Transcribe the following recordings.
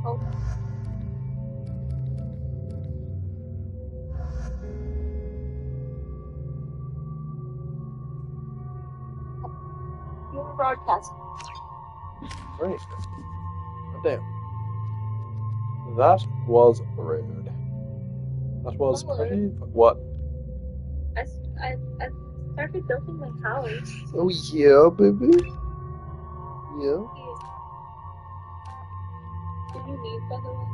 Oh, you're broadcast. Right. Damn. That was rude. That was Oh, pretty. What? I started building my house. Oh yeah, baby. Yeah. Did you leave, by the way?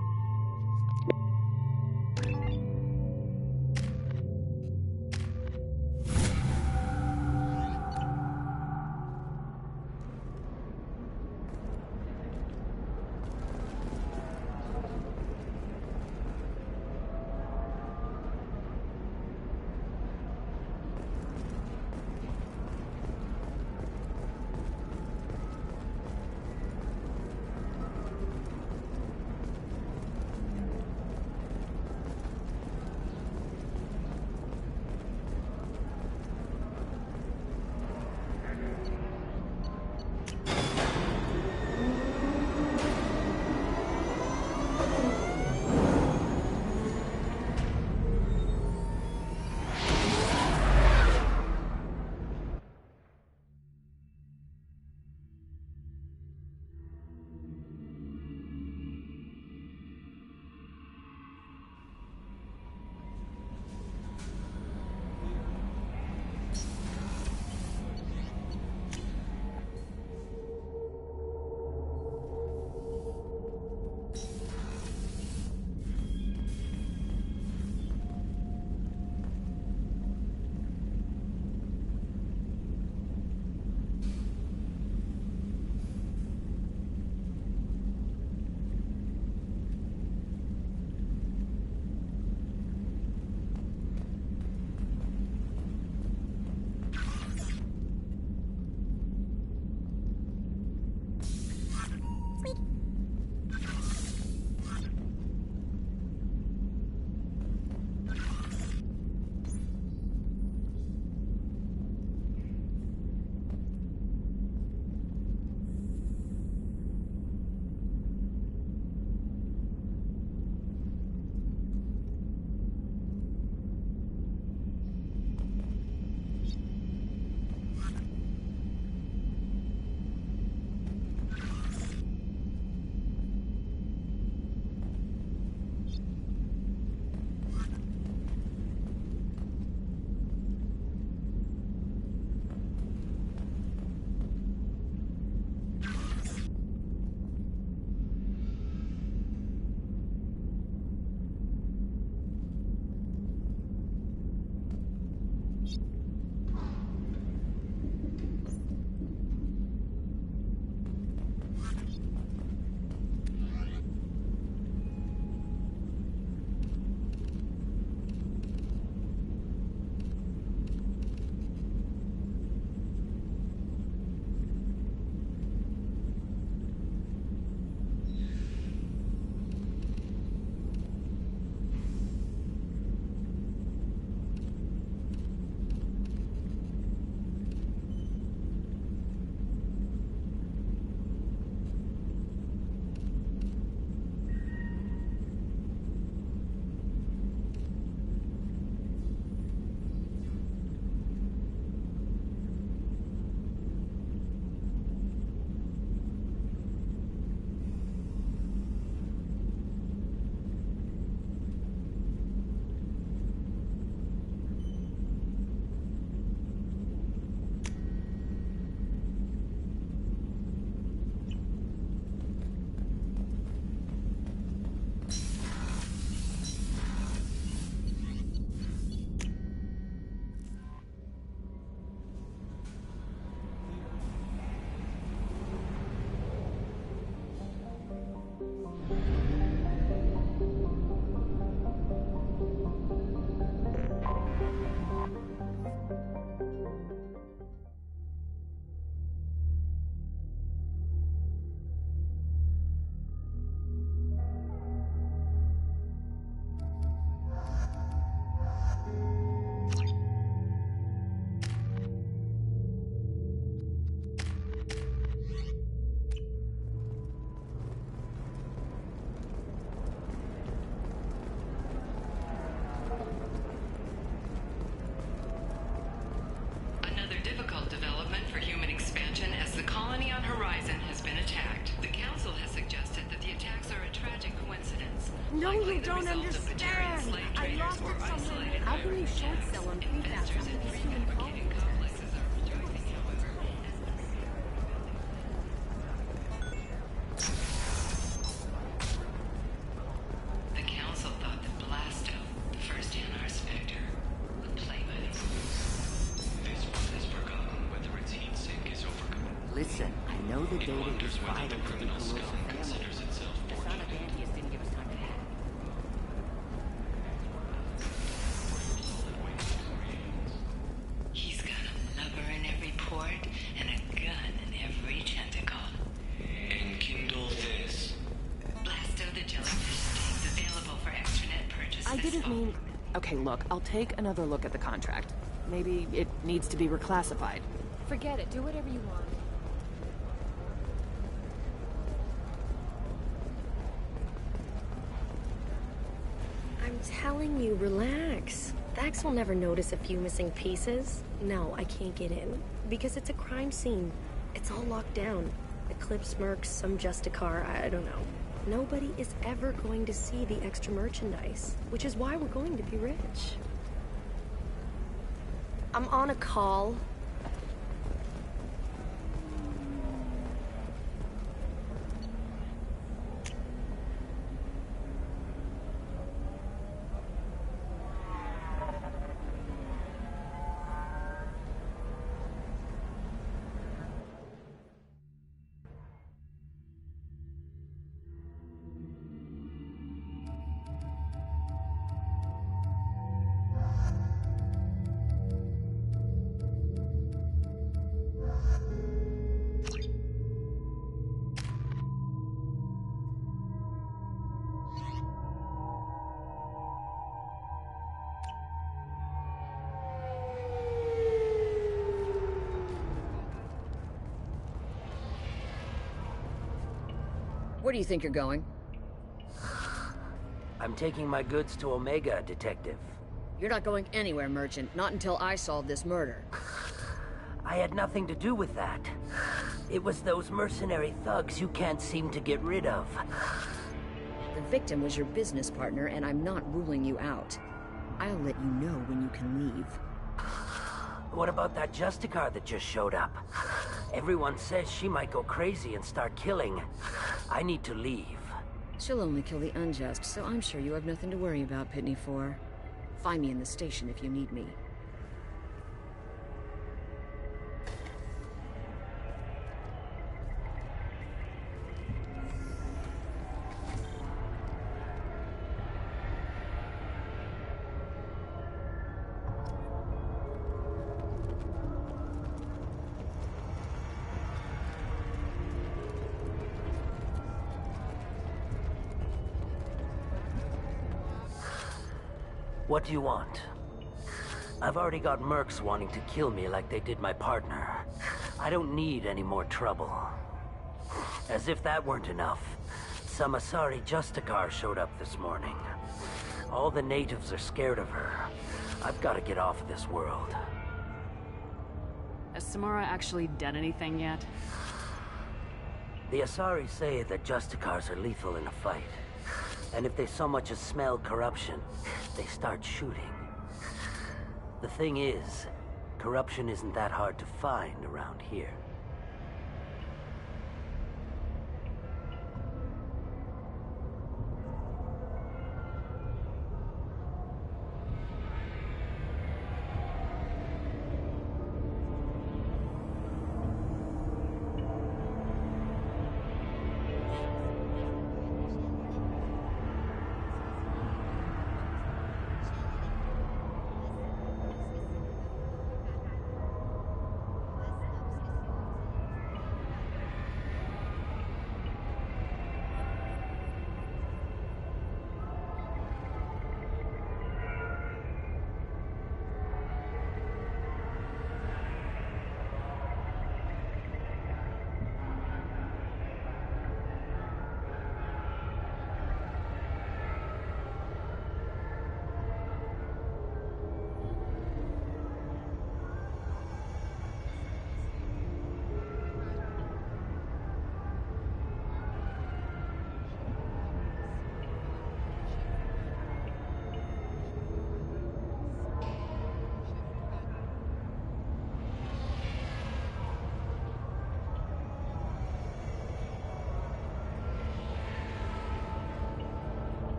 No, you don't understand. I lost it somewhere. How can you short sell on prefabs after these human quality tests? The council thought that Blasto, the first NR Spectre, would play by these rules. This one has forgotten whether its heat sink is overcome. Listen, I know the It data wonders is whether vital the to the criminal Carosa scum family. considers itself The son of fortunate. Antius didn't give us time to hack. He's got a lubber in every port and a gun in every tentacle. Enkindle this. Blasto the jellyfish stays available for extranet purchase. I this didn't fall. mean... Okay, look, I'll take another look at the contract. Maybe it needs to be reclassified. Forget it. Do whatever you want. I'm telling you, relax. Vax will never notice a few missing pieces. No, I can't get in. Because it's a crime scene. It's all locked down. Eclipse mercs, some Justicar, I don't know. Nobody is ever going to see the extra merchandise, which is why we're going to be rich. I'm on a call. Where do you think you're going? I'm taking my goods to Omega, Detective. You're not going anywhere, Merchant. Not until I solve this murder. I had nothing to do with that. It was those mercenary thugs you can't seem to get rid of. The victim was your business partner, and I'm not ruling you out. I'll let you know when you can leave. What about that Justicar that just showed up? Everyone says she might go crazy and start killing. I need to leave. She'll only kill the unjust, so I'm sure you have nothing to worry about, Pitney 4. Find me in the station if you need me. What do you want? I've already got mercs wanting to kill me like they did my partner. I don't need any more trouble. As if that weren't enough, some Asari Justicar showed up this morning. All the natives are scared of her. I've got to get off of this world. Has Samara actually done anything yet? The Asari say that Justicars are lethal in a fight. And if they so much as smell corruption, they start shooting. The thing is, corruption isn't that hard to find around here.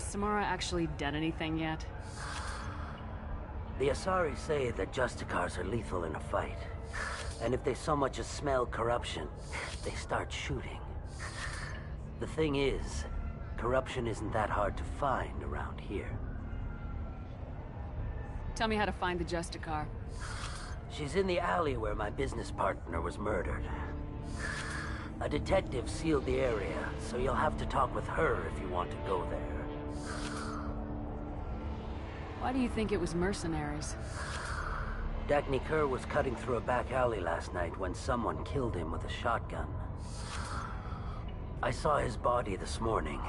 Has Samara actually done anything yet? The Asari say that Justicars are lethal in a fight. And if they so much as smell corruption, they start shooting. The thing is, corruption isn't that hard to find around here. Tell me how to find the Justicar. She's in the alley where my business partner was murdered. A detective sealed the area, so you'll have to talk with her if you want to go there. Why do you think it was mercenaries? Dagny Kerr was cutting through a back alley last night when someone killed him with a shotgun. I saw his body this morning.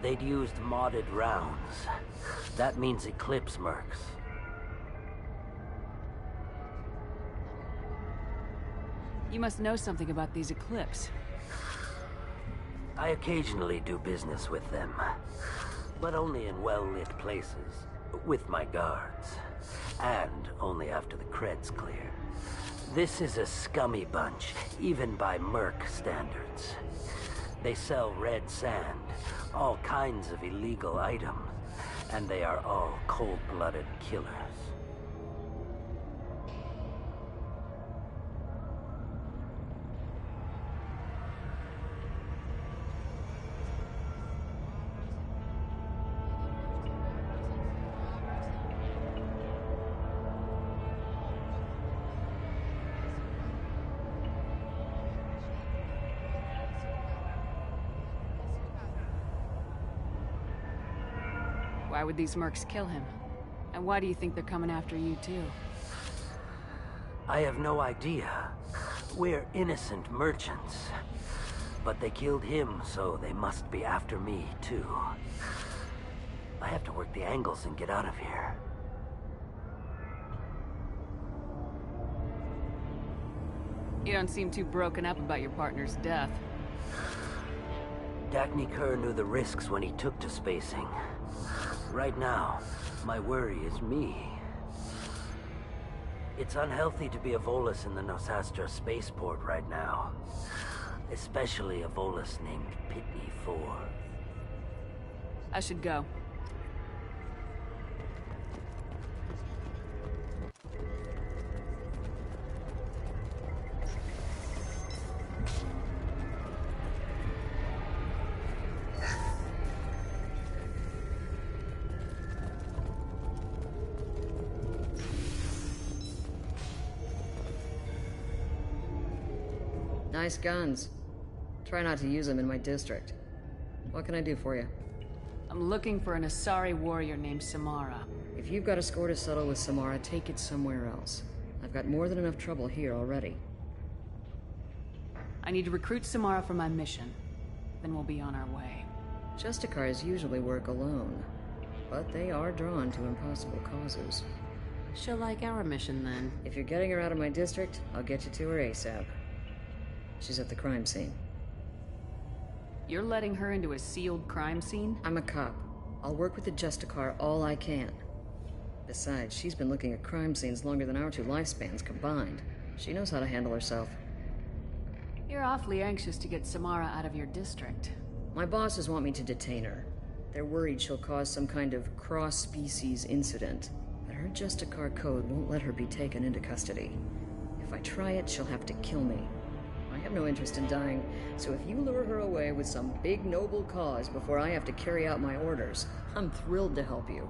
They'd used modded rounds. That means Eclipse mercs. You must know something about these Eclipse. I occasionally do business with them, but only in well-lit places, with my guards, and only after the creds clear. This is a scummy bunch, even by merc standards. They sell red sand, all kinds of illegal items, and they are all cold-blooded killers. Why would these mercs kill him? And why do you think they're coming after you too? I have no idea. We're innocent merchants. But they killed him, so they must be after me too. I have to work the angles and get out of here. You don't seem too broken up about your partner's death. Dagny Kerr knew the risks when he took to spacing. Right now, my worry is me. It's unhealthy to be a Volus in the Nosastra spaceport right now. Especially a Volus named Pitney 4. I should go. Nice guns. Try not to use them in my district. What can I do for you? I'm looking for an Asari warrior named Samara. If you've got a score to settle with Samara, take it somewhere else. I've got more than enough trouble here already. I need to recruit Samara for my mission. Then we'll be on our way. Justicars usually work alone, but they are drawn to impossible causes. She'll like our mission then. If you're getting her out of my district, I'll get you to her ASAP. She's at the crime scene. You're letting her into a sealed crime scene? I'm a cop. I'll work with the Justicar all I can. Besides, she's been looking at crime scenes longer than our two lifespans combined. She knows how to handle herself. You're awfully anxious to get Samara out of your district. My bosses want me to detain her. They're worried she'll cause some kind of cross-species incident. But her Justicar code won't let her be taken into custody. If I try it, she'll have to kill me. I have no interest in dying, so if you lure her away with some big noble cause before I have to carry out my orders, I'm thrilled to help you.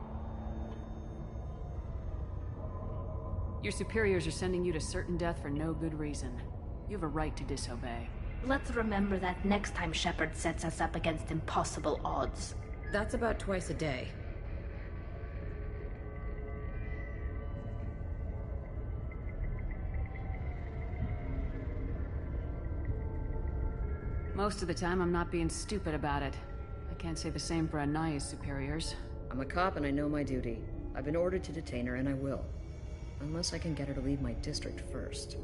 Your superiors are sending you to certain death for no good reason. You have a right to disobey. Let's remember that next time Shepard sets us up against impossible odds. That's about twice a day. Most of the time, I'm not being stupid about it. I can't say the same for Anaya's superiors. I'm a cop and I know my duty. I've been ordered to detain her and I will. Unless I can get her to leave my district first.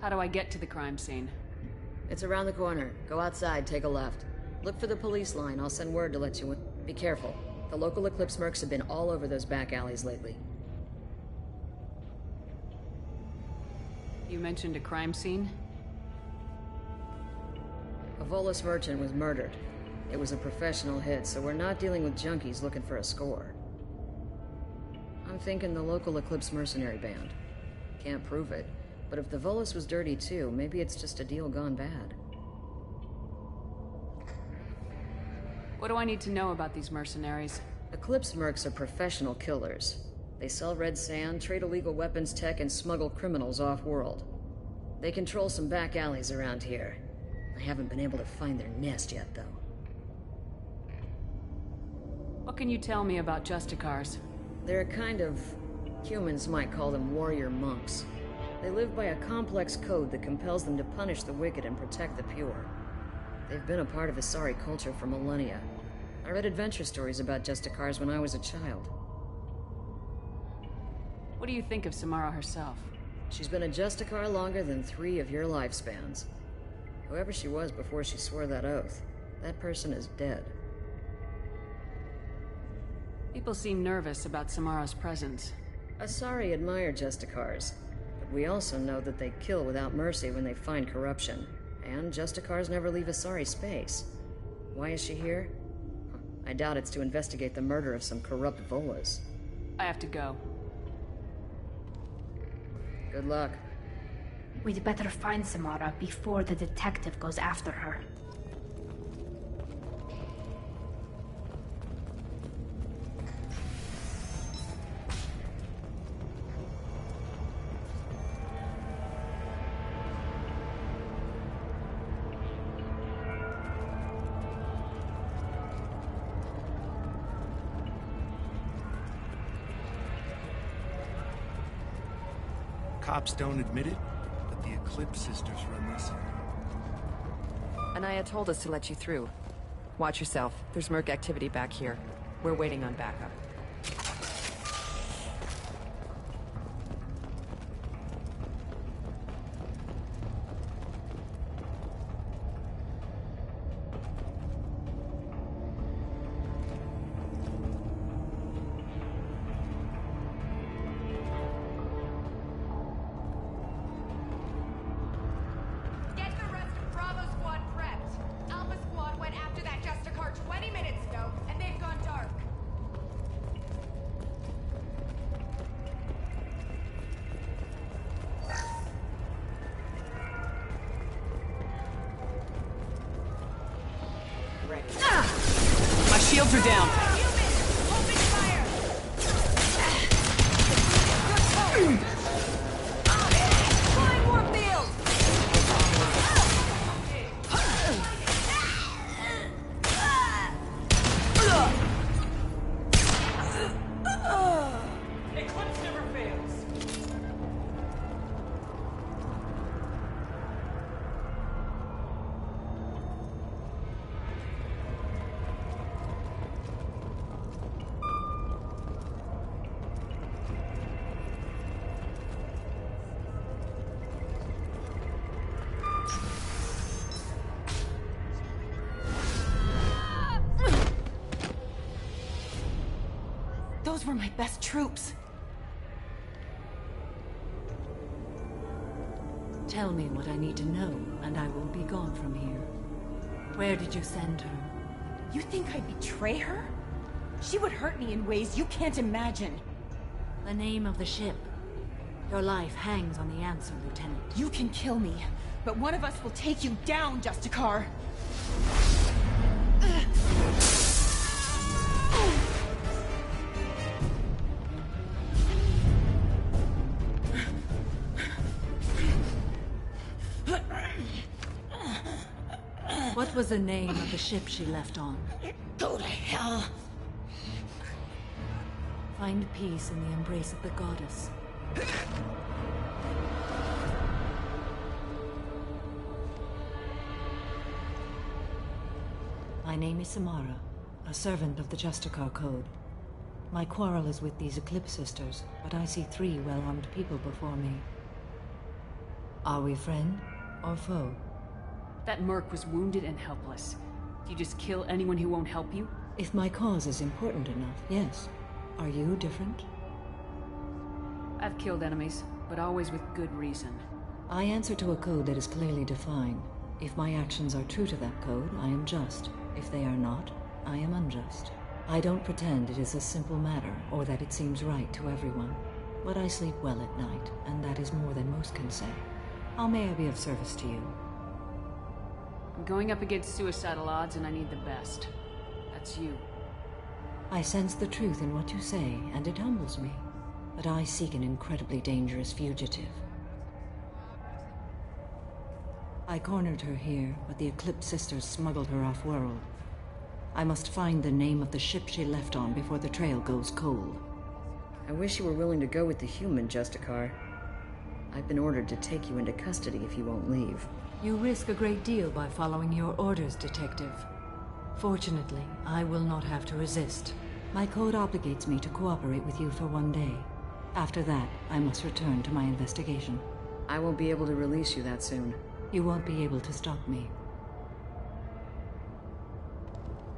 How do I get to the crime scene? It's around the corner. Go outside, take a left. Look for the police line. I'll send word to let you in. Be careful. The local Eclipse mercs have been all over those back alleys lately. You mentioned a crime scene? A Volus merchant was murdered. It was a professional hit, so we're not dealing with junkies looking for a score. I'm thinking the local Eclipse mercenary band. Can't prove it, but if the Volus was dirty too, maybe it's just a deal gone bad. What do I need to know about these mercenaries? Eclipse mercs are professional killers. They sell red sand, trade illegal weapons tech, and smuggle criminals off-world. They control some back alleys around here. I haven't been able to find their nest yet, though. What can you tell me about Justicars? They're a kind of... humans might call them warrior monks. They live by a complex code that compels them to punish the wicked and protect the pure. They've been a part of Asari culture for millennia. I read adventure stories about Justicars when I was a child. What do you think of Samara herself? She's been a Justicar longer than 3 of your lifespans. Whoever she was before she swore that oath, that person is dead. People seem nervous about Samara's presence. Asari admire Justicars, but we also know that they kill without mercy when they find corruption. And Justicars never leave Asari space. Why is she here? I doubt it's to investigate the murder of some corrupt Volas. I have to go. Good luck. We'd better find Samara before the detective goes after her. Cops don't admit it, but the Eclipse sisters run this. Anaya told us to let you through. Watch yourself. There's Merc activity back here. We're waiting on backup. My shields are down. Eclipse never fails. Those were my best troops. Tell me what I need to know, and I will be gone from here. Where did you send her? You think I'd betray her? She would hurt me in ways you can't imagine. The name of the ship. Your life hangs on the answer, Lieutenant. You can kill me, but one of us will take you down, Justicar. What was the name of the ship she left on? Go to hell. Find peace in the embrace of the goddess. My name is Samara, a servant of the Justicar Code. My quarrel is with these Eclipse sisters, but I see 3 well-armed people before me. Are we friend or foe? That merc was wounded and helpless. Do you just kill anyone who won't help you? If my cause is important enough, yes. Are you different? I've killed enemies, but always with good reason. I answer to a code that is clearly defined. If my actions are true to that code, I am just. If they are not, I am unjust. I don't pretend it is a simple matter or that it seems right to everyone. But I sleep well at night, and that is more than most can say. How may I be of service to you? I'm going up against suicidal odds and I need the best. That's you. I sense the truth in what you say, and it humbles me. But I seek an incredibly dangerous fugitive. I cornered her here, but the Eclipse Sisters smuggled her off-world. I must find the name of the ship she left on before the trail goes cold. I wish you were willing to go with the human, Justicar. I've been ordered to take you into custody if you won't leave. You risk a great deal by following your orders, Detective. Fortunately, I will not have to resist. My code obligates me to cooperate with you for 1 day. After that, I must return to my investigation. I won't be able to release you that soon. You won't be able to stop me.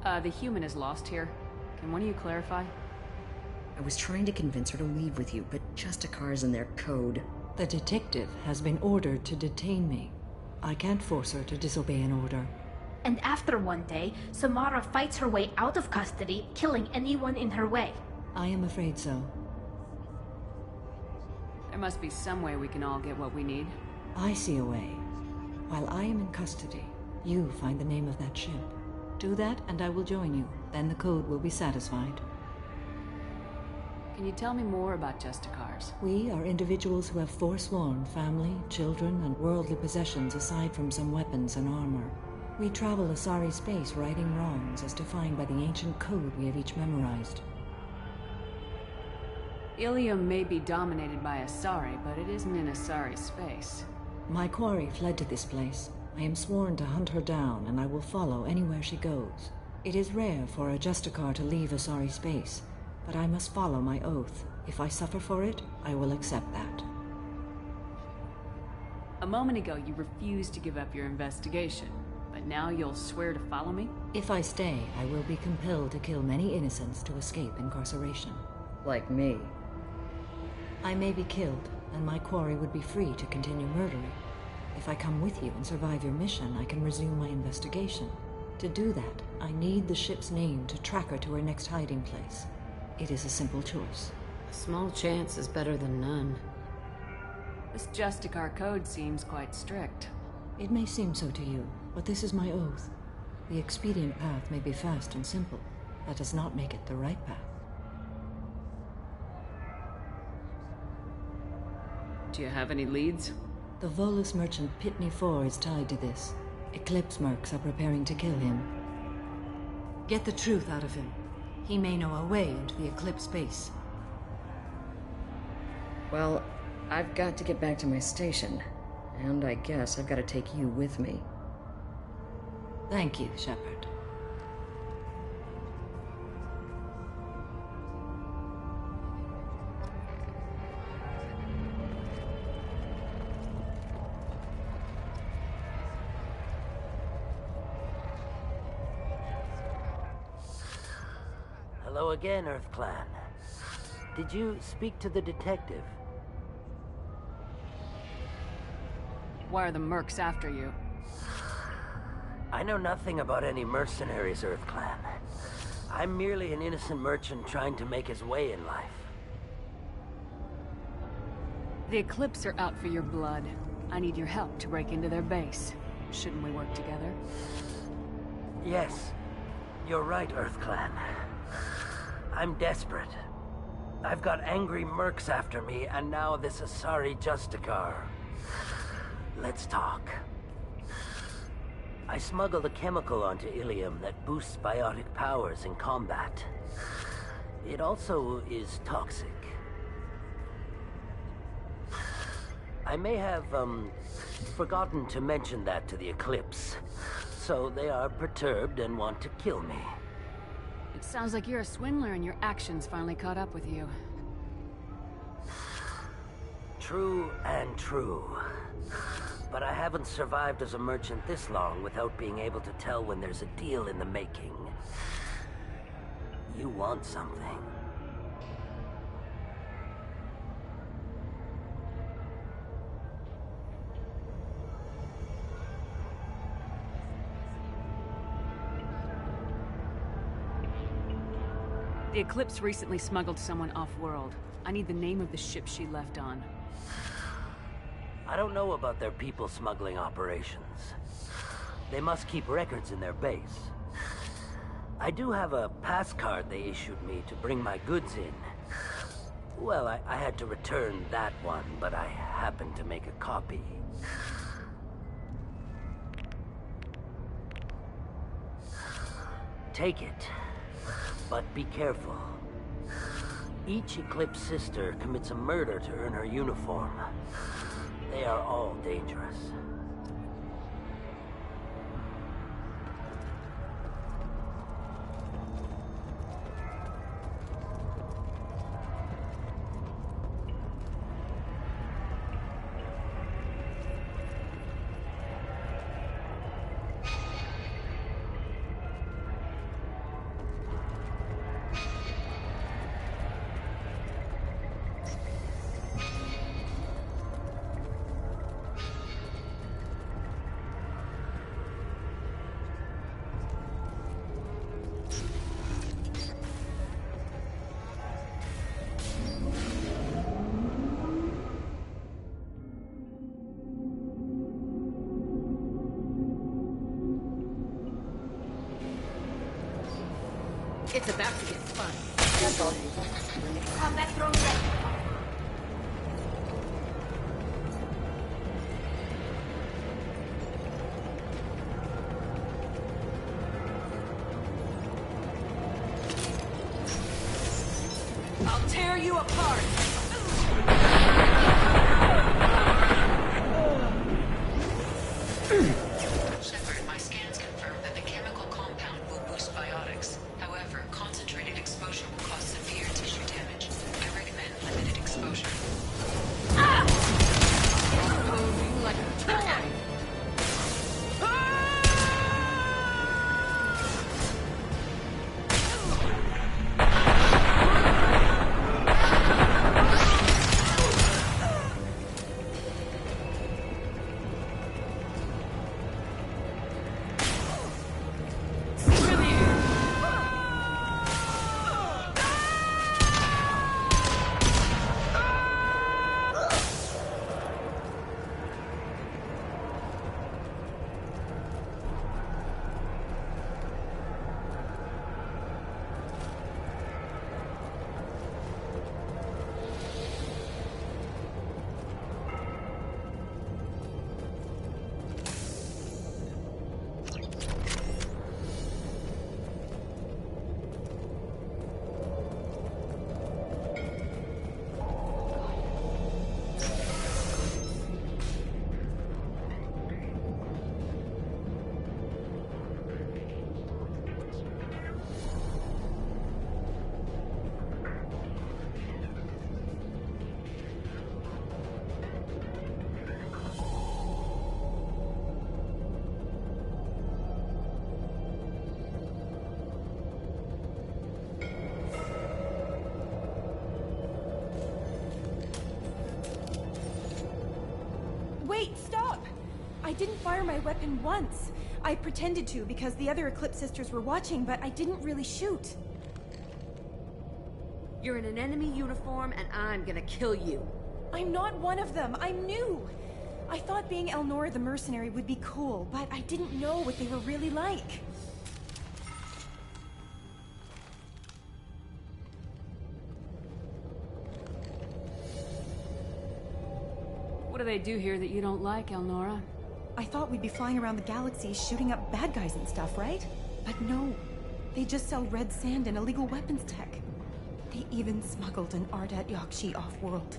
The human is lost here. Can one of you clarify? I was trying to convince her to leave with you, but Justicar's in their code. The detective has been ordered to detain me. I can't force her to disobey an order. And after 1 day, Samara fights her way out of custody, killing anyone in her way. I am afraid so. There must be some way we can all get what we need. I see a way. While I am in custody, you find the name of that ship. Do that and I will join you. Then the code will be satisfied. Can you tell me more about Justicars? We are individuals who have forsworn family, children, and worldly possessions aside from some weapons and armor. We travel Asari space righting wrongs as defined by the ancient code we have each memorized. Ilium may be dominated by Asari, but it isn't in Asari space. My quarry fled to this place. I am sworn to hunt her down, and I will follow anywhere she goes. It is rare for a Justicar to leave Asari space, but I must follow my oath. If I suffer for it, I will accept that. A moment ago, you refused to give up your investigation, but now you'll swear to follow me? If I stay, I will be compelled to kill many innocents to escape incarceration. Like me. I may be killed, and my quarry would be free to continue murdering. If I come with you and survive your mission, I can resume my investigation. To do that, I need the ship's name to track her to her next hiding place. It is a simple choice. A small chance is better than none. This Justicar code seems quite strict. It may seem so to you, but this is my oath. The expedient path may be fast and simple. That does not make it the right path. Do you have any leads? The Volus merchant Pitney IV is tied to this. Eclipse mercs are preparing to kill him. Get the truth out of him. He may know a way into the Eclipse base. Well, I've got to get back to my station. And I guess I've got to take you with me. Thank you, Shepard. Hello again, Earth Clan. Did you speak to the detective? Why are the mercs after you? I know nothing about any mercenaries, Earth Clan. I'm merely an innocent merchant trying to make his way in life. The Eclipse are out for your blood. I need your help to break into their base. Shouldn't we work together? Yes, you're right, Earth Clan. I'm desperate. I've got angry mercs after me, and now this Asari Justicar. Let's talk. I smuggled a chemical onto Ilium that boosts biotic powers in combat. It also is toxic. I may have, forgotten to mention that to the Eclipse, so they are perturbed and want to kill me. It sounds like you're a swindler and your actions finally caught up with you. True and true. But I haven't survived as a merchant this long without being able to tell when there's a deal in the making. You want something. The Eclipse recently smuggled someone off-world. I need the name of the ship she left on. I don't know about their people smuggling operations. They must keep records in their base. I do have a pass card they issued me to bring my goods in. Well, I had to return that one, but I happened to make a copy. Take it, but be careful. Each Eclipse sister commits a murder to earn her uniform. They are all dangerous. It's about to get fun. Combat drone ready. I'll tear you apart! Shepard, my scans confirm that the chemical compound will boost biotics. However, concentrated exposure will cause severe tissue damage. I recommend limited exposure. Oh, you like a toy! Wait, stop! I didn't fire my weapon once. I pretended to because the other Eclipse sisters were watching, but I didn't really shoot. You're in an enemy uniform, and I'm gonna kill you. I'm not one of them. I'm new. I thought being Elnora the mercenary would be cool, but I didn't know what they were really like. What do they do here that you don't like, Elnora? I thought we'd be flying around the galaxy shooting up bad guys and stuff, right? But no. They just sell red sand and illegal weapons tech. They even smuggled an Ardat Yakshi off-world.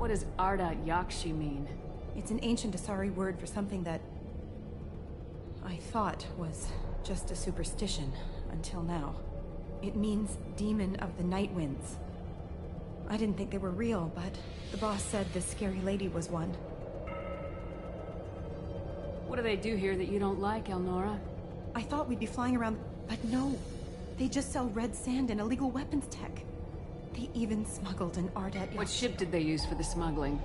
What does Ardat Yakshi mean? It's an ancient Asari word for something that I thought was just a superstition until now. It means demon of the night winds. I didn't think they were real, but the boss said this scary lady was one. What do they do here that you don't like, Elnora? I thought we'd be flying around, but no. They just sell red sand and illegal weapons tech. They even smuggled an Ardat Yakshi. What ship did they use for the smuggling?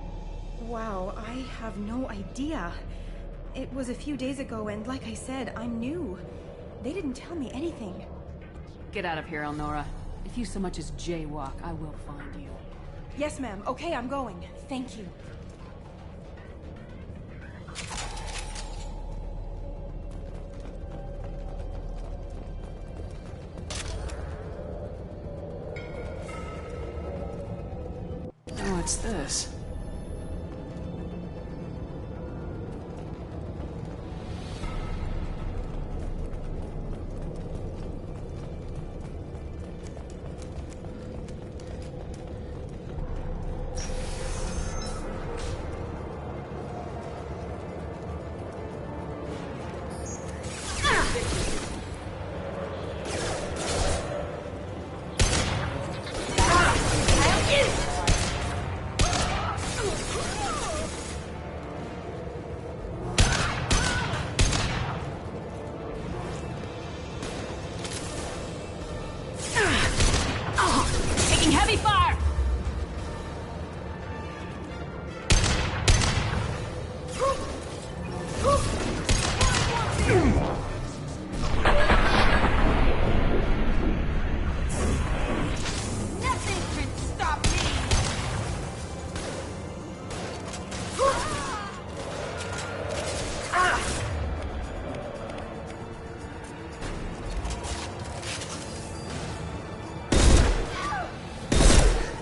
Wow, I have no idea. It was a few days ago, and like I said, I'm new. They didn't tell me anything. Get out of here, Elnora. If you so much as jaywalk, I will find you. Yes, ma'am. Okay, I'm going. Thank you. What's this? Heavy fire! Nothing can stop me!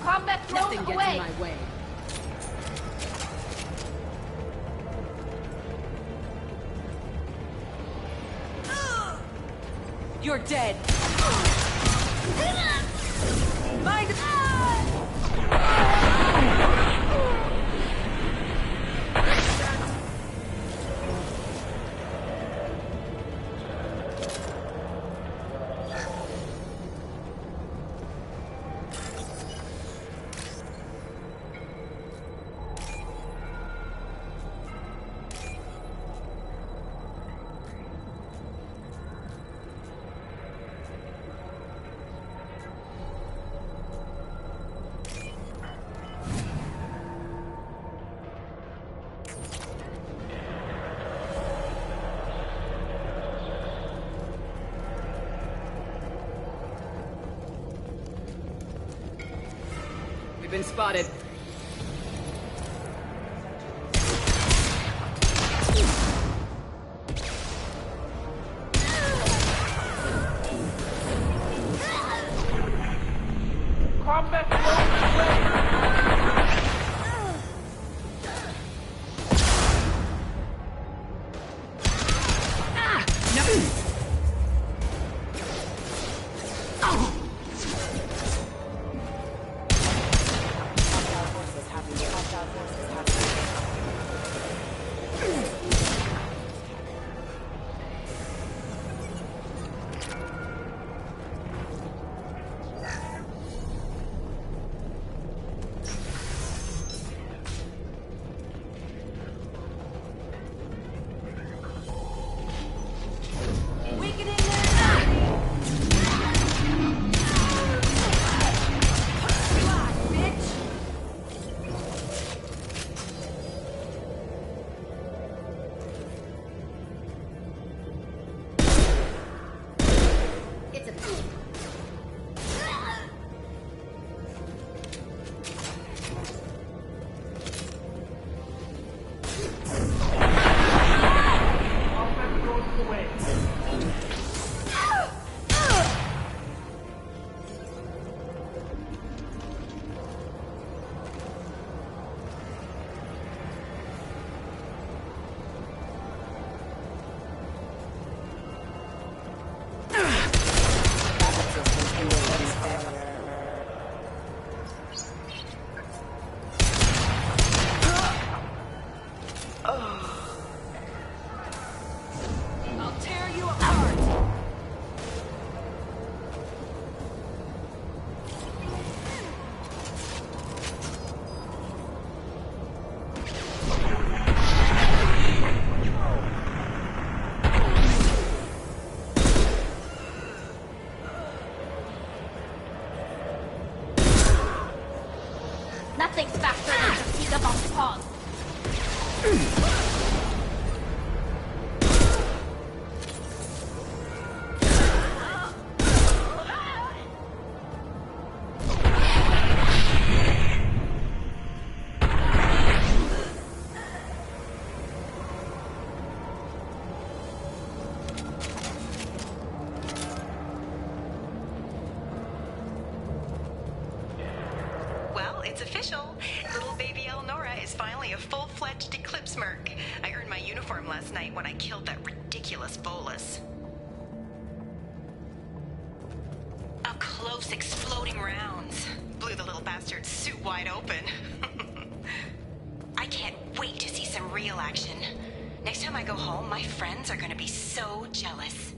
Combat thrown Nothing gets away! in my way. You're dead. Mind. We've been spotted. Combat thrown away! Nothing's faster than the speed of our pause. Well, it's official. Little baby Elnora is finally a full-fledged Eclipse Merc. I earned my uniform last night when I killed that ridiculous Bolus. Up close, exploding rounds. Blew the little bastard's suit wide open. I can't wait to see some real action. Next time I go home, my friends are gonna be so jealous.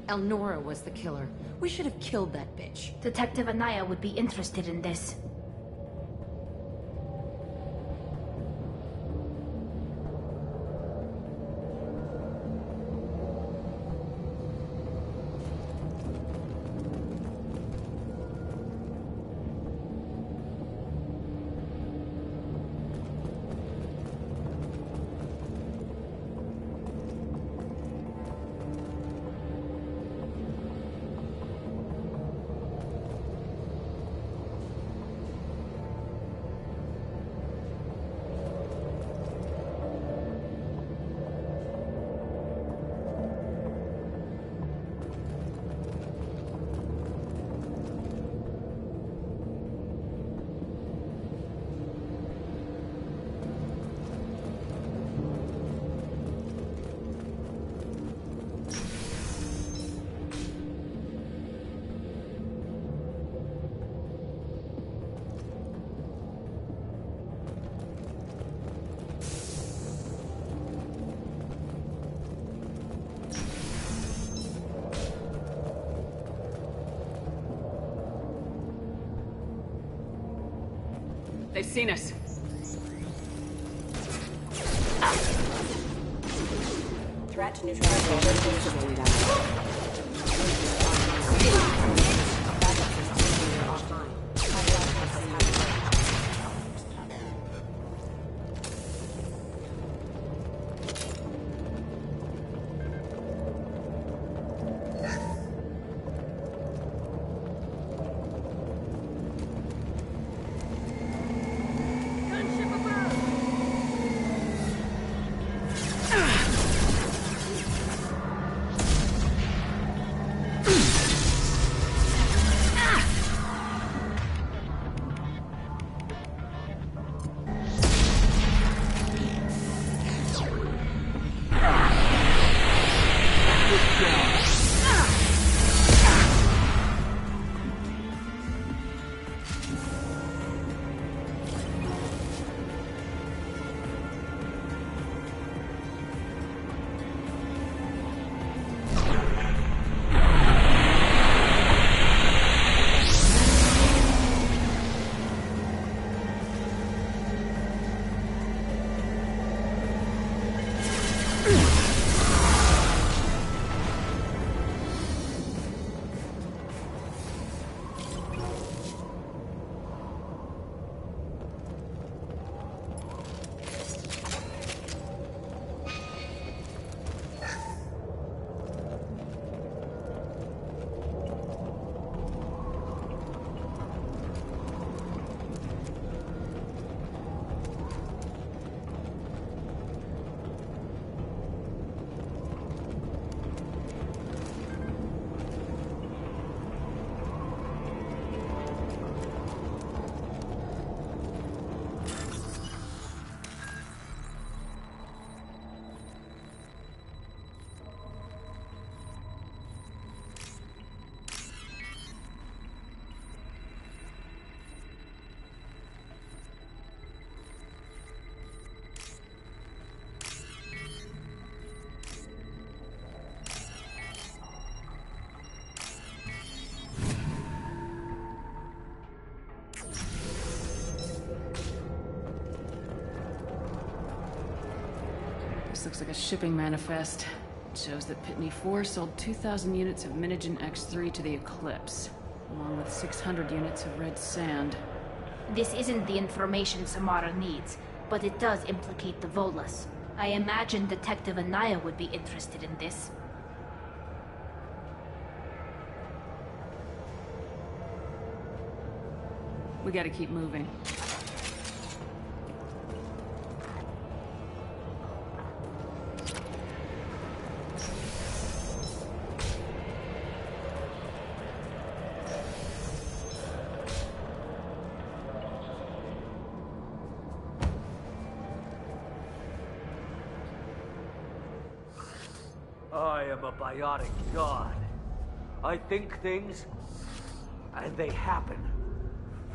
Elnora was the killer. We should have killed that bitch. Detective Anaya would be interested in this. They've seen us. Threat to neutralize. This looks like a shipping manifest. It shows that Pitney 4 sold 2,000 units of Minigen X3 to the Eclipse. along with 600 units of red sand. This isn't the information Samara needs, but it does implicate the Volas. I imagine Detective Anaya would be interested in this. We gotta keep moving. I am a biotic god. I think things, and they happen.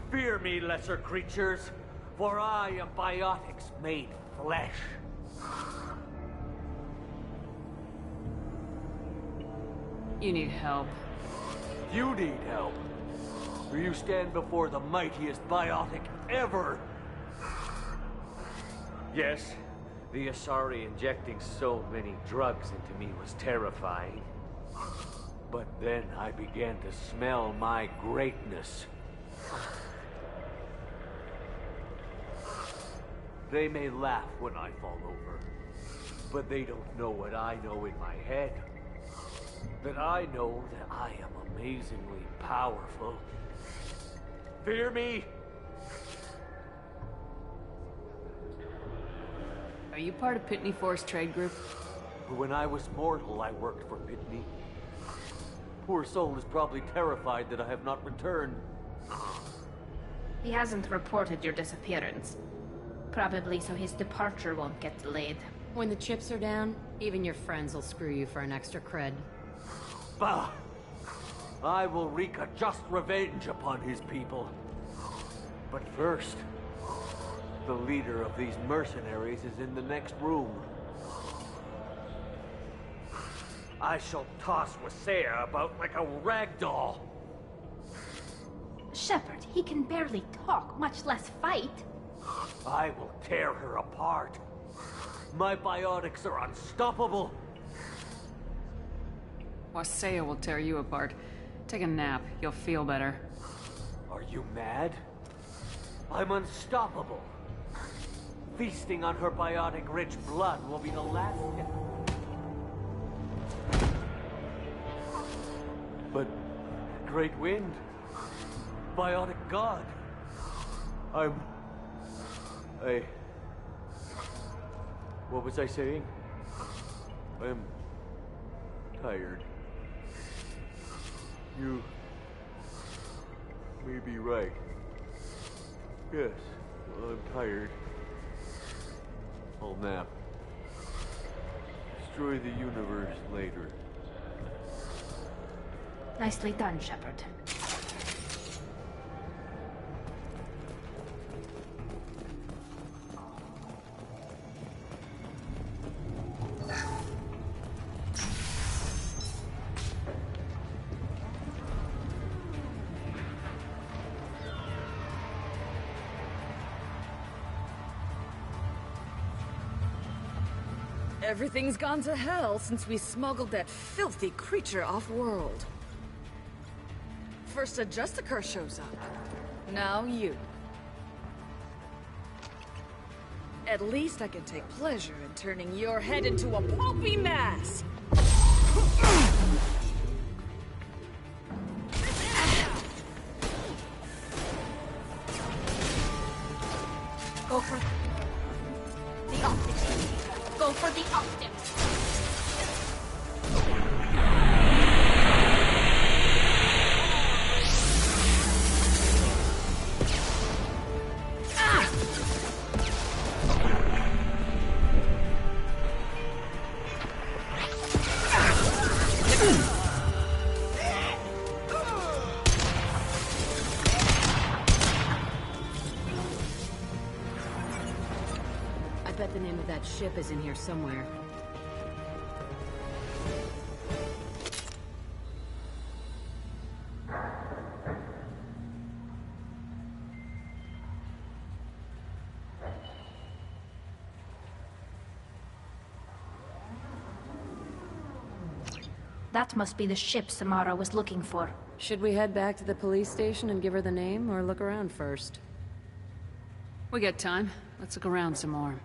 Fear me, lesser creatures, for I am biotics made flesh. You need help. You need help. For you stand before the mightiest biotic ever. Yes, the Asari injecting so many drugs into me was terrifying. But then I began to smell my greatness. They may laugh when I fall over, but they don't know what I know in my head. That I know that I am amazingly powerful. Fear me? Are you part of Pitney Force Trade Group? When I was mortal, I worked for Pitney. Poor soul is probably terrified that I have not returned. He hasn't reported your disappearance. Probably so his departure won't get delayed. When the chips are down, even your friends will screw you for an extra cred. Bah! I will wreak a just revenge upon his people. But first, the leader of these mercenaries is in the next room. I shall toss Wasea about like a rag doll. Shepard, he can barely talk, much less fight. I will tear her apart. My biotics are unstoppable. Wasea will tear you apart. Take a nap. You'll feel better. Are you mad? I'm unstoppable. Feasting on her biotic-rich blood will be the last step. But Great Wind, biotic god, what was I saying? I'm tired. You may be right. Yes, well, I'm tired. I'll nap. Destroy the universe later. Nicely done, Shepard. Everything's gone to hell since we smuggled that filthy creature off-world. First a Justicar shows up. Now you. At least I can take pleasure in turning your head into a pulpy mass! Go for the optics. Go for the optics. I bet the name of that ship is in here somewhere. That must be the ship Samara was looking for. Should we head back to the police station and give her the name, or look around first? We got time. Let's look around some more.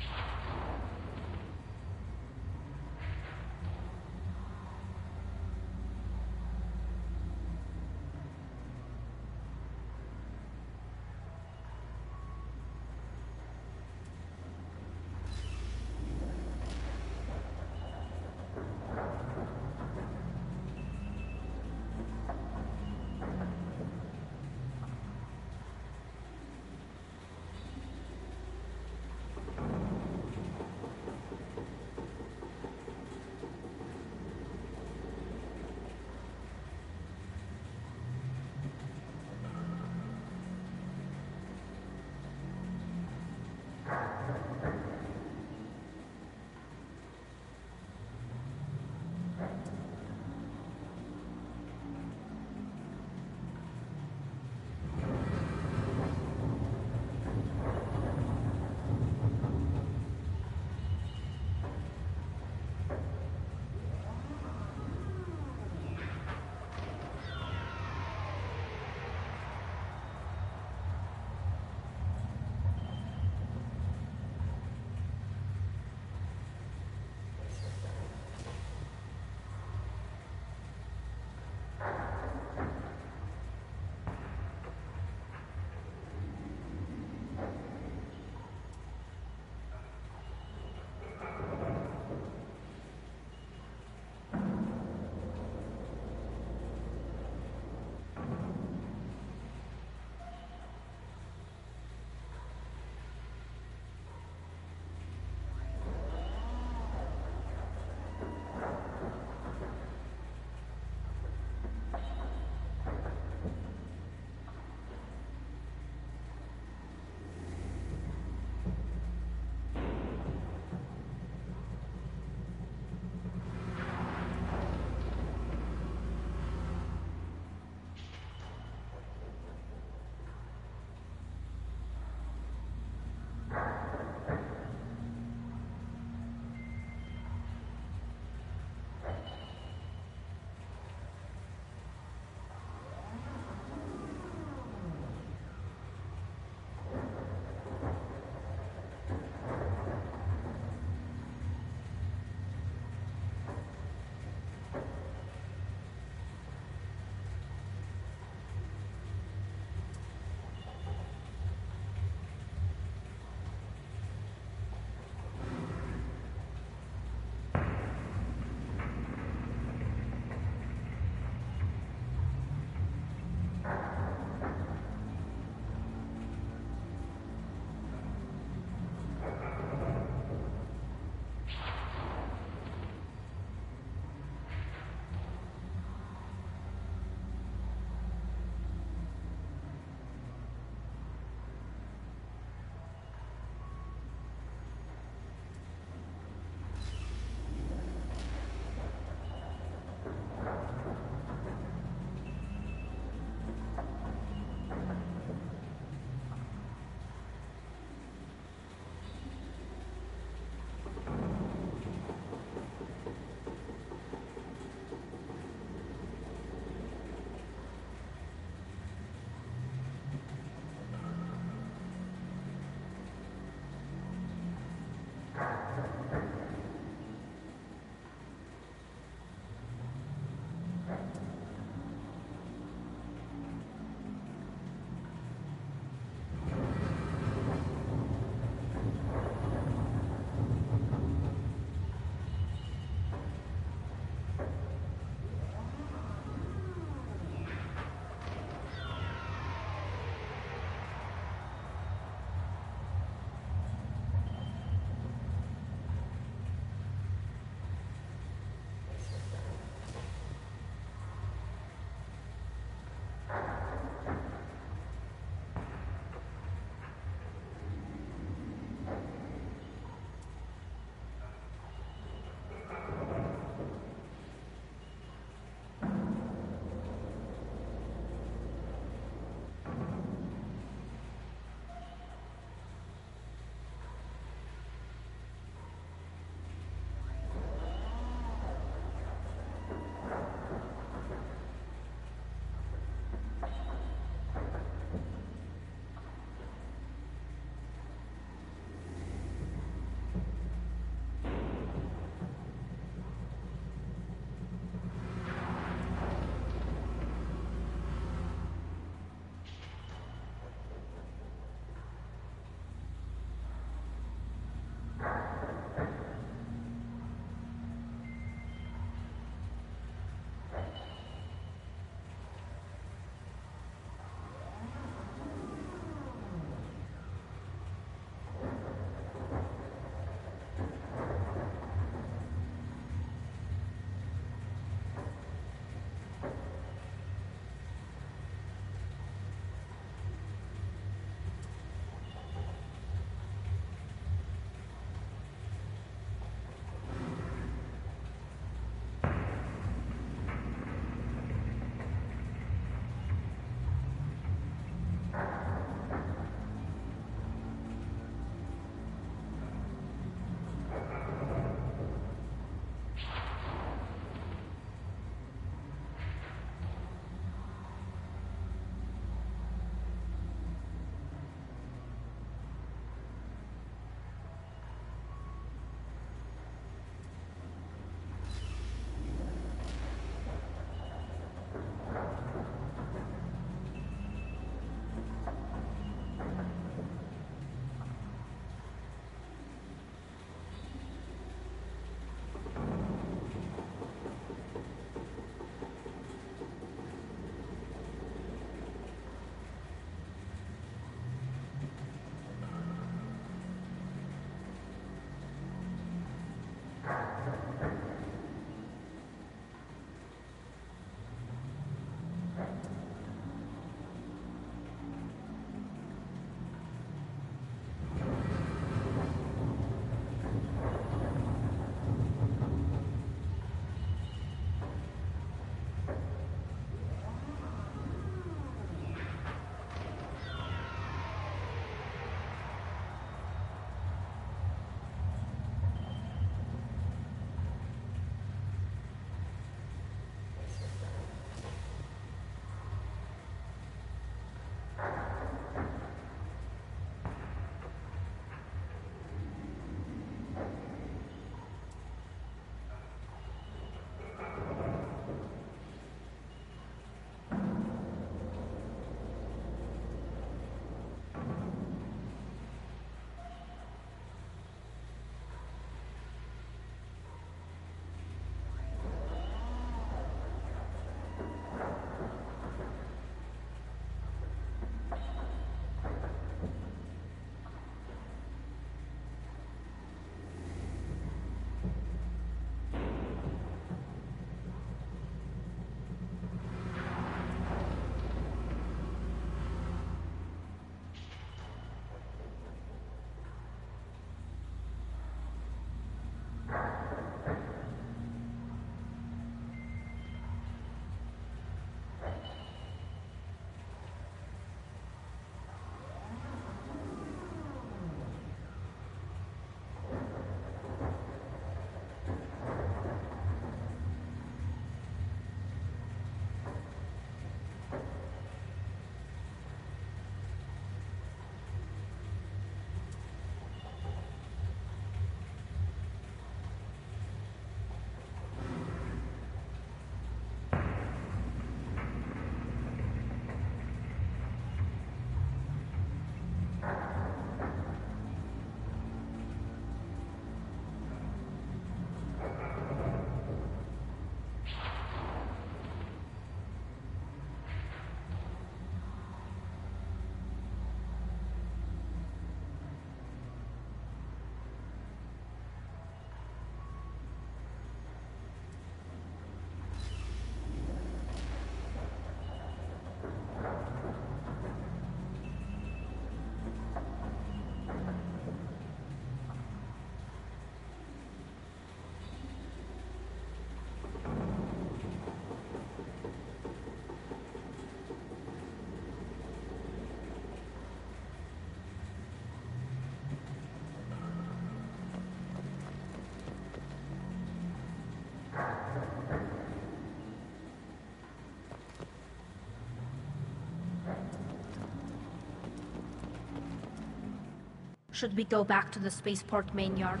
Should we go back to the spaceport main yard?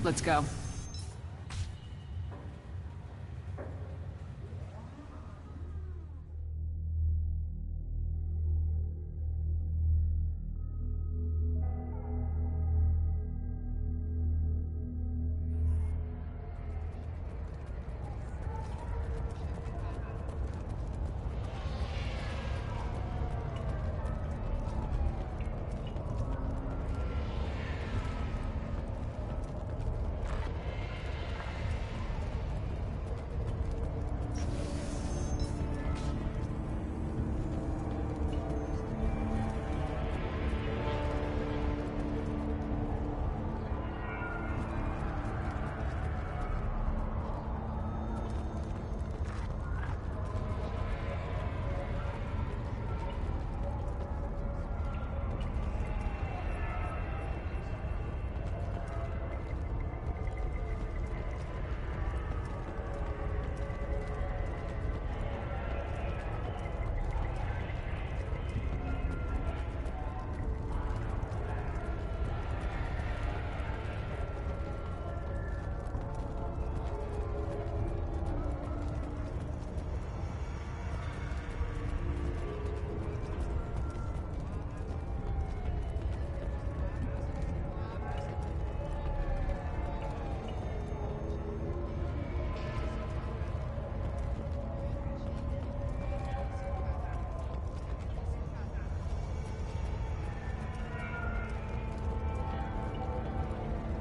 Let's go.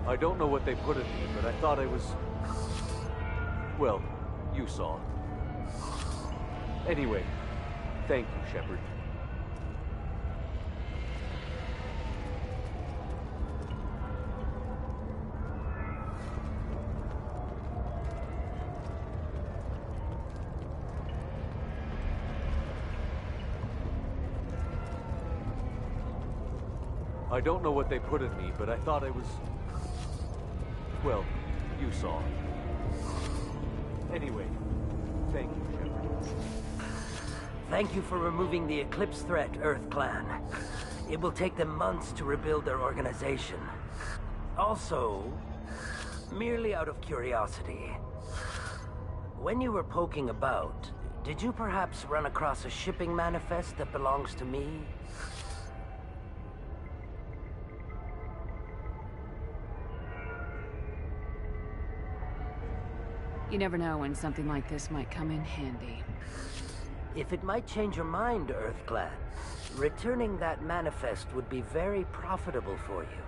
I don't know what they put in me, but I thought I was... Well, you saw. Anyway, thank you, Shepard. I don't know what they put in me, but I thought I was... Well, you saw. Anyway, thank you, Shepard. Thank you for removing the Eclipse threat, Earth Clan. It will take them months to rebuild their organization. Also, merely out of curiosity, when you were poking about, did you perhaps run across a shipping manifest that belongs to me? You never know when something like this might come in handy. If it might change your mind, Earth Clan, returning that manifest would be very profitable for you.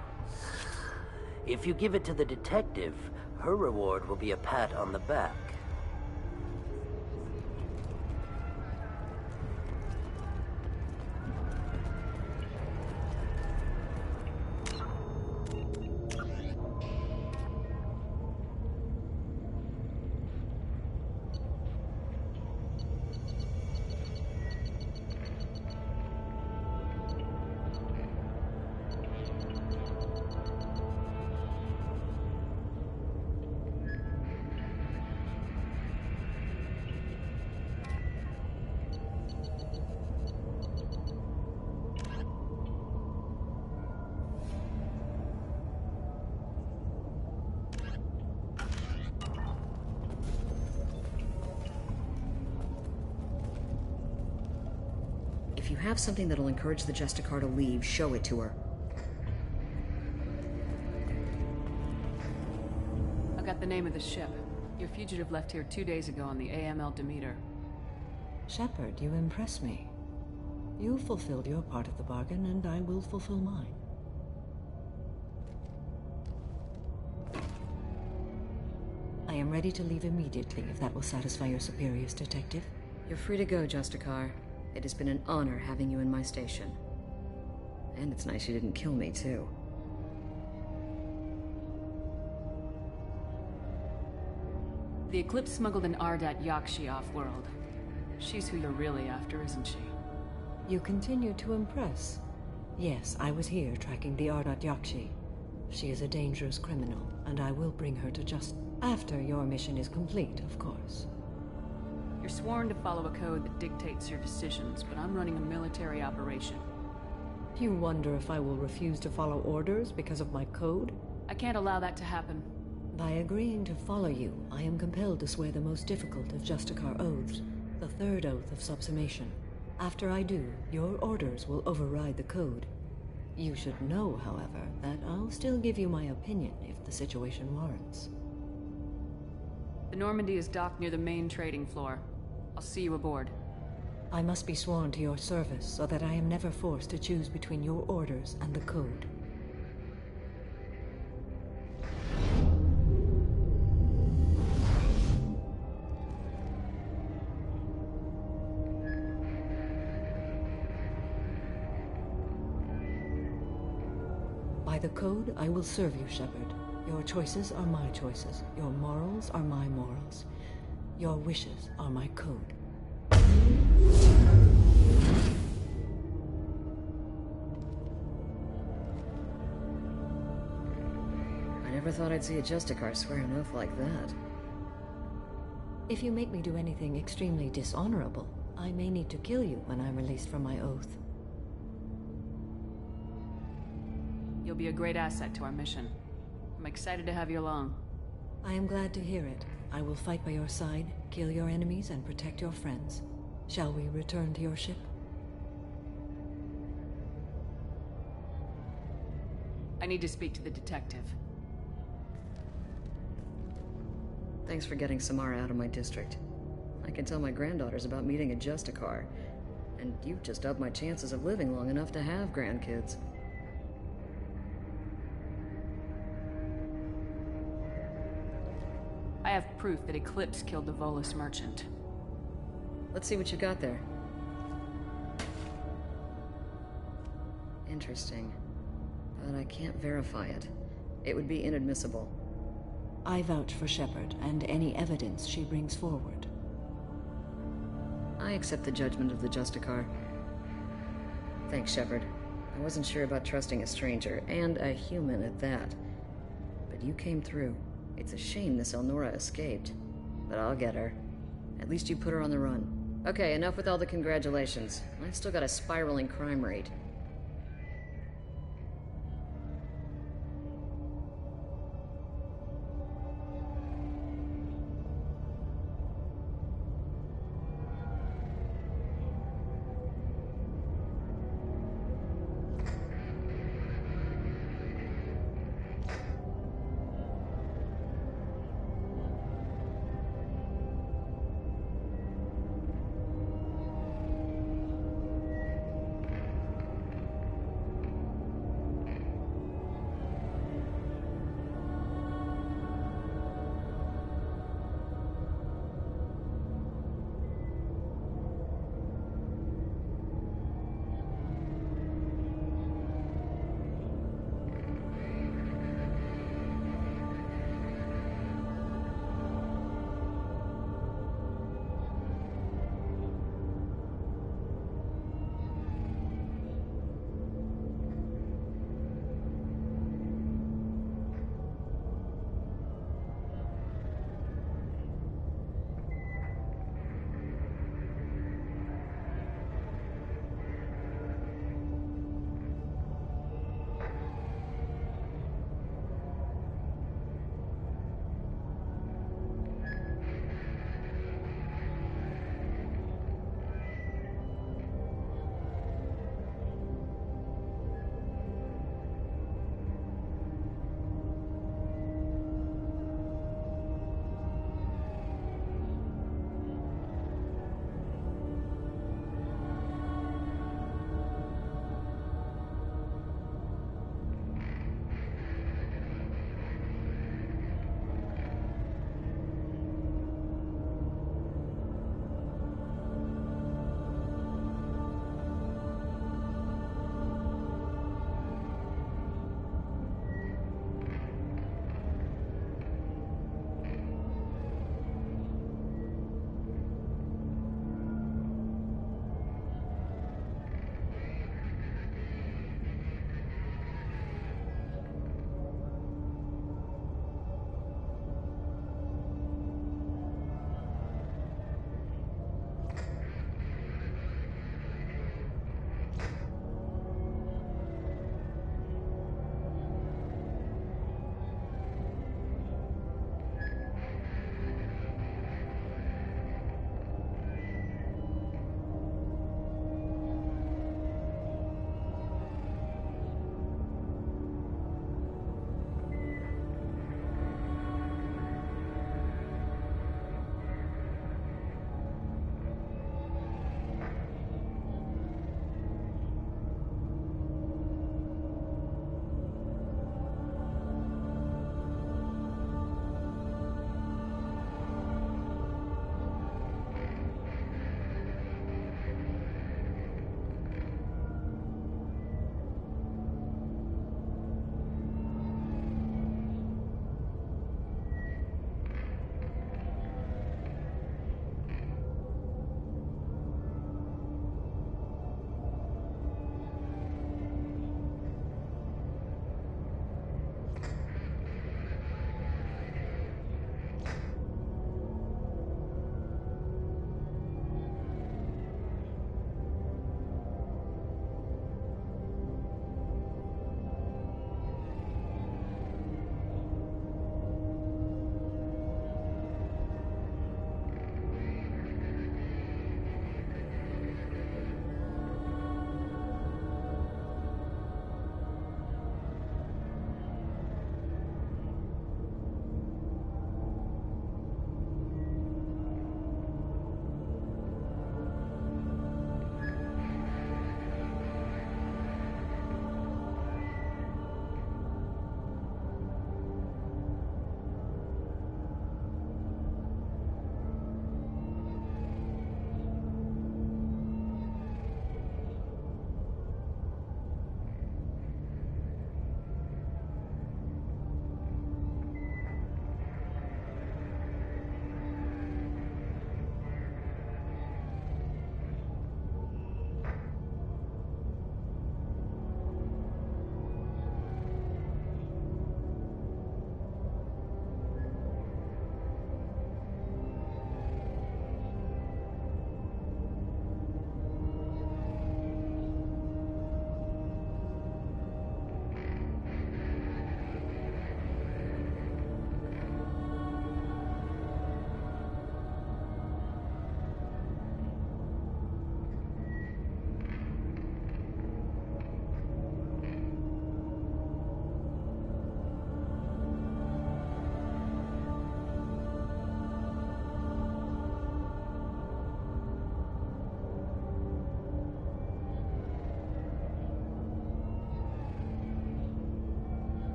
If you give it to the detective, her reward will be a pat on the back. If you have something that'll encourage the Justicar to leave, show it to her. I got the name of the ship. Your fugitive left here 2 days ago on the AML Demeter. Shepard, you impress me. You fulfilled your part of the bargain, and I will fulfill mine. I am ready to leave immediately, if that will satisfy your superiors, Detective. You're free to go, Justicar. It has been an honor having you in my station. And it's nice you didn't kill me, too. The Eclipse smuggled an Ardat Yakshi off-world. She's who you're really after, isn't she? You continue to impress. Yes, I was here tracking the Ardat Yakshi. She is a dangerous criminal, and I will bring her to justice. After your mission is complete, of course. You're sworn to follow a code that dictates your decisions, but I'm running a military operation. You wonder if I will refuse to follow orders because of my code? I can't allow that to happen. By agreeing to follow you, I am compelled to swear the most difficult of Justicar oaths, the third oath of subsumation. After I do, your orders will override the code. You should know, however, that I'll still give you my opinion if the situation warrants. The Normandy is docked near the main trading floor. I'll see you aboard. I must be sworn to your service so that I am never forced to choose between your orders and the code. By the code, I will serve you, Shepard. Your choices are my choices. Your morals are my morals. Your wishes are my code. I never thought I'd see a Justicar swear an oath like that. If you make me do anything extremely dishonorable, I may need to kill you when I'm released from my oath. You'll be a great asset to our mission. I'm excited to have you along. I am glad to hear it. I will fight by your side, kill your enemies, and protect your friends. Shall we return to your ship? I need to speak to the detective. Thanks for getting Samara out of my district. I can tell my granddaughters about meeting a Justicar, and you've just upped my chances of living long enough to have grandkids. have proof that Eclipse killed the Volus merchant. Let's see what you got there. Interesting. But I can't verify it. It would be inadmissible. I vouch for Shepard and any evidence she brings forward. I accept the judgment of the Justicar. Thanks, Shepard. I wasn't sure about trusting a stranger, and a human at that. But you came through. It's a shame this Elnora escaped. But I'll get her. At least you put her on the run. Okay, enough with all the congratulations. I've still got a spiraling crime rate.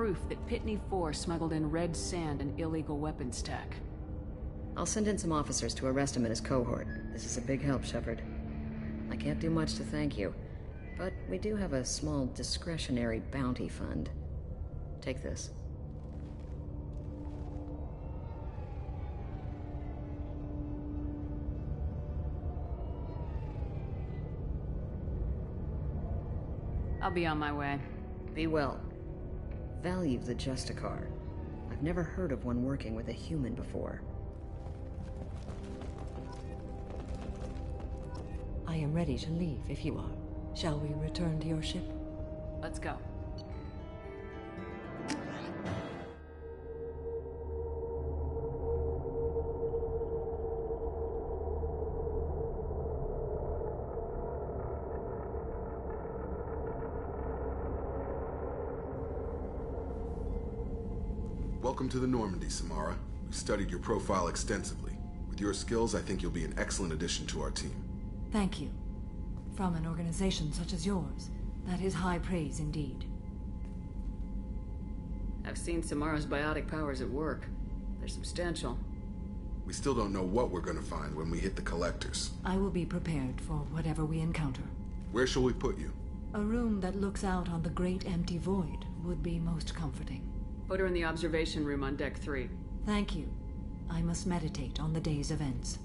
proof that Pitney 4 smuggled in red sand and illegal weapons tech. I'll send in some officers to arrest him and his cohort. This is a big help, Shepard. I can't do much to thank you, but we do have a small discretionary bounty fund. Take this. I'll be on my way. Be well. Value the Justicar. I've never heard of one working with a human before. I am ready to leave if you are. Shall we return to your ship? Let's go. Welcome to the Normandy, Samara. We studied your profile extensively. With your skills, I think you'll be an excellent addition to our team. Thank you. From an organization such as yours, that is high praise indeed. I've seen Samara's biotic powers at work. They're substantial. We still don't know what we're gonna find when we hit the collectors. I will be prepared for whatever we encounter. Where shall we put you? A room that looks out on the great empty void would be most comforting. Put her in the observation room on Deck 3. Thank you. I must meditate on the day's events.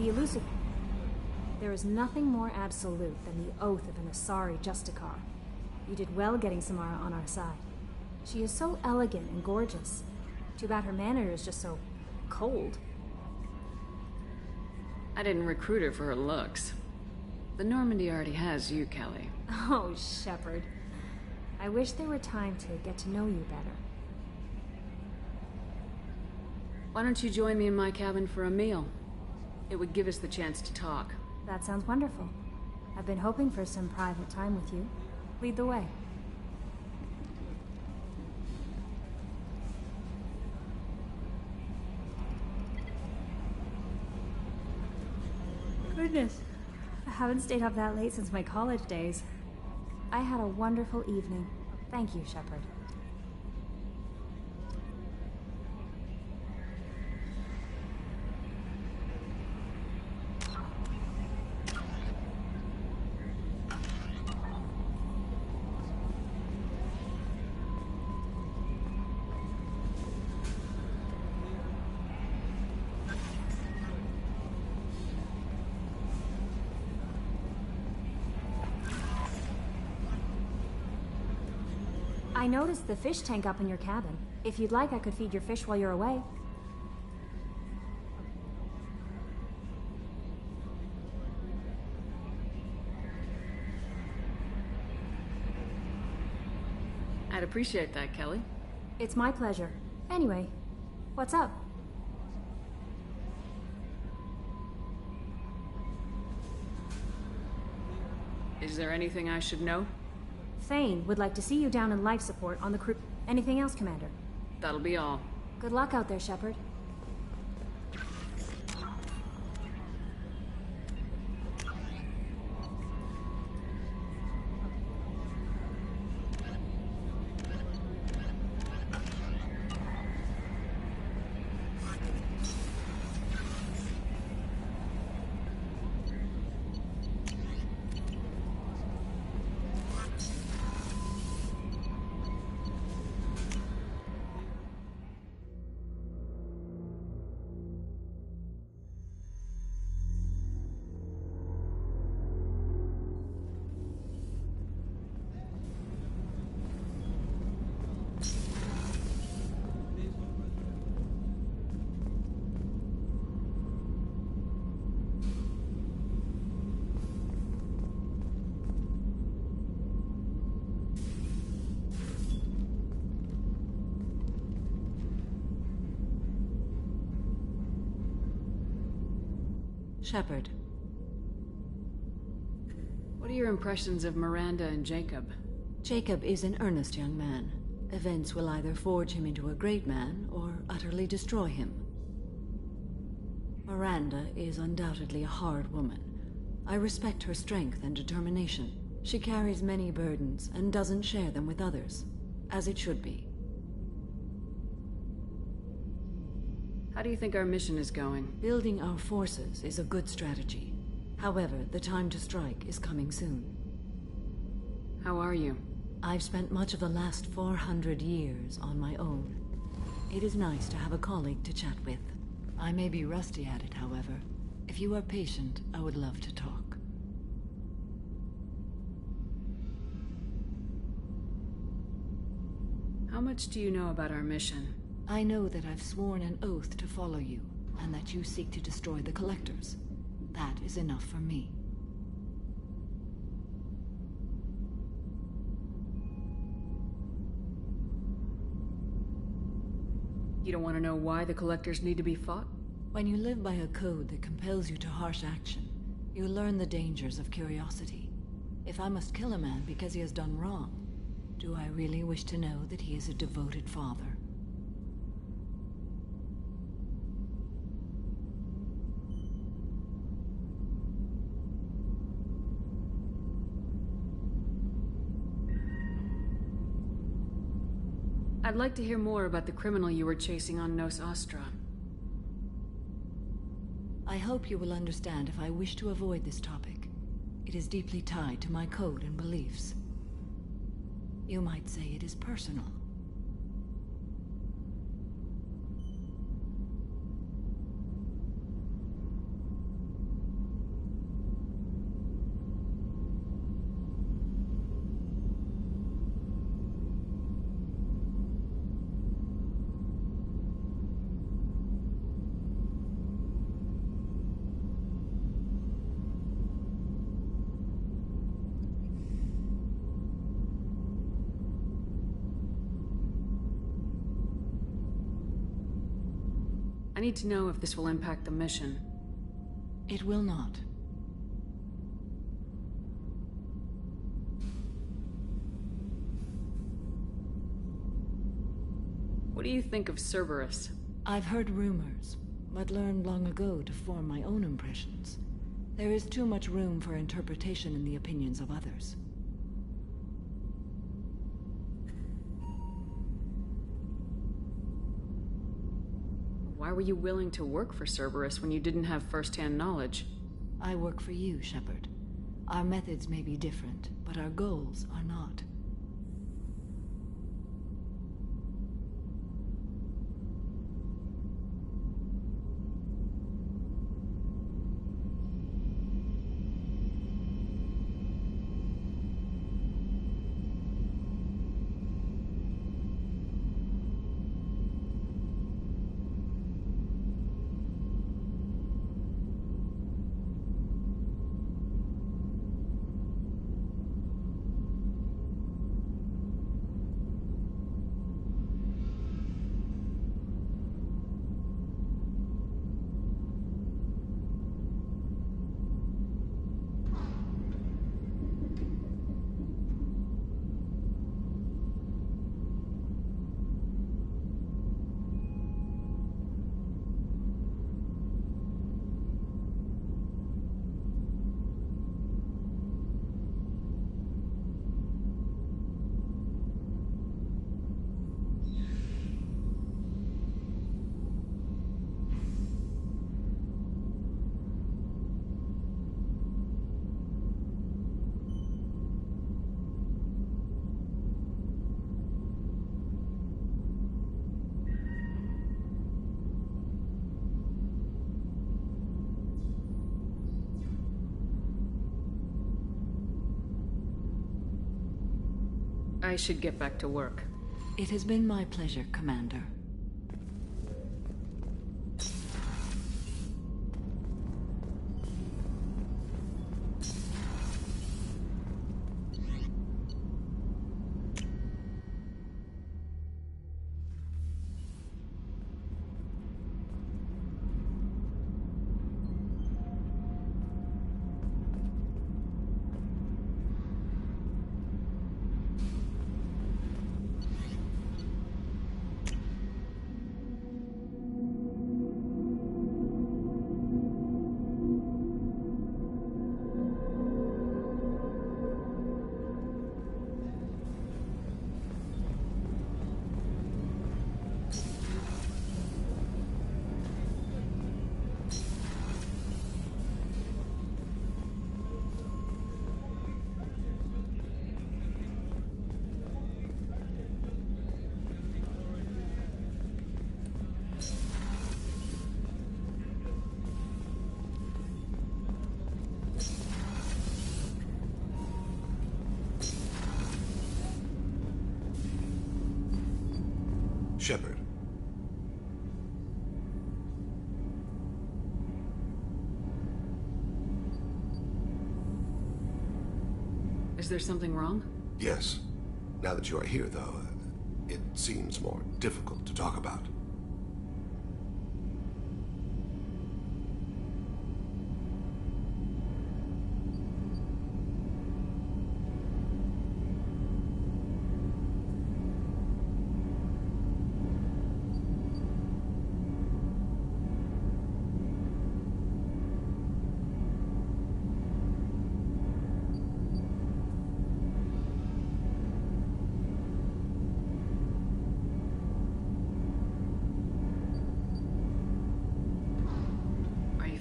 The elusive. There is nothing more absolute than the oath of an Asari Justicar. You did well getting Samara on our side. She is so elegant and gorgeous. Too bad her manner is just so cold. I didn't recruit her for her looks. The Normandy already has you, Kelly. Oh, Shepard. I wish there were time to get to know you better. Why don't you join me in my cabin for a meal? It would give us the chance to talk. That sounds wonderful. I've been hoping for some private time with you. Lead the way. Goodness. I haven't stayed up that late since my college days. I had a wonderful evening. Thank you, Shepard. I noticed the fish tank up in your cabin. If you'd like, I could feed your fish while you're away. I'd appreciate that, Kelly. It's my pleasure. Anyway, what's up? Is there anything I should know? Thane would like to see you down in life support on the crew. Anything else, Commander? That'll be all. Good luck out there, Shepard. Shepard. What are your impressions of Miranda and Jacob? Jacob is an earnest young man. Events will either forge him into a great man or utterly destroy him. Miranda is undoubtedly a hard woman. I respect her strength and determination. She carries many burdens and doesn't share them with others, as it should be. How do you think our mission is going? Building our forces is a good strategy. However, the time to strike is coming soon. How are you? I've spent much of the last 400 years on my own. It is nice to have a colleague to chat with. I may be rusty at it, however. If you are patient, I would love to talk. How much do you know about our mission? I know that I've sworn an oath to follow you, and that you seek to destroy the Collectors. That is enough for me. You don't want to know why the Collectors need to be fought? When you live by a code that compels you to harsh action, you learn the dangers of curiosity. If I must kill a man because he has done wrong, do I really wish to know that he is a devoted father? I'd like to hear more about the criminal you were chasing on Nos Astra. I hope you will understand if I wish to avoid this topic. It is deeply tied to my code and beliefs. You might say it is personal. need to know if this will impact the mission. It will not. What do you think of Cerberus? I've heard rumors, but learned long ago to form my own impressions. There is too much room for interpretation in the opinions of others. Why were you willing to work for Cerberus when you didn't have first-hand knowledge? I work for you, Shepard. Our methods may be different, but our goals are not. I should get back to work. It has been my pleasure, Commander. Shepard. Is there something wrong? Yes. Now that you are here, though, it seems more difficult to talk about.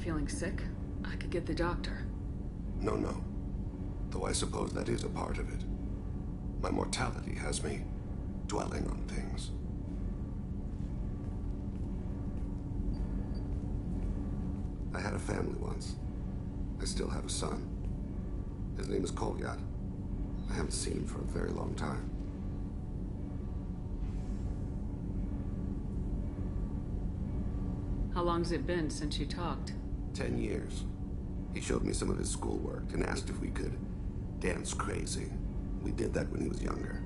Feeling sick? I could get the doctor. No. Though I suppose that is a part of it. My mortality has me dwelling on things. I had a family once. I still have a son. His name is Kolyat. I haven't seen him for a very long time. How long's it been since you talked? 10 years. He showed me some of his schoolwork and asked if we could dance crazy. We did that when he was younger.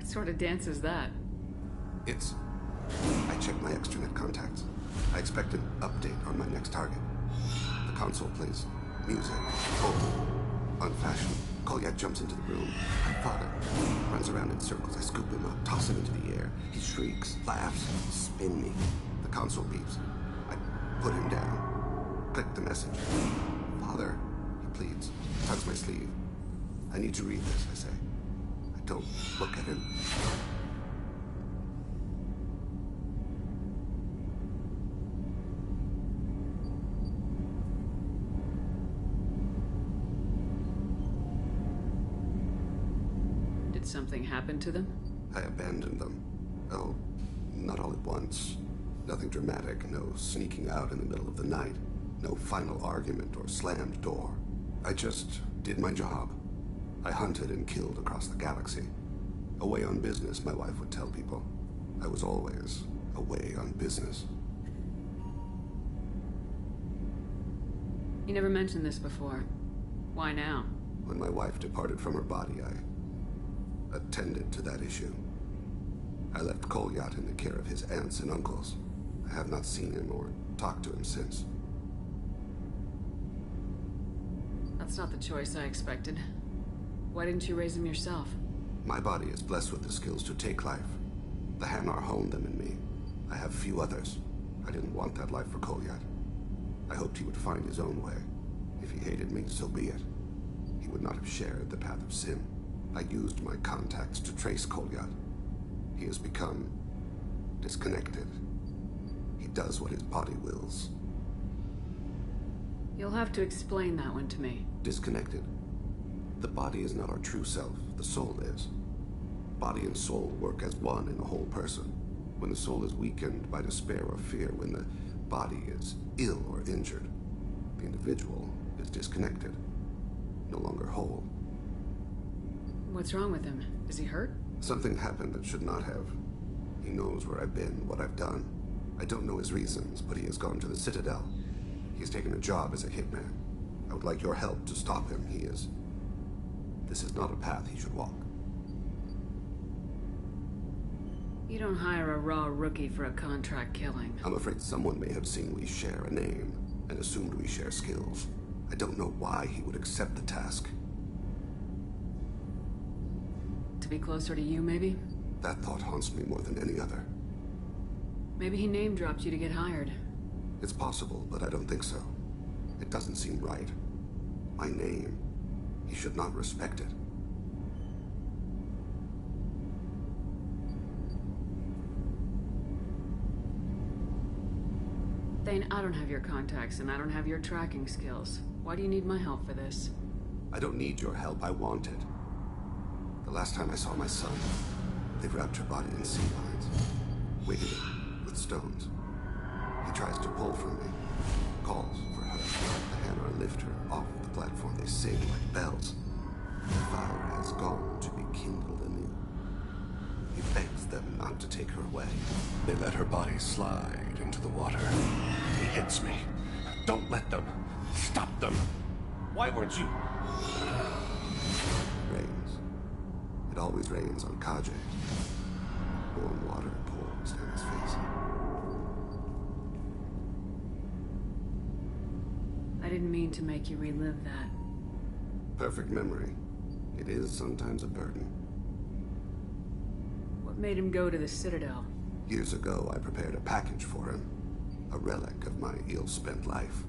sort of dance is that? It's... I checked my extranet contacts. I expect an update on my next target. The console plays music. Oh, unfashionable. Kolyat jumps into the room. My father runs around in circles. I scoop him up, toss him into the air. He shrieks, laughs, spin me. The console beeps. I put him down. Click the message. Father, he pleads. Tugs my sleeve. I need to read this, I say. I don't look at him. Did something happen to them? I abandoned them. Oh, not all at once. Nothing dramatic, no sneaking out in the middle of the night. No final argument or slammed door. I just did my job. I hunted and killed across the galaxy. Away on business, my wife would tell people. I was always away on business. You never mentioned this before. Why now? When my wife departed from her body, I attended to that issue. I left Kolyat in the care of his aunts and uncles. I have not seen him or talked to him since. That's not the choice I expected. Why didn't you raise him yourself? My body is blessed with the skills to take life. The Hanar honed them in me. I have few others. I didn't want that life for Kolyat. I hoped he would find his own way. If he hated me, so be it. He would not have shared the path of sin. I used my contacts to trace Kolyat. He has become disconnected. He does what his body wills. You'll have to explain that one to me. Disconnected. The body is not our true self. The soul is. Body and soul work as one in a whole person. When the soul is weakened by despair or fear, when the body is ill or injured, the individual is disconnected, no longer whole. What's wrong with him? Is he hurt? Something happened that should not have. He knows where I've been, what I've done. I don't know his reasons, but he has gone to the Citadel. He's taken a job as a hitman. I would like your help to stop him. This is not a path he should walk. You don't hire a raw rookie for a contract killing. I'm afraid someone may have seen we share a name and assumed we share skills. I don't know why he would accept the task. To be closer to you, maybe? That thought haunts me more than any other. Maybe he name-dropped you to get hired. It's possible, but I don't think so. It doesn't seem right. My name. He should not respect it. Thane, I don't have your contacts, and I don't have your tracking skills. Why do you need my help for this? I don't need your help. I want it. The last time I saw my son, they wrapped her body in sea lines, weighted it with stones. He tries to pull from me, calls for her. The Hanar lift her off the platform. They sing like bells. The fire has gone to be kindled anew. He begs them not to take her away. They let her body slide into the water. He hits me. Don't let them. Stop them. Why weren't you... Rains. It always rains on Kaje. Warm water pours down his face. I didn't mean to make you relive that. Perfect memory. It is sometimes a burden. What made him go to the Citadel? Years ago, I prepared a package for him. A relic of my ill-spent life.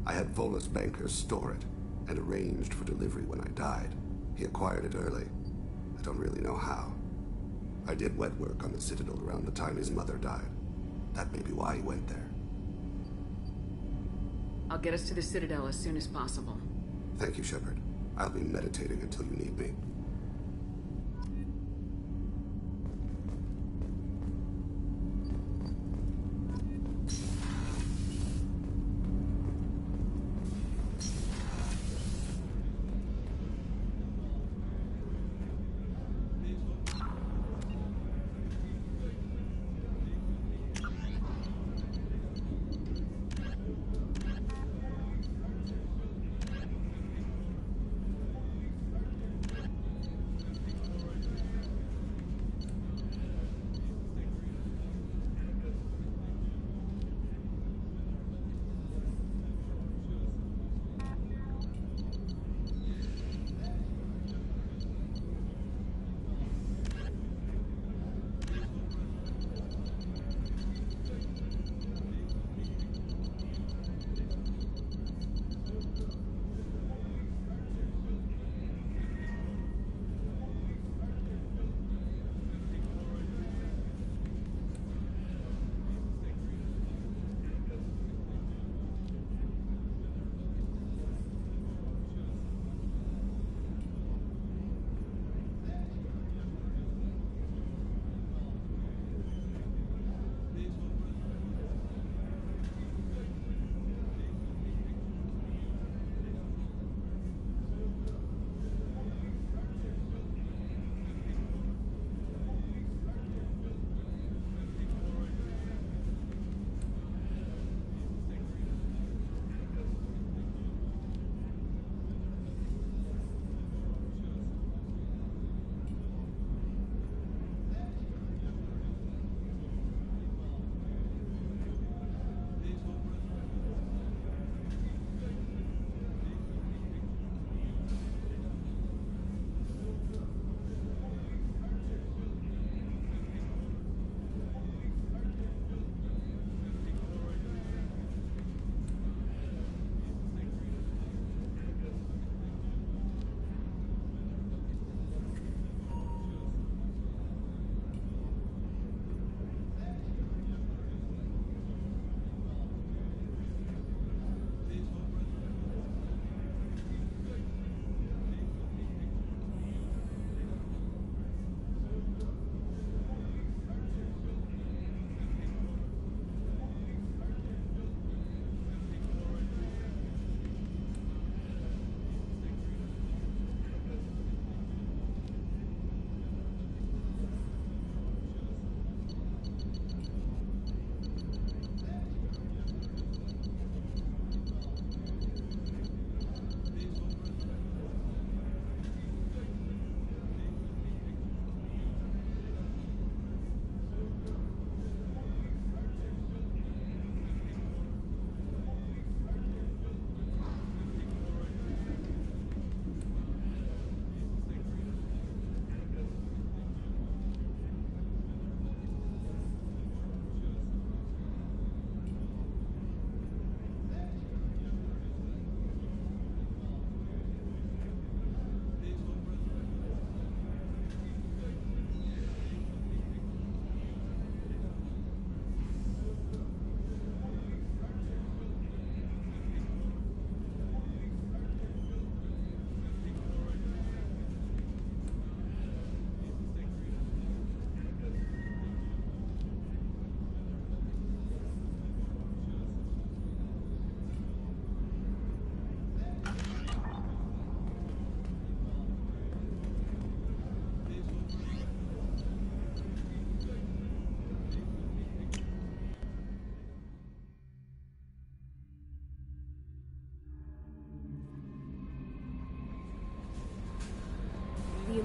I had Volus bankers store it, and arranged for delivery when I died. He acquired it early. I don't really know how. I did wet work on the Citadel around the time his mother died. That may be why he went there. I'll get us to the Citadel as soon as possible. Thank you, Shepard. I'll be meditating until you need me.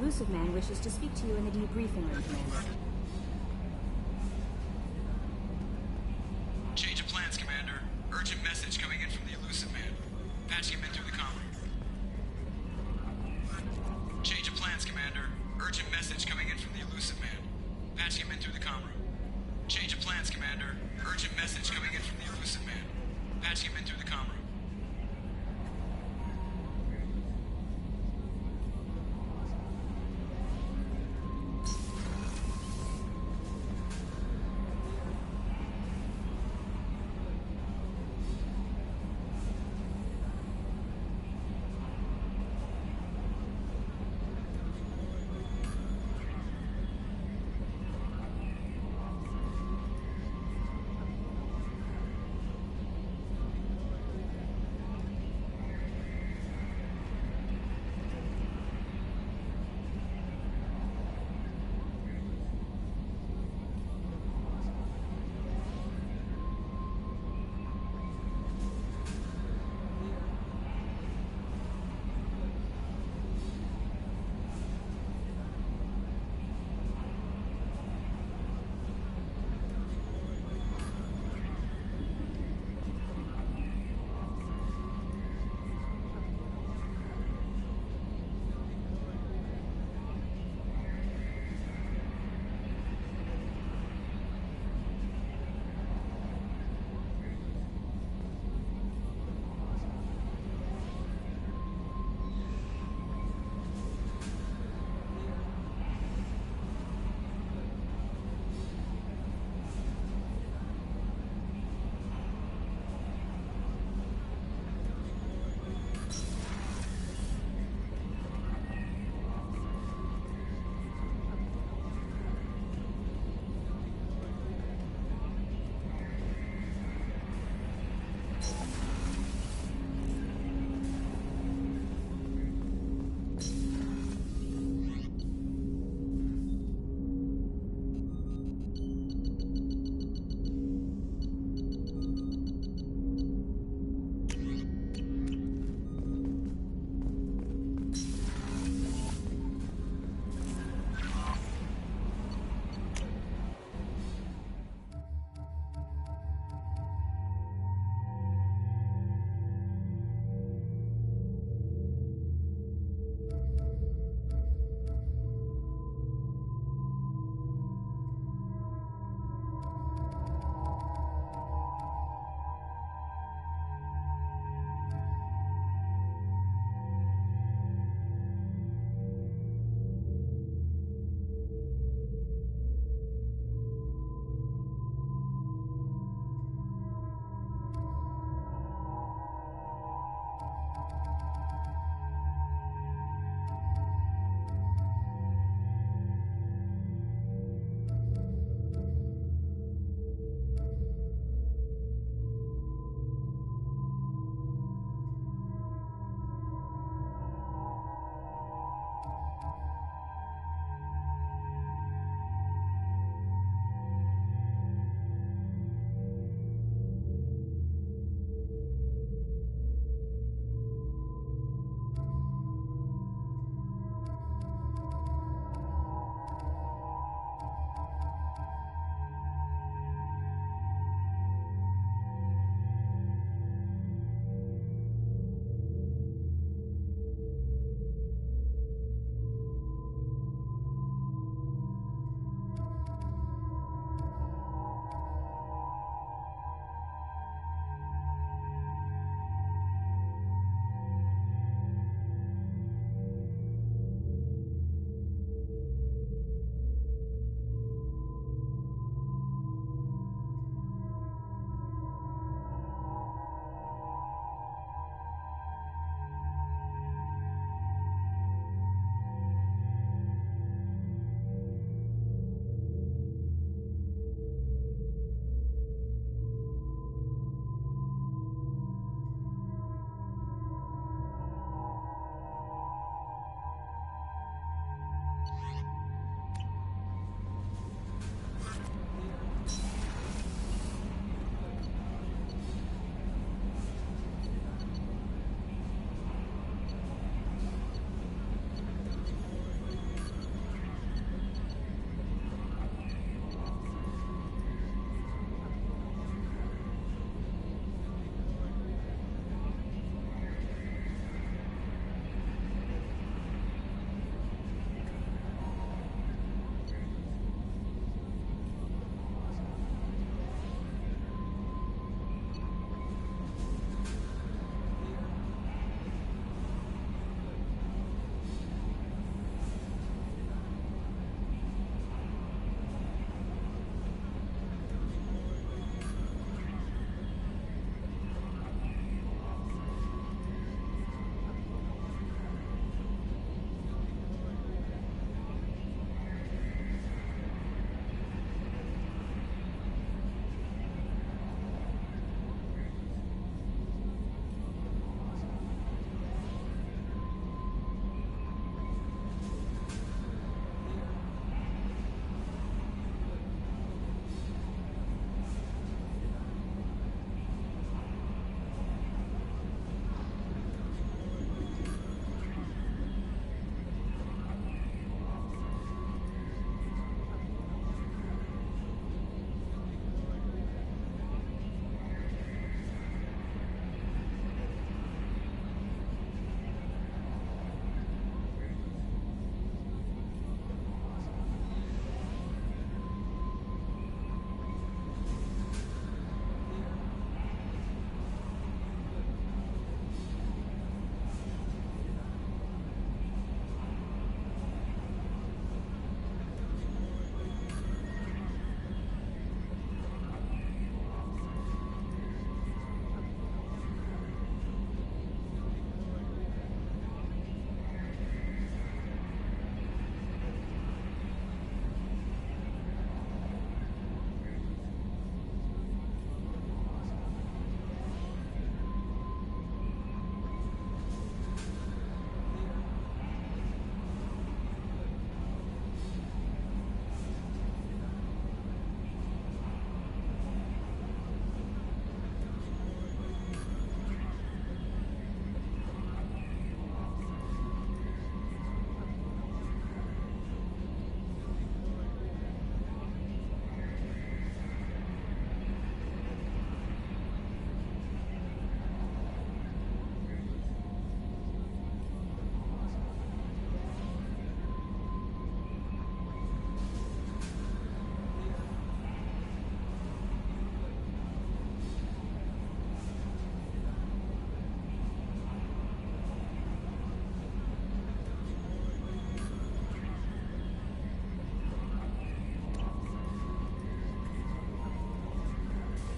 Elusive Man wishes to speak to you in the debriefing room, Commander. Change of plans, Commander. Urgent message coming in from the Elusive Man. Patching him in through the comm room. Change of plans, Commander. Urgent message coming in from the Elusive Man. Patching him in through the comm room. Change of plans, Commander. Urgent message coming in from the Elusive Man. Patching him in through the comm room.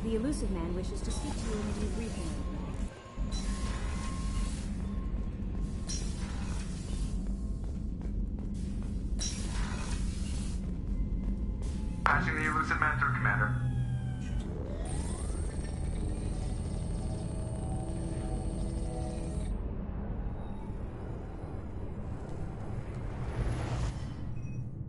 The elusive man wishes to speak to you in a debriefing. Patching the elusive man through, Commander.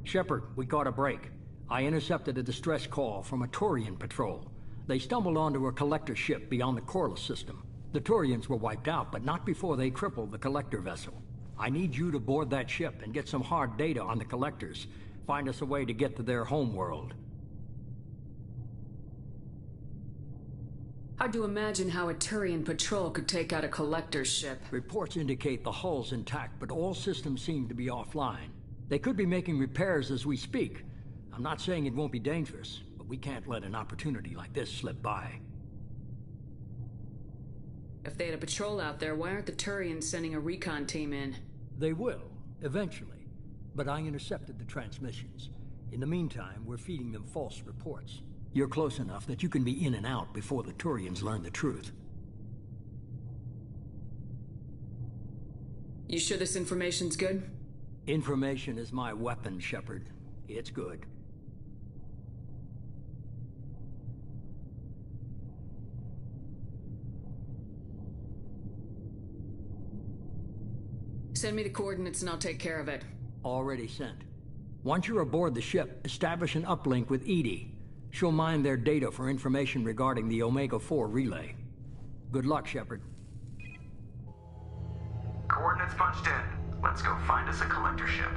Shepard, we caught a break. I intercepted a distress call from a Turian patrol. They stumbled onto a collector ship beyond the Corliss system. The Turians were wiped out, but not before they crippled the collector vessel. I need you to board that ship and get some hard data on the collectors. Find us a way to get to their homeworld. Hard to imagine how a Turian patrol could take out a collector's ship. Reports indicate the hull's intact, but all systems seem to be offline. They could be making repairs as we speak. I'm not saying it won't be dangerous, but we can't let an opportunity like this slip by. If they had a patrol out there, why aren't the Turians sending a recon team in? They will, eventually. But I intercepted the transmissions. In the meantime, we're feeding them false reports. You're close enough that you can be in and out before the Turians learn the truth. You sure this information's good? Information is my weapon, Shepard. It's good. Send me the coordinates and I'll take care of it. Already sent. Once you're aboard the ship, establish an uplink with EDI. She'll mine their data for information regarding the Omega-4 relay. Good luck, Shepard. Coordinates punched in. Let's go find us a collector ship.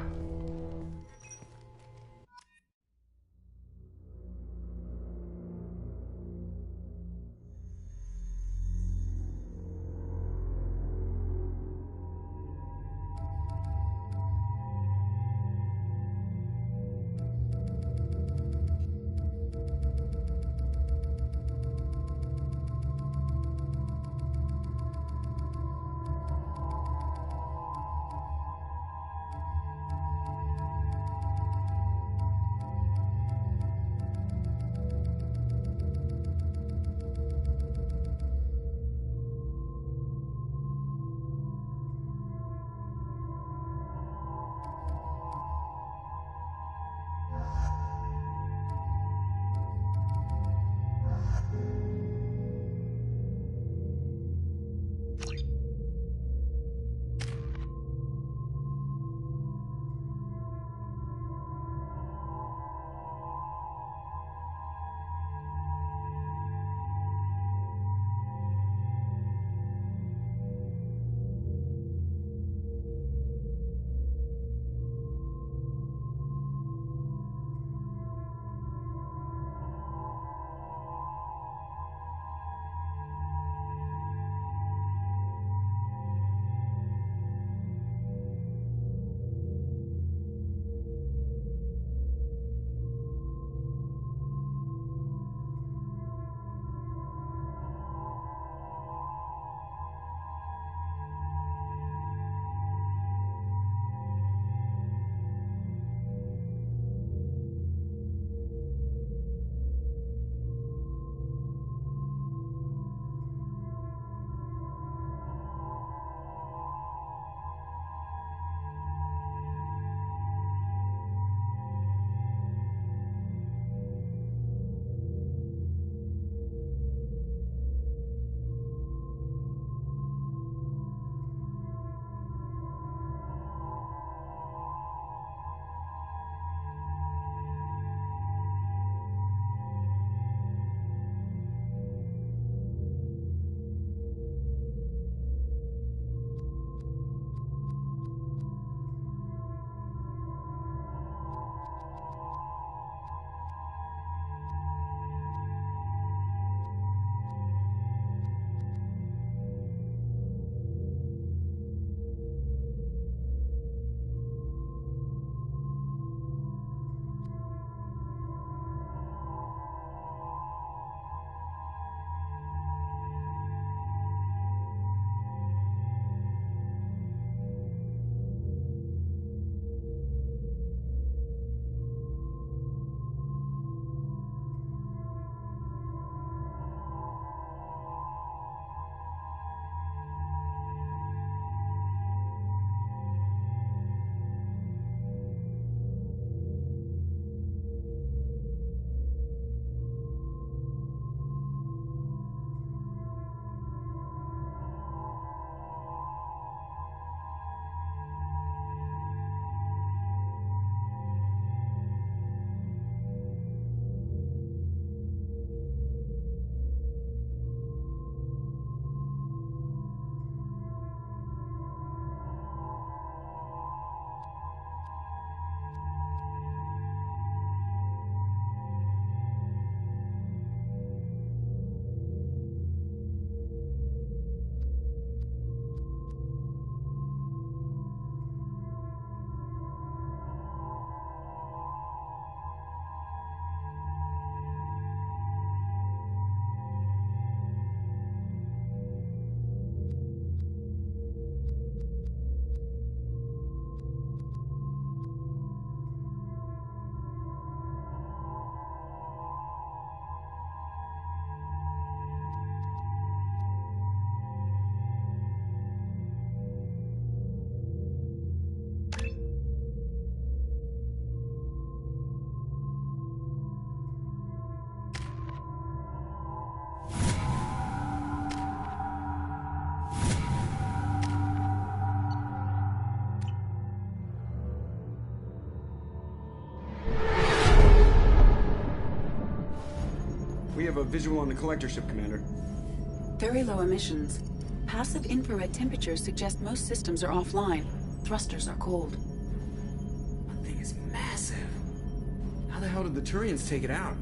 have a visual on the collector ship, Commander. Very low emissions. Passive infrared temperatures suggest most systems are offline. Thrusters are cold. That thing is massive. How the hell did the Turians take it out?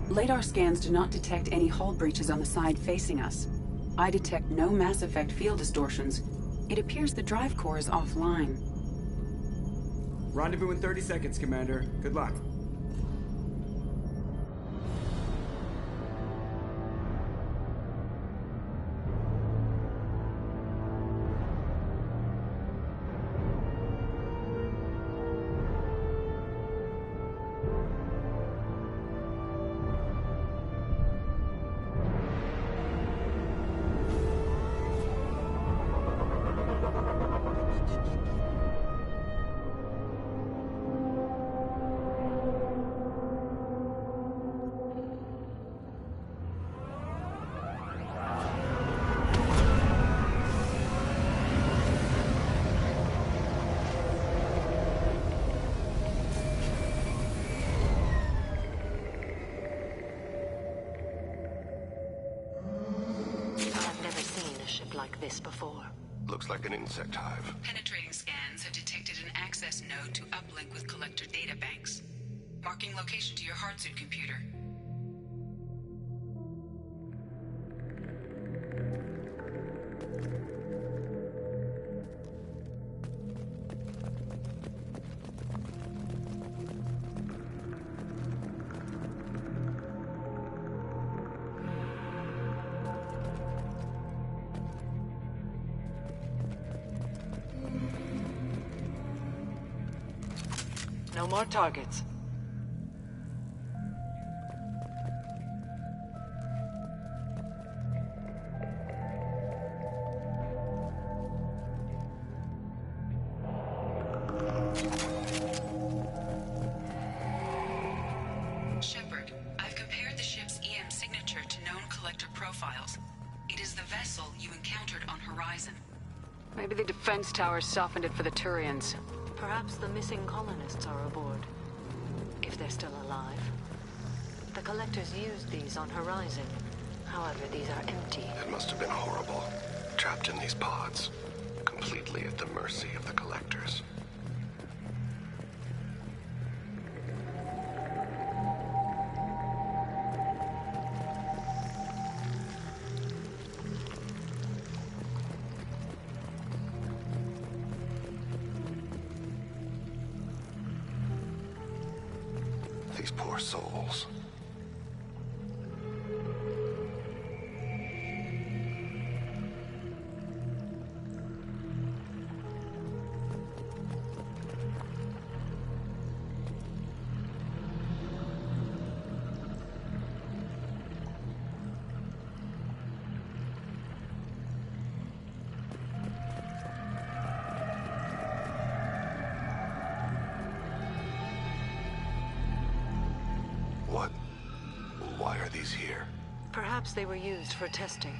Radar scans do not detect any hull breaches on the side facing us. I detect no Mass Effect field distortions. It appears the drive core is offline. Rendezvous in 30 seconds, Commander. Good luck. Like this before. Looks like an insect hive. Penetrating scans have detected an access node to uplink with collector databanks. Marking location to your hardsuit computer. No more targets. Shepard, I've compared the ship's EM signature to known collector profiles. It is the vessel you encountered on Horizon. Maybe the defense towers softened it for the Turians. Perhaps the missing colonists are aboard. If they're still alive. The collectors used these on Horizon. However, these are empty. It must have been horrible. Trapped in these pods. Completely at the mercy of the collectors. These poor souls. Why are these here? Perhaps they were used for testing.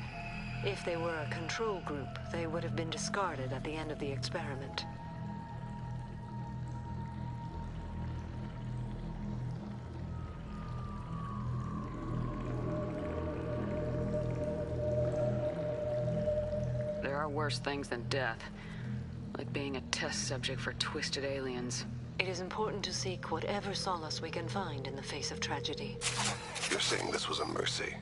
If they were a control group, they would have been discarded at the end of the experiment. There are worse things than death. Like being a test subject for twisted aliens. It is important to seek whatever solace we can find in the face of tragedy. You're saying this was a mercy?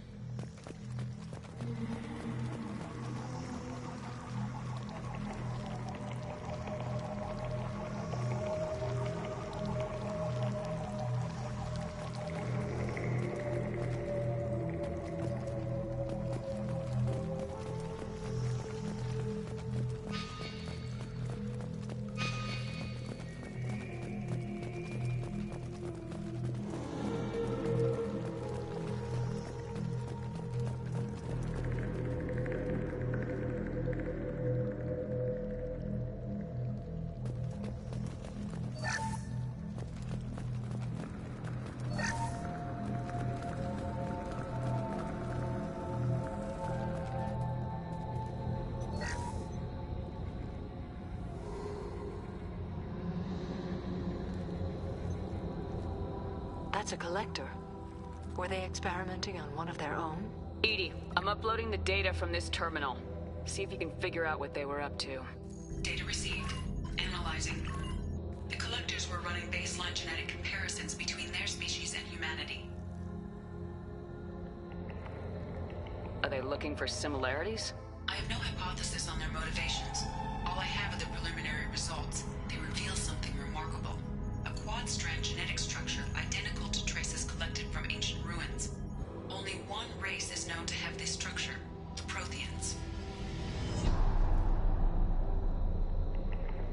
That's a collector. Were they experimenting on one of their own? EDI, I'm uploading the data from this terminal. See if you can figure out what they were up to. Data received. Analyzing. The collectors were running baseline genetic comparisons between their species and humanity. Are they looking for similarities? I have no hypothesis on their motivations. All I have are the preliminary results. They reveal something remarkable. A quad-strand genetic structure identical to traces collected from ancient ruins. Only one race is known to have this structure, the Protheans.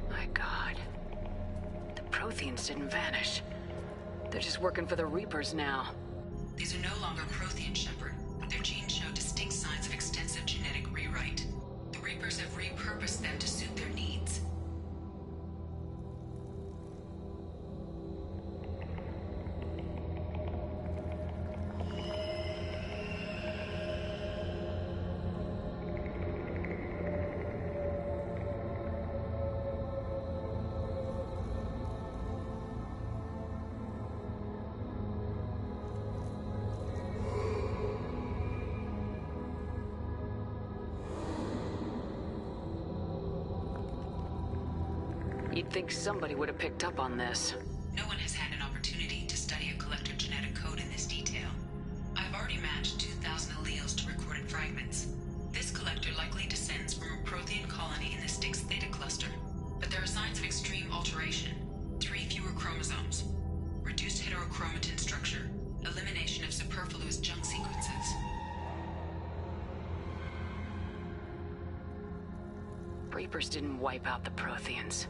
My God. The Protheans didn't vanish. They're just working for the Reapers now. These are no longer Prothean, Shepard. Their genes show distinct signs of extensive genetic rewrite. The Reapers have repurposed them to suit their needs. You'd think somebody would have picked up on this. No one has had an opportunity to study a collector genetic code in this detail. I've already matched 2,000 alleles to recorded fragments. This collector likely descends from a Prothean colony in the Styx Theta cluster. But there are signs of extreme alteration. 3 fewer chromosomes. Reduced heterochromatin structure. Elimination of superfluous junk sequences. Reapers didn't wipe out the Protheans.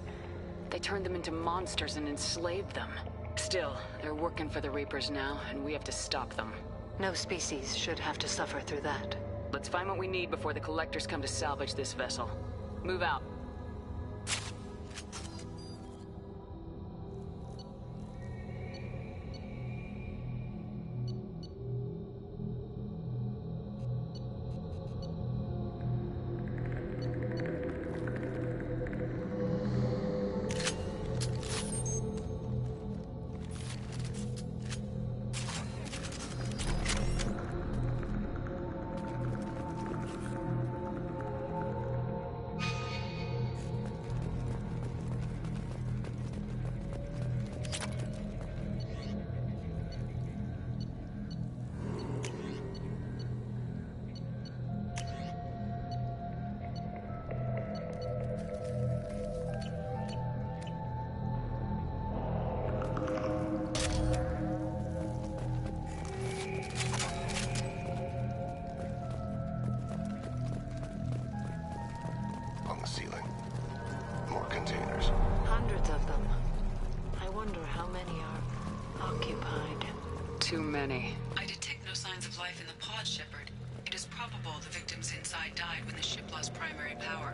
They turned them into monsters and enslaved them. Still, they're working for the Reapers now, and we have to stop them. No species should have to suffer through that. Let's find what we need before the Collectors come to salvage this vessel. Move out. Too many. I detect no signs of life in the pod, Shepard. It is probable the victims inside died when the ship lost primary power.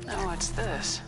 Now what's this?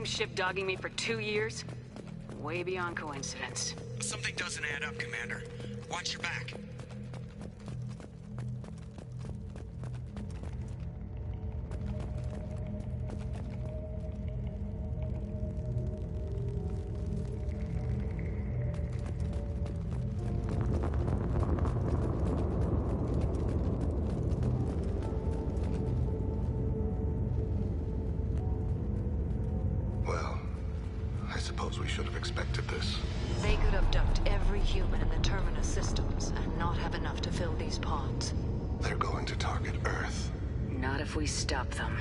Ship dogging me for 2 years? Way beyond coincidence. Something doesn't add up, Commander. Watch your back. I suppose we should have expected this. They could abduct every human in the Terminus systems and not have enough to fill these pods. They're going to target Earth. Not if we stop them.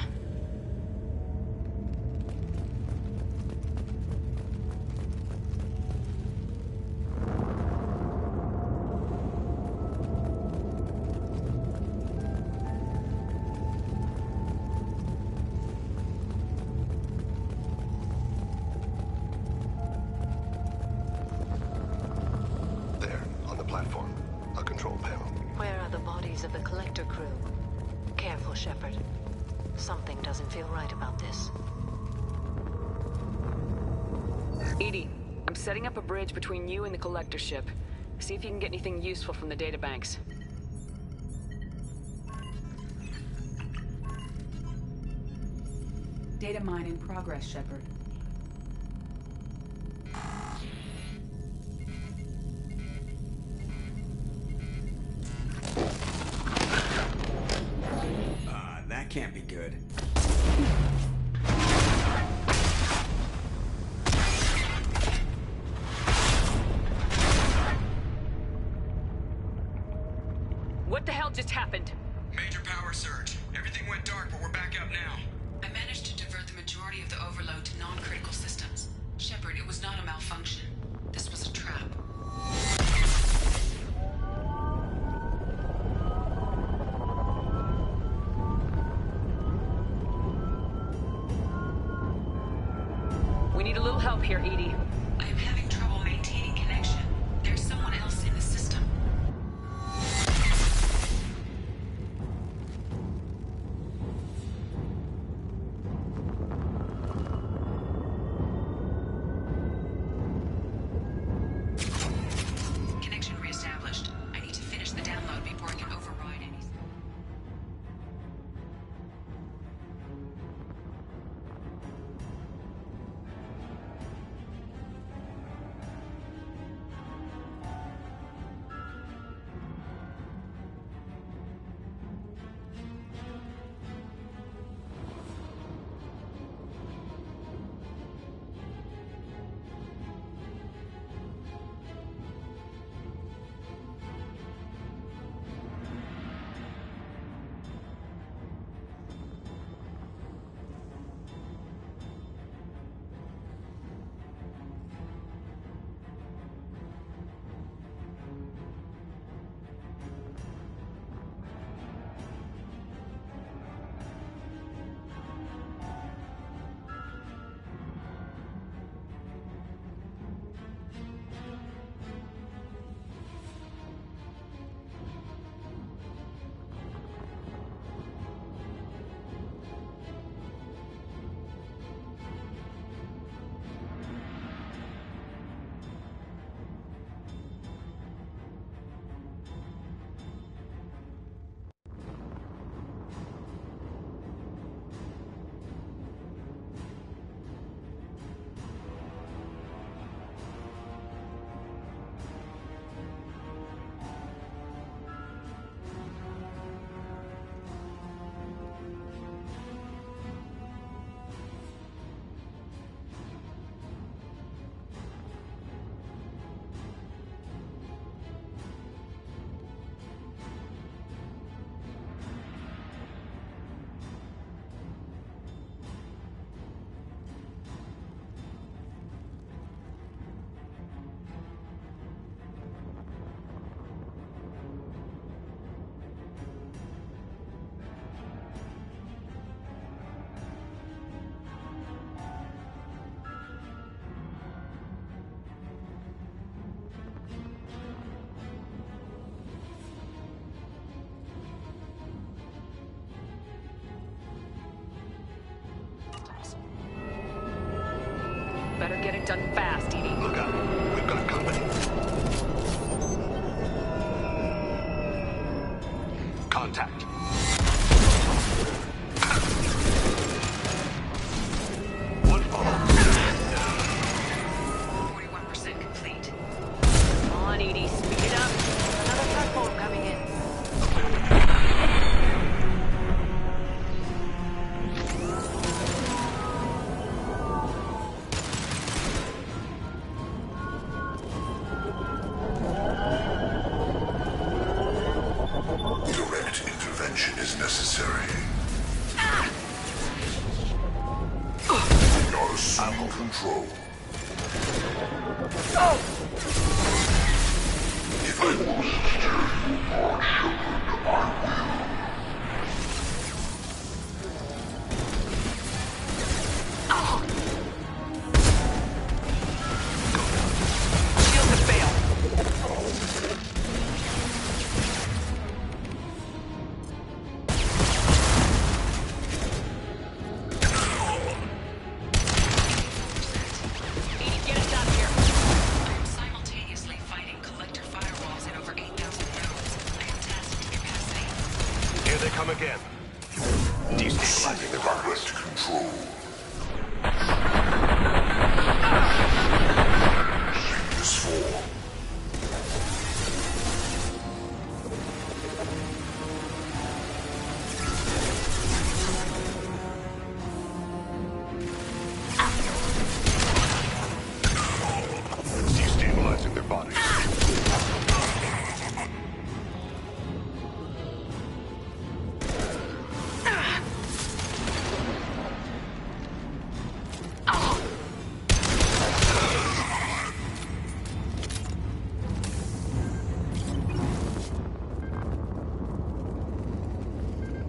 There, on the platform. A control panel. Where are the bodies of the Collector crew? Careful, Shepard. Something doesn't feel right about this. EDI, I'm setting up a bridge between you and the Collector ship. See if you can get anything useful from the databanks. Data mine in progress, Shepard. That can't be good. What the hell just happened? Major power surge. Everything went dark, but we're back up now. I managed to divert the majority of the overload to non-critical systems. Shepard, it was not a malfunction. This was a trap. We need a little help here, EDI. I am having trouble maintaining connection. There's someone else in the system. Connection reestablished. I need to finish the download before I can override any... Better get it done fast, EDI. Look out. We've got company. Contact. One follow. 41% complete. Come on, EDI, speed it up. Another platform coming in. control. If I must steer you, Mark Shepard, I will. Shields have failed. Come again. Destabilizing the progress to control. See this form. Destabilizing their bodies.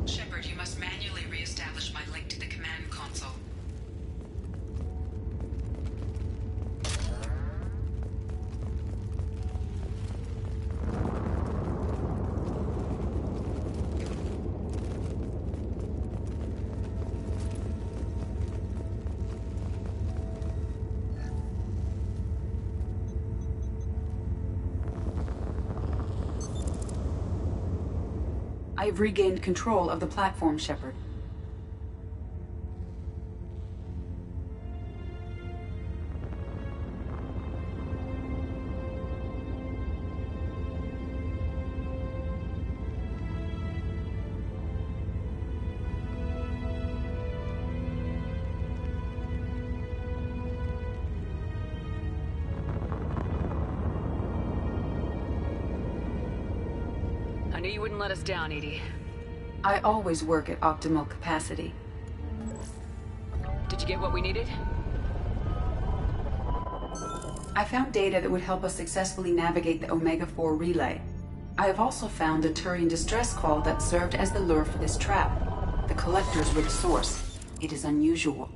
Shepard, you must manually re-establish my link to the command console. I have regained control of the platform, Shepard. I knew you wouldn't let us down, EDI. I always work at optimal capacity. Did you get what we needed? I found data that would help us successfully navigate the Omega-4 relay. I have also found a Turian distress call that served as the lure for this trap. The collectors were the source. It is unusual.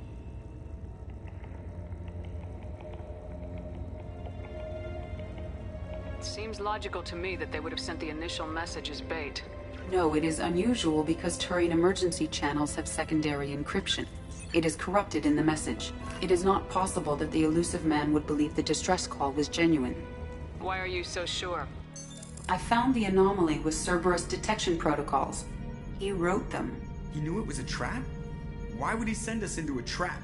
Seems logical to me that they would have sent the initial message as bait. No, it is unusual because Turian emergency channels have secondary encryption. It is corrupted in the message. It is not possible that the Illusive Man would believe the distress call was genuine. Why are you so sure? I found the anomaly with Cerberus detection protocols. He wrote them. He knew it was a trap? Why would he send us into a trap?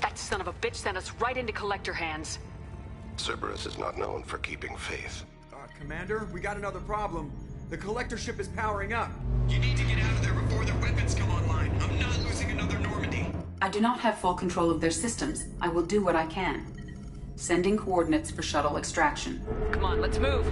That son of a bitch sent us right into Collector hands. Cerberus is not known for keeping faith. Commander, we got another problem. The Collector ship is powering up. You need to get out of there before their weapons come online. I'm not losing another Normandy. I do not have full control of their systems. I will do what I can. Sending coordinates for shuttle extraction. Come on, let's move.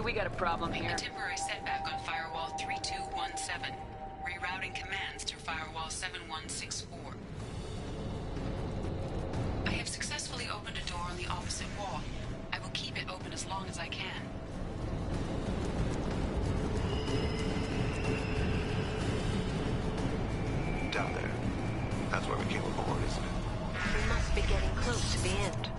We got a problem here. A temporary setback on Firewall 3217. Rerouting commands through Firewall 7164. I have successfully opened a door on the opposite wall. I will keep it open as long as I can. Down there. That's where we came aboard, isn't it? We must be getting close to the end.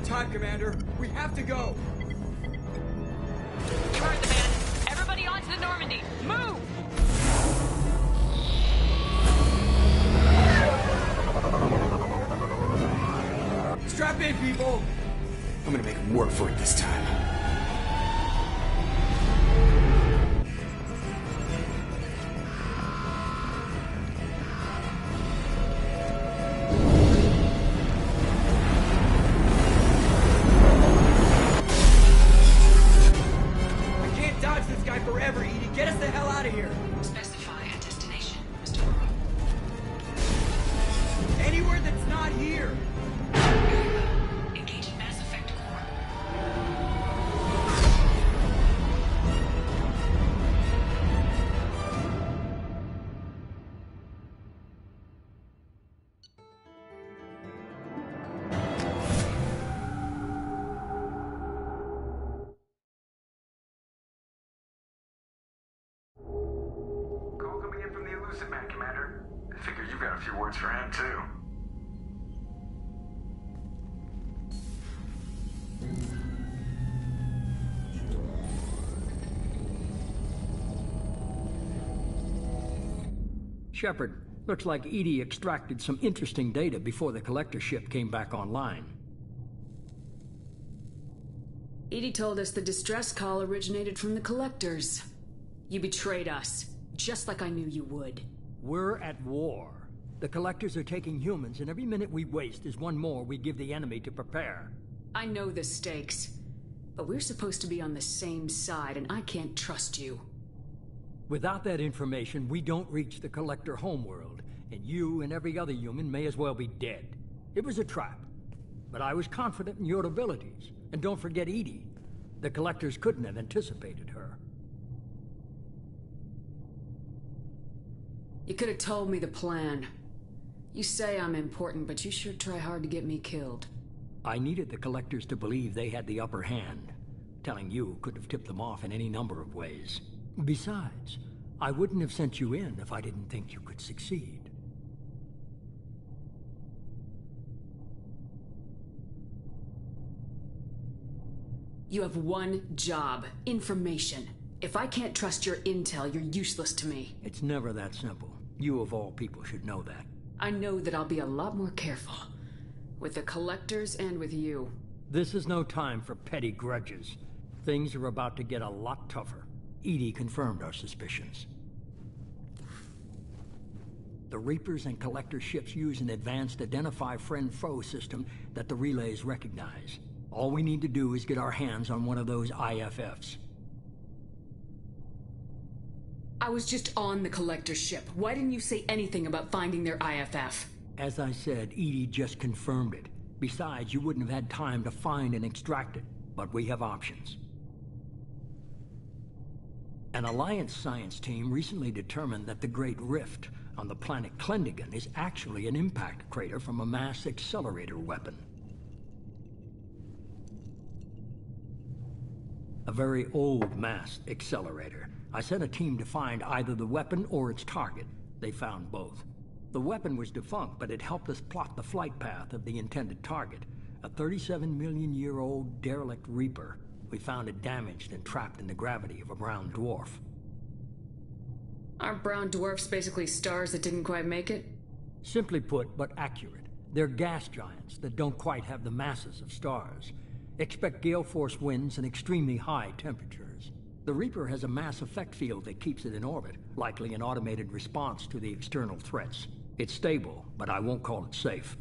time, Commander. We have to go. You heard the man. Everybody onto the Normandy. Move! Strap in, people. I'm gonna make them work for it this time. Man, Commander. I figure you've got a few words for him, too. Shepard, looks like EDI extracted some interesting data before the collector ship came back online. EDI told us the distress call originated from the collectors. You betrayed us, just like I knew you would. We're at war. The collectors are taking humans, and every minute we waste is one more we give the enemy to prepare. I know the stakes, but we're supposed to be on the same side, and I can't trust you. Without that information, we don't reach the collector homeworld, and you and every other human may as well be dead. It was a trap, but I was confident in your abilities. And don't forget EDI. The collectors couldn't have anticipated her. You could have told me the plan. You say I'm important, but you sure try hard to get me killed. I needed the collectors to believe they had the upper hand. Telling you could have tipped them off in any number of ways. Besides, I wouldn't have sent you in if I didn't think you could succeed. You have one job: information. If I can't trust your intel, you're useless to me. It's never that simple. You of all people should know that. I know that I'll be a lot more careful. With the collectors and with you. This is no time for petty grudges. Things are about to get a lot tougher. EDI confirmed our suspicions. The Reapers and Collector ships use an advanced identify friend-foe system that the relays recognize. All we need to do is get our hands on one of those IFFs. I was just on the Collector ship. Why didn't you say anything about finding their IFF? As I said, EDI just confirmed it. Besides, you wouldn't have had time to find and extract it. But we have options. An Alliance science team recently determined that the Great Rift on the planet Klendagon is actually an impact crater from a mass accelerator weapon. A very old mass accelerator. I sent a team to find either the weapon or its target. They found both. The weapon was defunct, but it helped us plot the flight path of the intended target. A 37-million-year-old derelict Reaper. We found it damaged and trapped in the gravity of a brown dwarf. Aren't brown dwarfs basically stars that didn't quite make it? Simply put, but accurate. They're gas giants that don't quite have the masses of stars. Expect gale force winds and extremely high temperatures. The Reaper has a mass effect field that keeps it in orbit, likely an automated response to the external threats. It's stable, but I won't call it safe.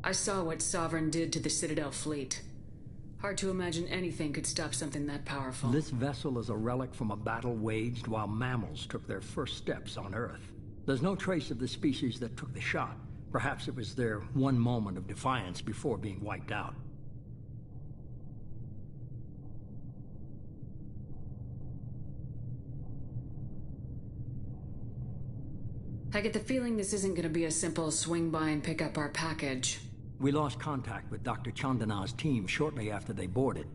I saw what Sovereign did to the Citadel fleet. Hard to imagine anything could stop something that powerful. This vessel is a relic from a battle waged while mammals took their first steps on Earth. There's no trace of the species that took the shot. Perhaps it was their one moment of defiance before being wiped out. I get the feeling this isn't going to be a simple swing by and pick up our package. We lost contact with Dr. Chandana's team shortly after they boarded.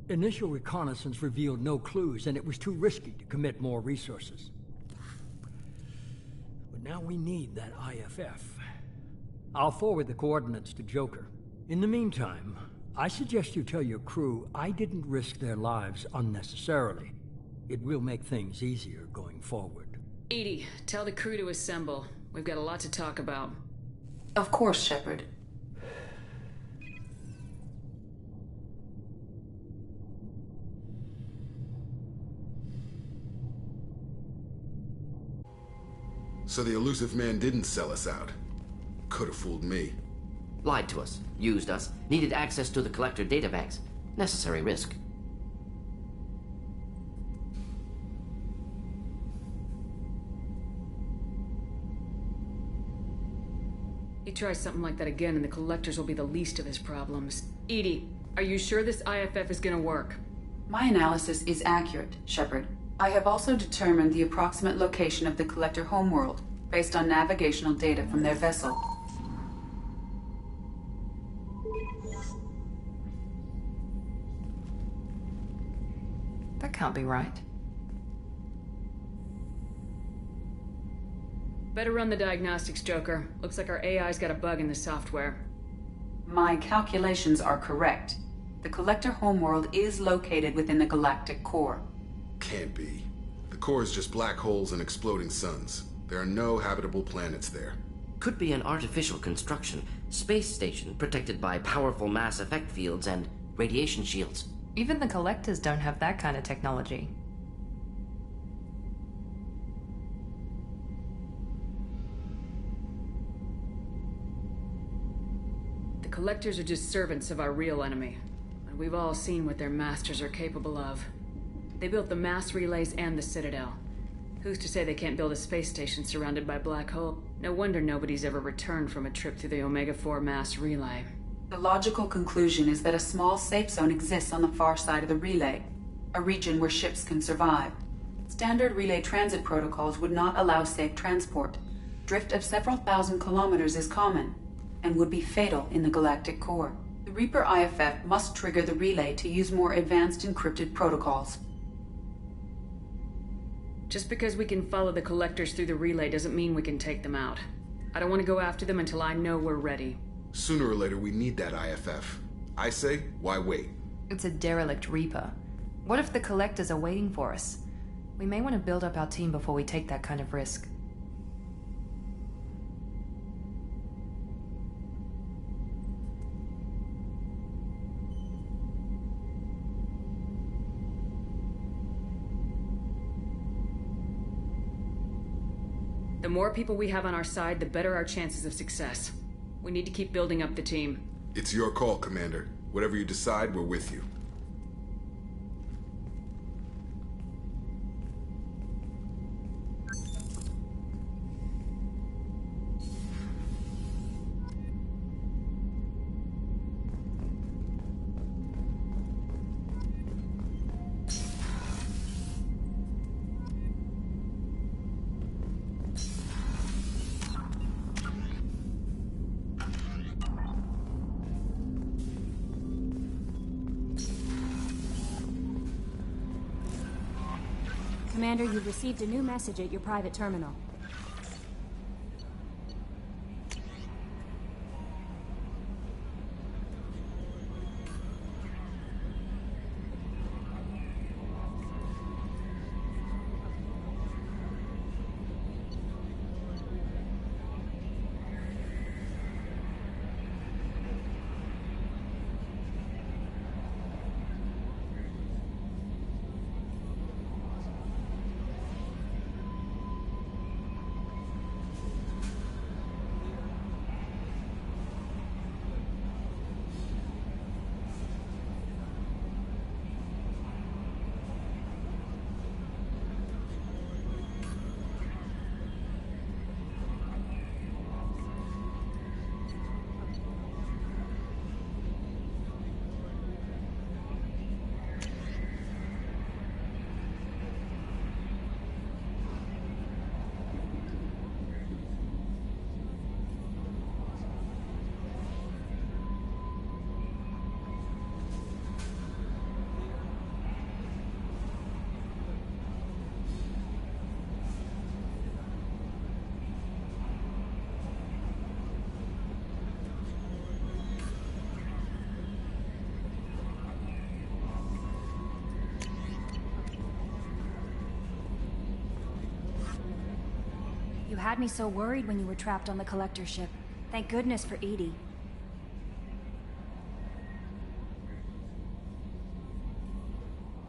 Initial reconnaissance revealed no clues, and it was too risky to commit more resources. But now we need that IFF. I'll forward the coordinates to Joker. In the meantime, I suggest you tell your crew I didn't risk their lives unnecessarily. It will make things easier going forward. EDI, tell the crew to assemble. We've got a lot to talk about. Of course, Shepard. So the elusive man didn't sell us out. Could have fooled me. Lied to us, used us, needed access to the Collector databanks. Necessary risk. He tries something like that again and the Collectors will be the least of his problems. EDI, are you sure this IFF is gonna work? My analysis is accurate, Shepard. I have also determined the approximate location of the Collector homeworld, based on navigational data from their vessel. That can't be right. Better run the diagnostics, Joker. Looks like our AI's got a bug in the software. My calculations are correct. The Collector homeworld is located within the galactic core. Can't be. The core is just black holes and exploding suns. There are no habitable planets there. Could be an artificial construction. Space station protected by powerful mass effect fields and radiation shields. Even the Collectors don't have that kind of technology. The Collectors are just servants of our real enemy. And we've all seen what their masters are capable of. They built the mass relays and the Citadel. Who's to say they can't build a space station surrounded by black hole? No wonder nobody's ever returned from a trip through the Omega-4 mass relay. The logical conclusion is that a small safe zone exists on the far side of the relay, a region where ships can survive. Standard relay transit protocols would not allow safe transport. Drift of several thousand kilometers is common, and would be fatal in the galactic core. The Reaper IFF must trigger the relay to use more advanced encrypted protocols. Just because we can follow the Collectors through the relay doesn't mean we can take them out. I don't want to go after them until I know we're ready. Sooner or later, we need that IFF. I say, why wait? It's a derelict Reaper. What if the Collectors are waiting for us? We may want to build up our team before we take that kind of risk. The more people we have on our side, the better our chances of success. We need to keep building up the team. It's your call, Commander. Whatever you decide, we're with you. Commander, you've received a new message at your private terminal. You had me so worried when you were trapped on the Collector ship. Thank goodness for EDI.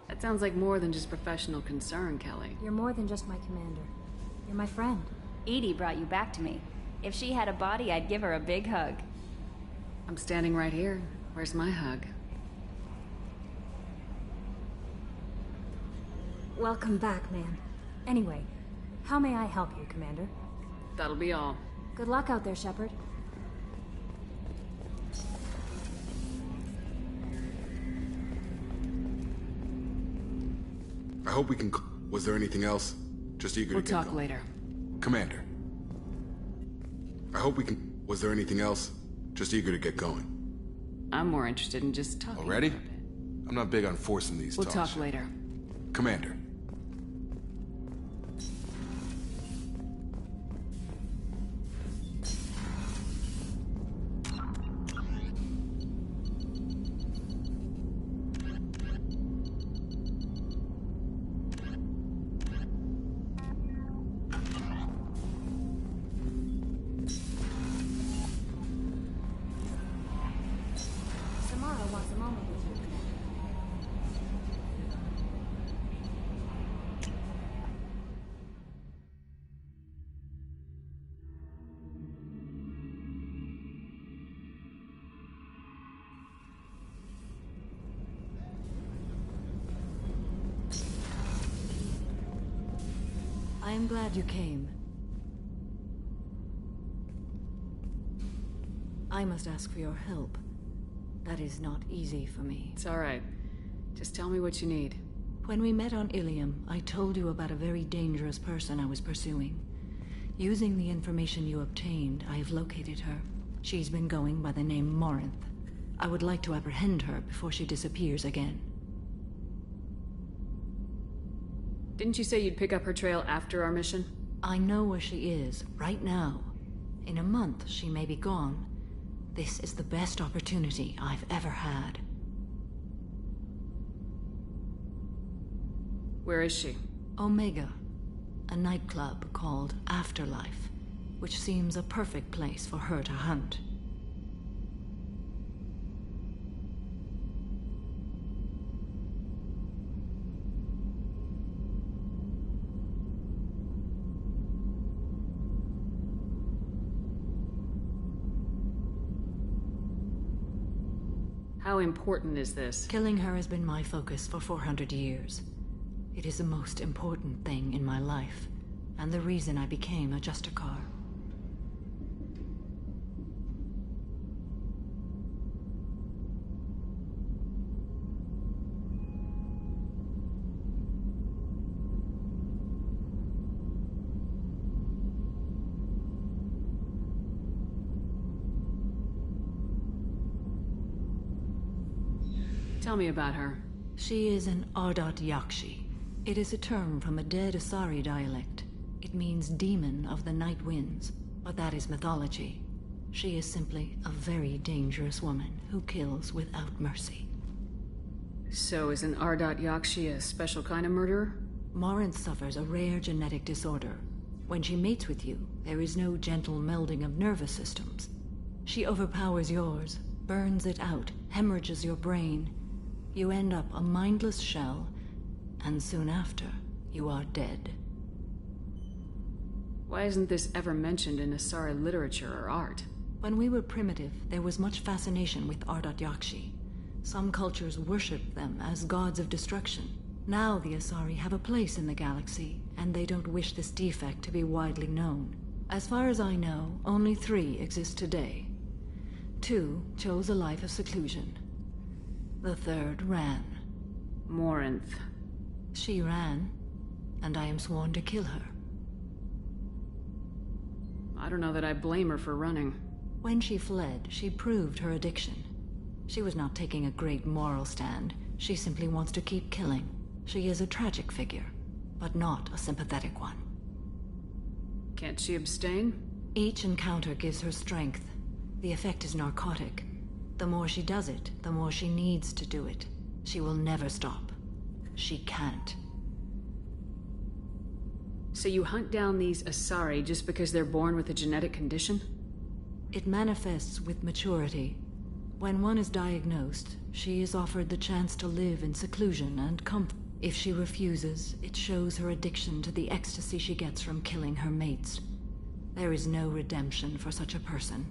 That sounds like more than just professional concern, Kelly. You're more than just my commander. You're my friend. EDI brought you back to me. If she had a body, I'd give her a big hug. I'm standing right here. Where's my hug? Welcome back, man. Anyway, how may I help you, Commander? That'll be all. Good luck out there, Shepard. I hope we can... Was there anything else? Just eager We'll to get talk going. later. Commander. I hope we can... Was there anything else? Just eager to get going. I'm more interested in just talking. Already? I'm not big on forcing these We'll talks. talk later. Commander. Samara wants a moment with you, Commander. I am glad you came. I must ask for your help. That is not easy for me. It's all right. Just tell me what you need. When we met on Ilium, I told you about a very dangerous person I was pursuing. Using the information you obtained, I have located her. She's been going by the name Morinth. I would like to apprehend her before she disappears again. Didn't you say you'd pick up her trail after our mission? I know where she is, right now. In a month, she may be gone. This is the best opportunity I've ever had. Where is she? Omega, a nightclub called Afterlife, which seems a perfect place for her to hunt. How important is this? Killing her has been my focus for 400 years. It is the most important thing in my life, and the reason I became a Justicar. Tell me about her. She is an Ardat Yakshi. It is a term from a dead Asari dialect. It means demon of the night winds, but that is mythology. She is simply a very dangerous woman who kills without mercy. So is an Ardat Yakshi a special kind of murderer? Morinth suffers a rare genetic disorder. When she mates with you, there is no gentle melding of nervous systems. She overpowers yours, burns it out, hemorrhages your brain. You end up a mindless shell, and soon after, you are dead. Why isn't this ever mentioned in Asari literature or art? When we were primitive, there was much fascination with Ardat Yakshi. Some cultures worshipped them as gods of destruction. Now the Asari have a place in the galaxy, and they don't wish this defect to be widely known. As far as I know, only 3 exist today. 2 chose a life of seclusion. The 3rd ran. Morinth. She ran, and I am sworn to kill her. I don't know that I blame her for running. When she fled, she proved her addiction. She was not taking a great moral stand. She simply wants to keep killing. She is a tragic figure, but not a sympathetic one. Can't she abstain? Each encounter gives her strength. The effect is narcotic. The more she does it, the more she needs to do it. She will never stop. She can't. So you hunt down these Asari just because they're born with a genetic condition? It manifests with maturity. When one is diagnosed, she is offered the chance to live in seclusion and comfort. If she refuses, it shows her addiction to the ecstasy she gets from killing her mates. There is no redemption for such a person.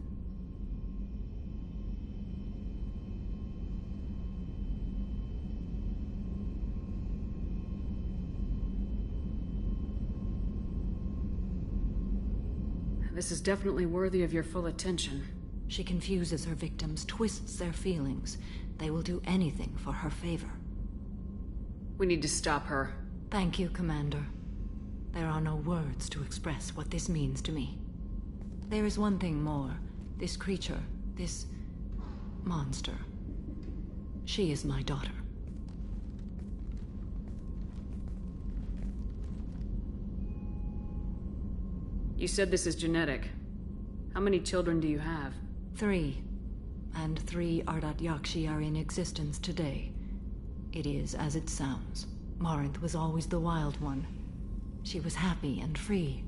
This is definitely worthy of your full attention. She confuses her victims, twists their feelings. They will do anything for her favor. We need to stop her. Thank you, Commander. There are no words to express what this means to me. There is one thing more. This creature, this monster. She is my daughter. You said this is genetic. How many children do you have? 3. And 3 Ardat Yakshi are in existence today. It is as it sounds. Morinth was always the wild one. She was happy and free,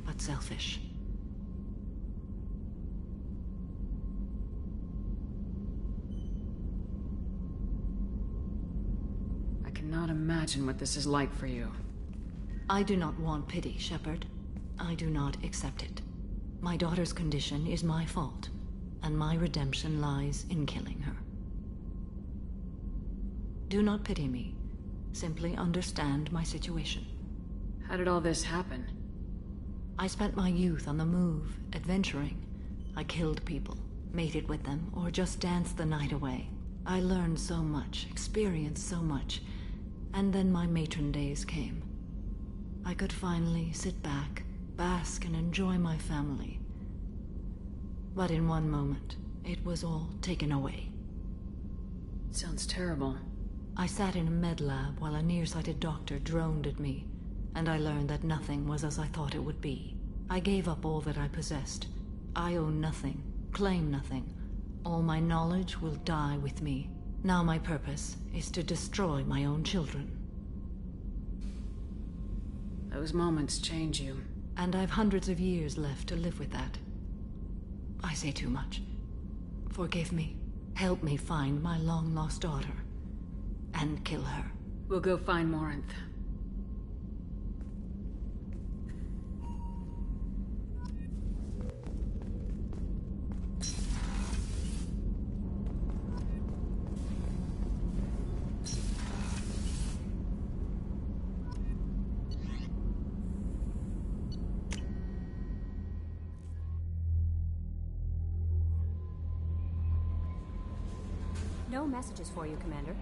but selfish. I cannot imagine what this is like for you. I do not want pity, Shepard. I do not accept it. My daughter's condition is my fault, and my redemption lies in killing her. Do not pity me. Simply understand my situation. How did all this happen? I spent my youth on the move, adventuring. I killed people, mated with them, or just danced the night away. I learned so much, experienced so much, and then my matron days came. I could finally sit back, bask and enjoy my family. But in one moment, it was all taken away. Sounds terrible. I sat in a med lab while a nearsighted doctor droned at me, and I learned that nothing was as I thought it would be. I gave up all that I possessed. I own nothing, claim nothing. All my knowledge will die with me. Now my purpose is to destroy my own children. Those moments change you. And I've hundreds of years left to live with that. I say too much. Forgive me. Help me find my long-lost daughter. And kill her. We'll go find Morinth. No messages for you, Commander.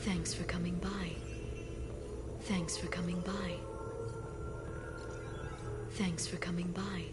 Thanks for coming by. Thanks for coming by. Thanks for coming by.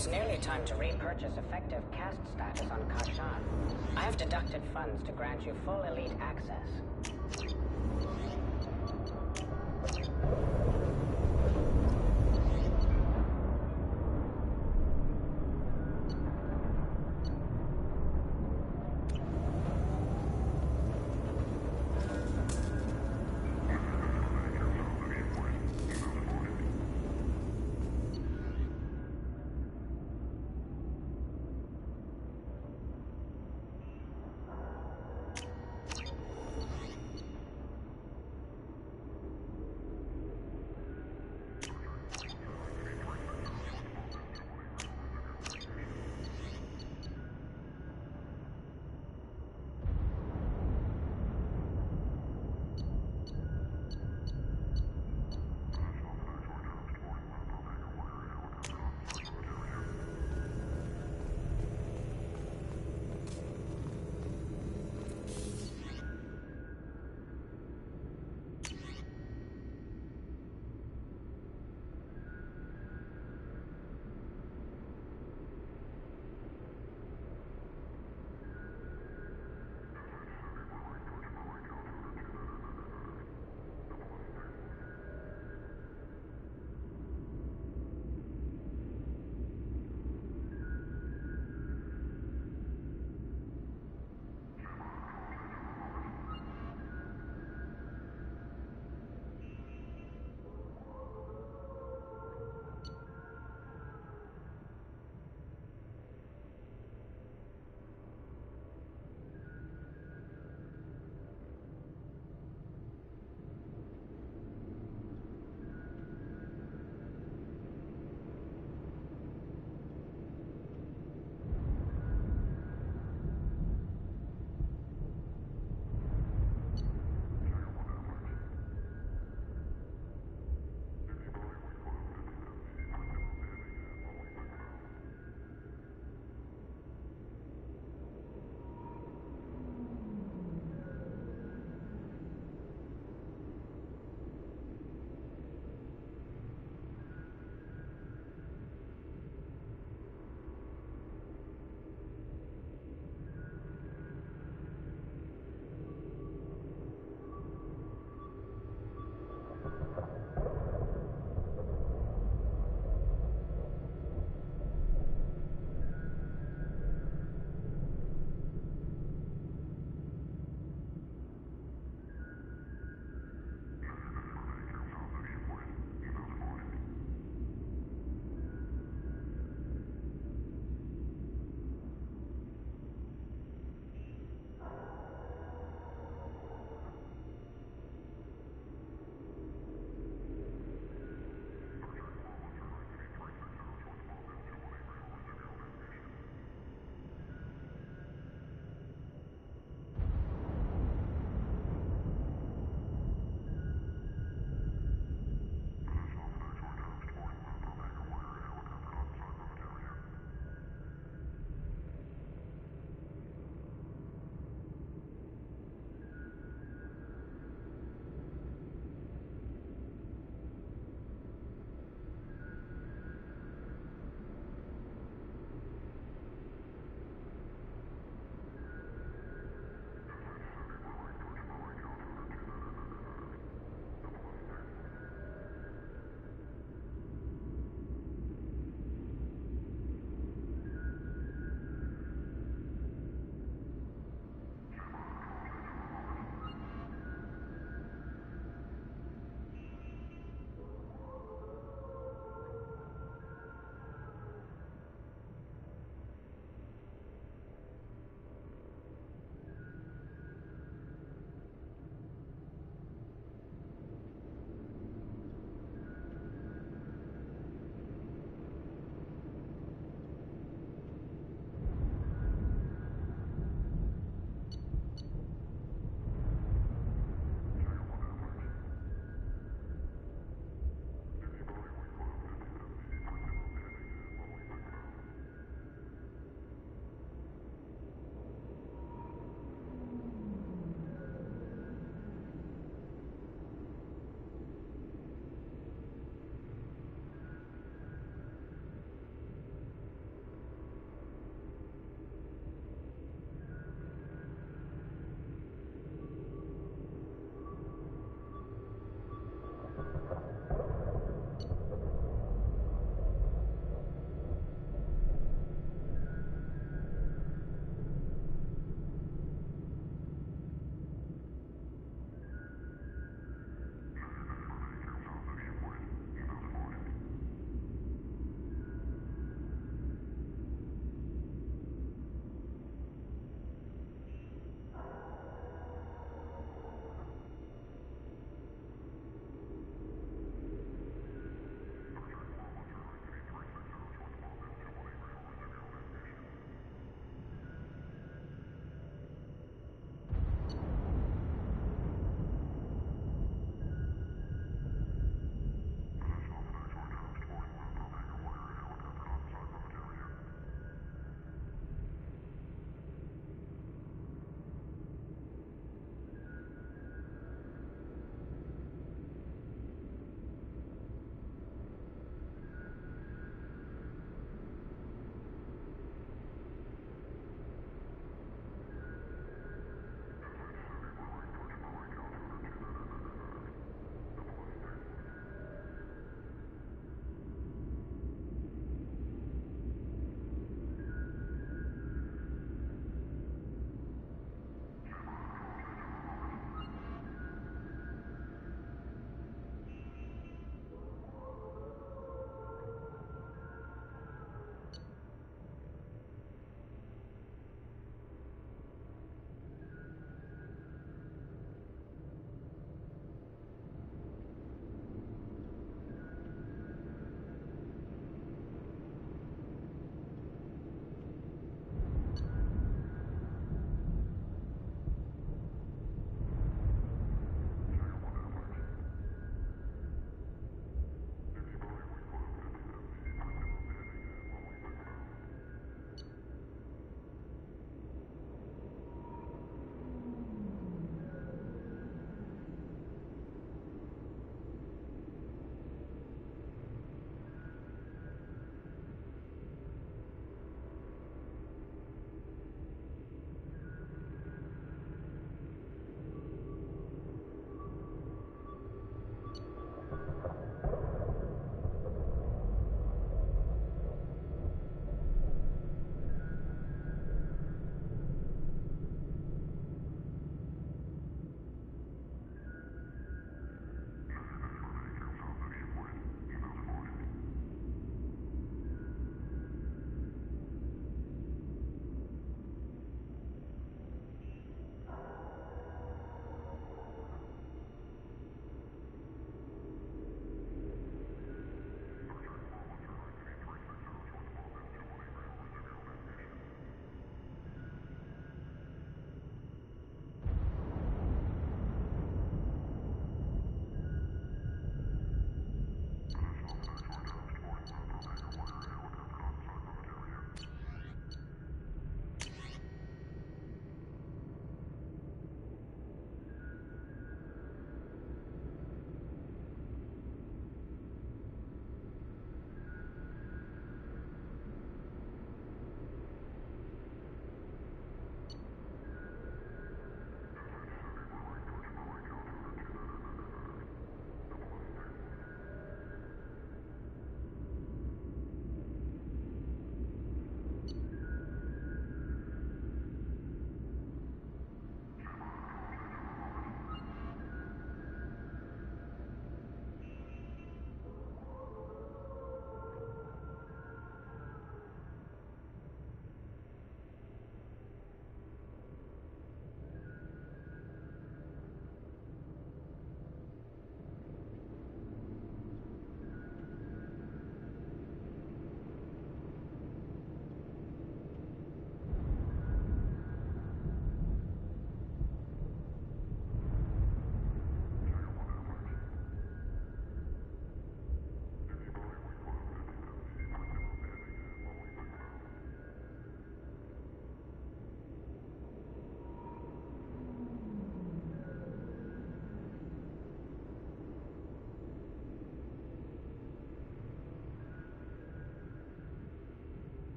It's nearly time to repurchase effective caste status on Kashan. I have deducted funds to grant you full elite access.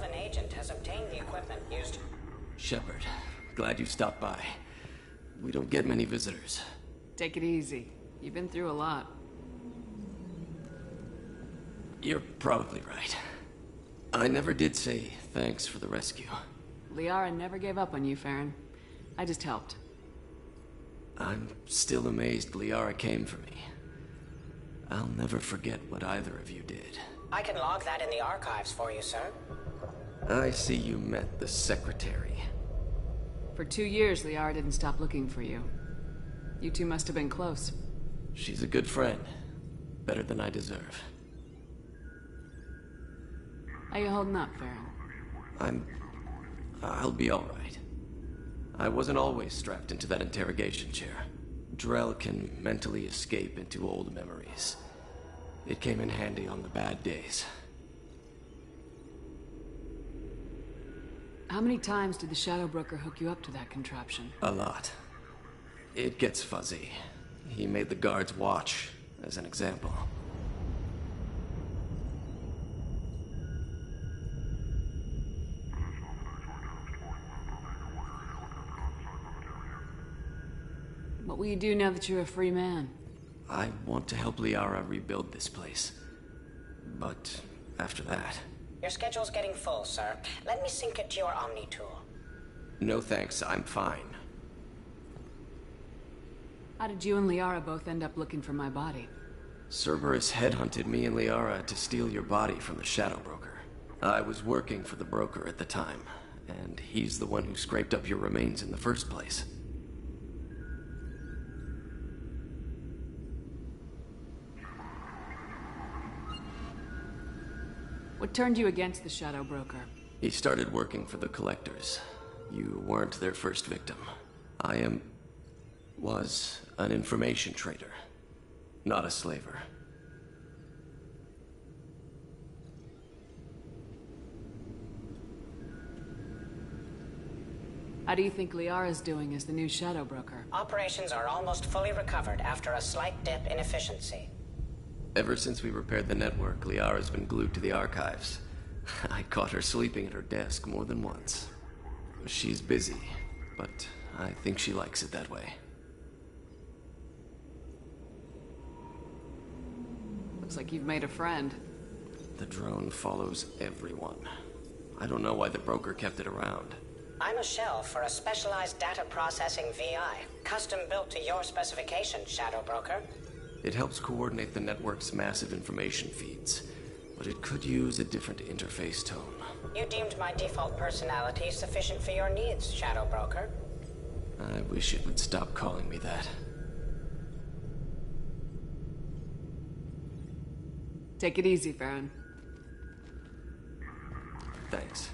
Kelvin agent has obtained the equipment used. Shepard, glad you stopped by. We don't get many visitors. Take it easy. You've been through a lot. You're probably right. I never did say thanks for the rescue. Liara never gave up on you, Farron. I just helped. I'm still amazed Liara came for me. I'll never forget what either of you did. I can log that in the archives for you, sir. I see you met the Secretary. For 2 years, Liara didn't stop looking for you. You two must have been close. She's a good friend. Better than I deserve. How you holding up, Farron? I'll be all right. I wasn't always strapped into that interrogation chair. Drell can mentally escape into old memories. It came in handy on the bad days. How many times did the Shadow Broker hook you up to that contraption? A lot. It gets fuzzy. He made the guards watch, as an example. What will you do now that you're a free man? I want to help Liara rebuild this place. But after that... Your schedule's getting full, sir. Let me sync it to your Omni tool. No thanks, I'm fine. How did you and Liara both end up looking for my body? Cerberus headhunted me and Liara to steal your body from the Shadow Broker. I was working for the broker at the time, and he's the one who scraped up your remains in the first place. What turned you against the Shadow Broker? He started working for the Collectors. You weren't their first victim. I was an information trader, not a slaver. How do you think Liara's doing as the new Shadow Broker? Operations are almost fully recovered after a slight dip in efficiency. Ever since we repaired the network, Liara's been glued to the archives. I caught her sleeping at her desk more than once. She's busy, but I think she likes it that way. Looks like you've made a friend. The drone follows everyone. I don't know why the broker kept it around. I'm a shell for a specialized data processing VI, custom built to your specifications, Shadow Broker. It helps coordinate the network's massive information feeds, but it could use a different interface tone. You deemed my default personality sufficient for your needs, Shadow Broker. I wish it would stop calling me that. Take it easy, Farron. Thanks.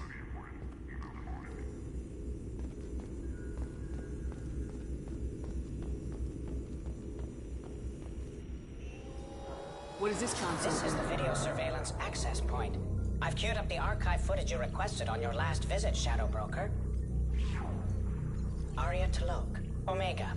What is this console? This is the video surveillance access point. I've queued up the archive footage you requested on your last visit, Shadow Broker. Arya T'Loak, Omega.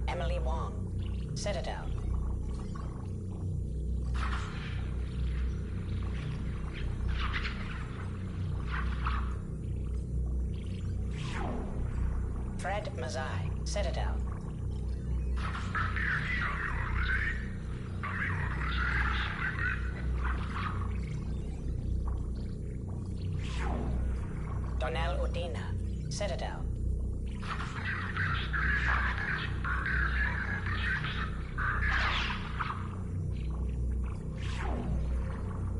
Emily Wong, Citadel. Fred Mazai, Citadel. Donnell Udina, Citadel.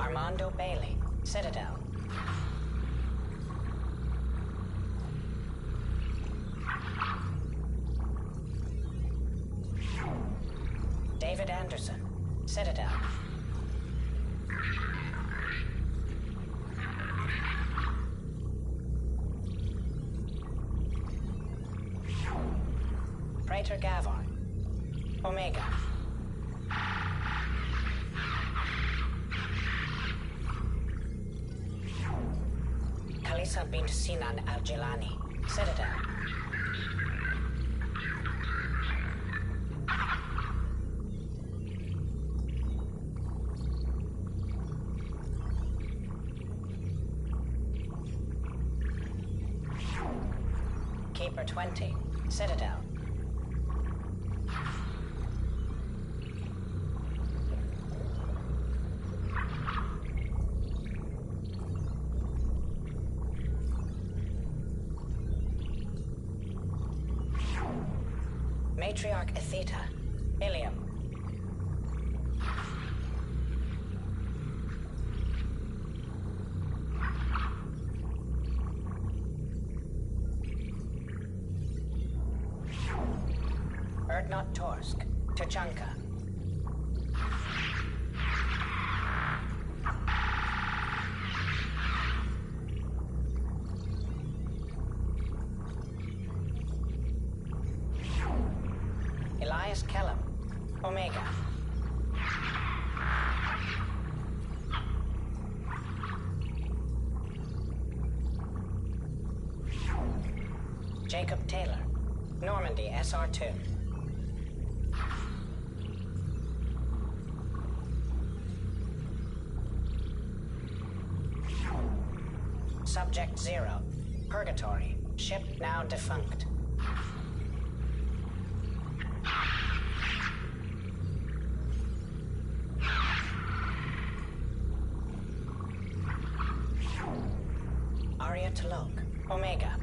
Armando Bailey, Citadel. David Anderson, Citadel. Praetor Gavon, Omega. Faisal bin Sinan al-Jilani, Citadel. Keeper 20, Citadel. Matriarch Atheta, Ilium. Erdnot Torsk, Tuchanka. Elias Kellum, Omega. Jacob Taylor, Normandy SR2. Subject 0, Purgatory, ship now defunct. Arya T'Loak, Omega.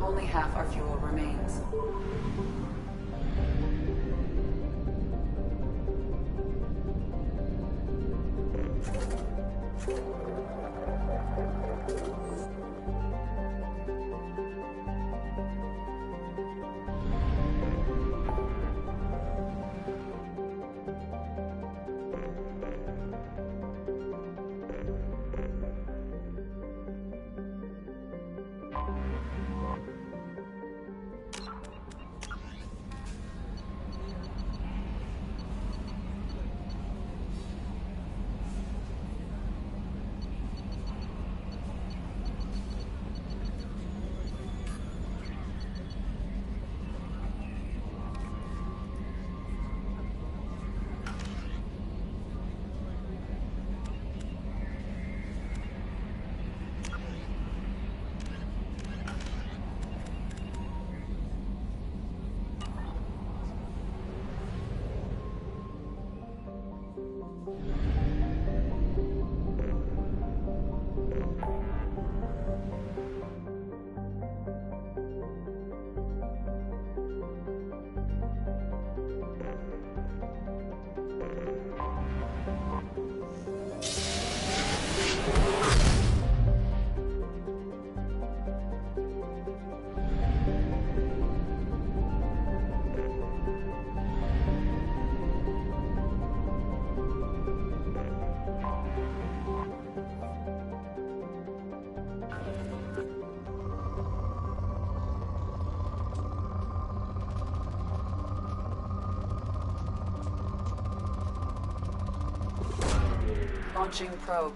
Only half our fuel remains. Launching probe.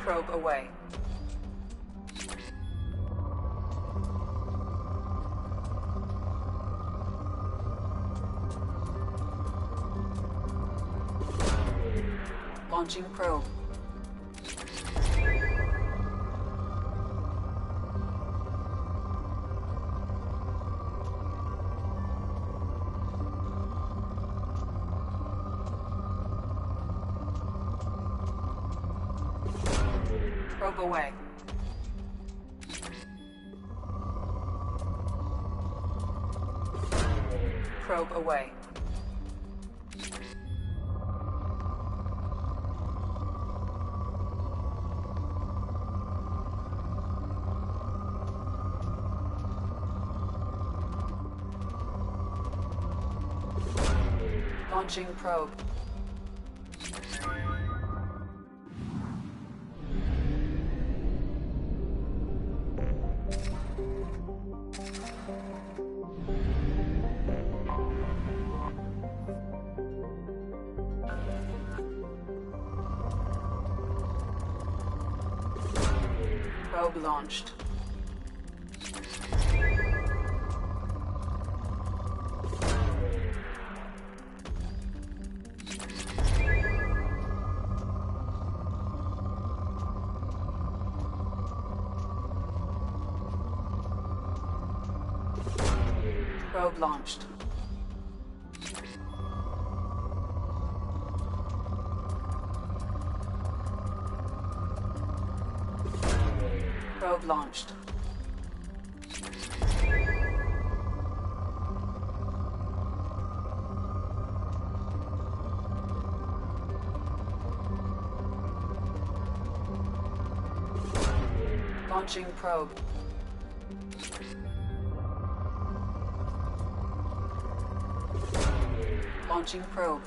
Probe away. Launching probe. Probe away. Probe away. Launching probe. Probe launched. Probe launched. Probe launched. Launching probe. Launching probe.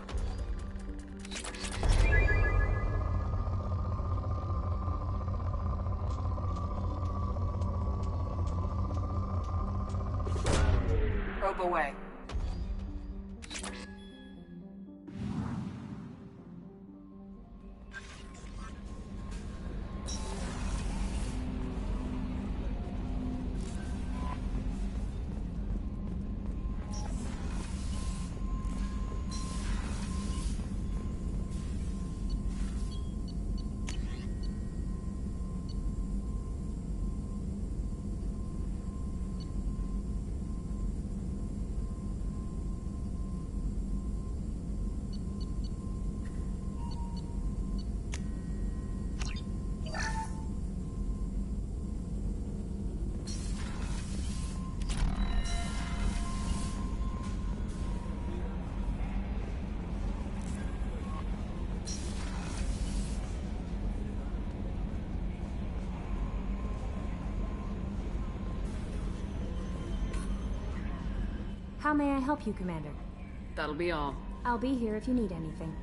Probe away. How may I help you, Commander? That'll be all. I'll be here if you need anything.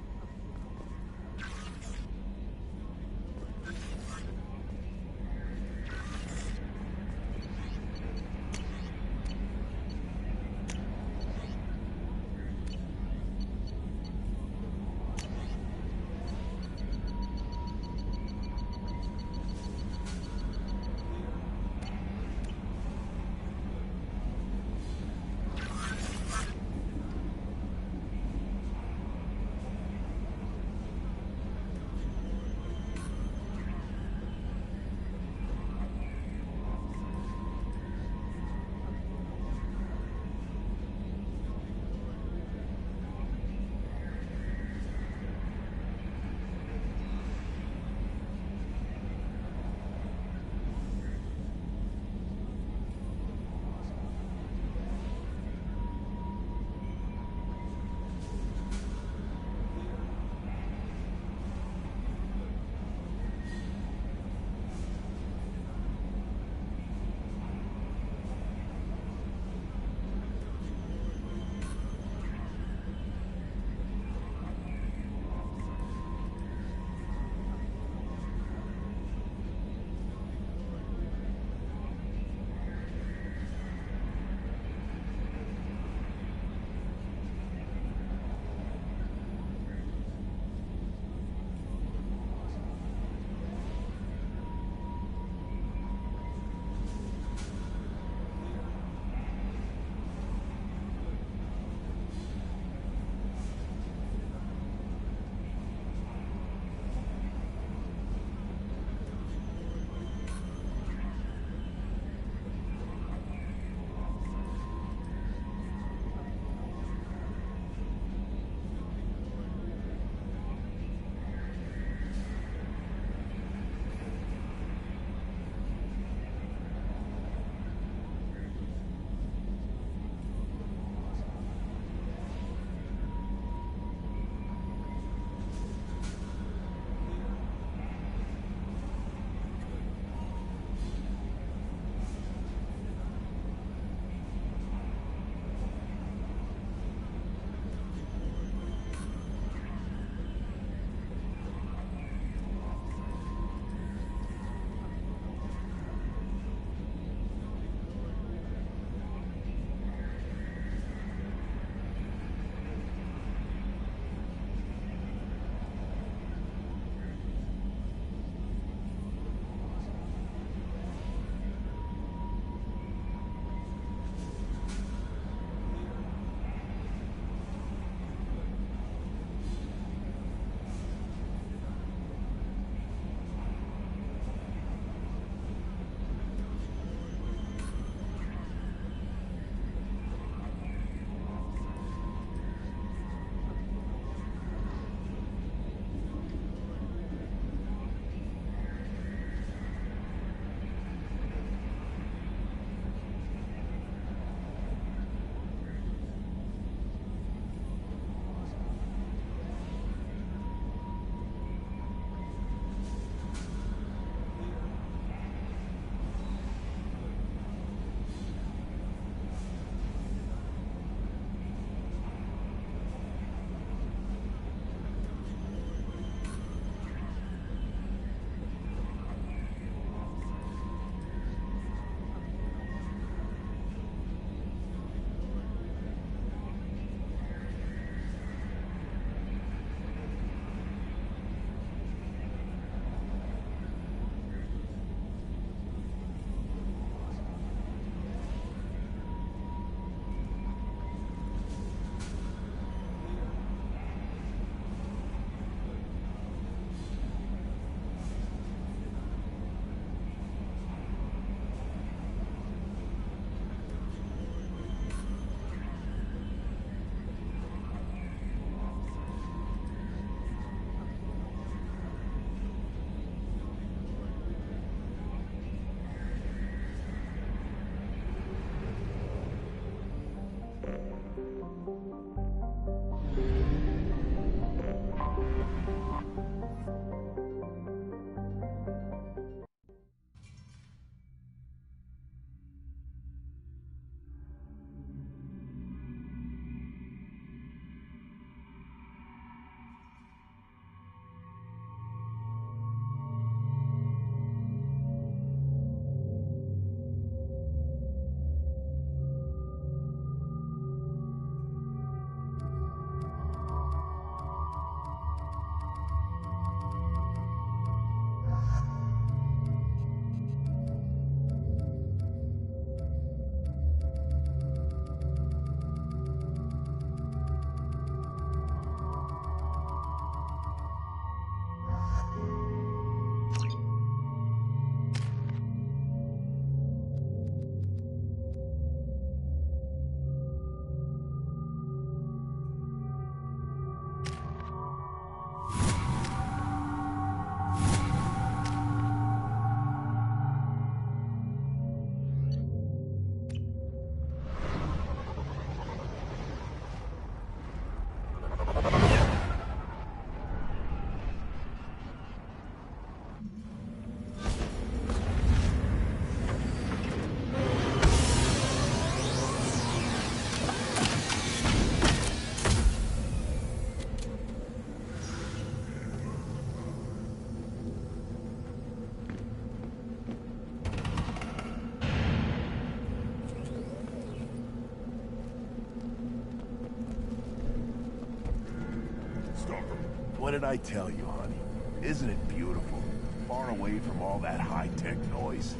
did I tell you, honey? Isn't it beautiful? Far away from all that high-tech noise.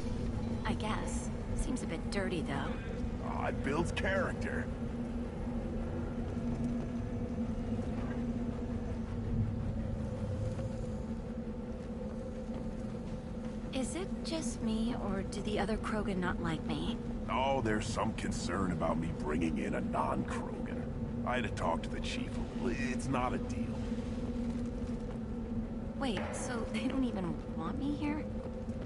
I guess. Seems a bit dirty, though. Oh, it builds character. Is it just me, or do the other Krogan not like me? Oh, there's some concern about me bringing in a non-Krogan. I had to talk to the chief a little. It's not a deal. Wait, so they don't even want me here?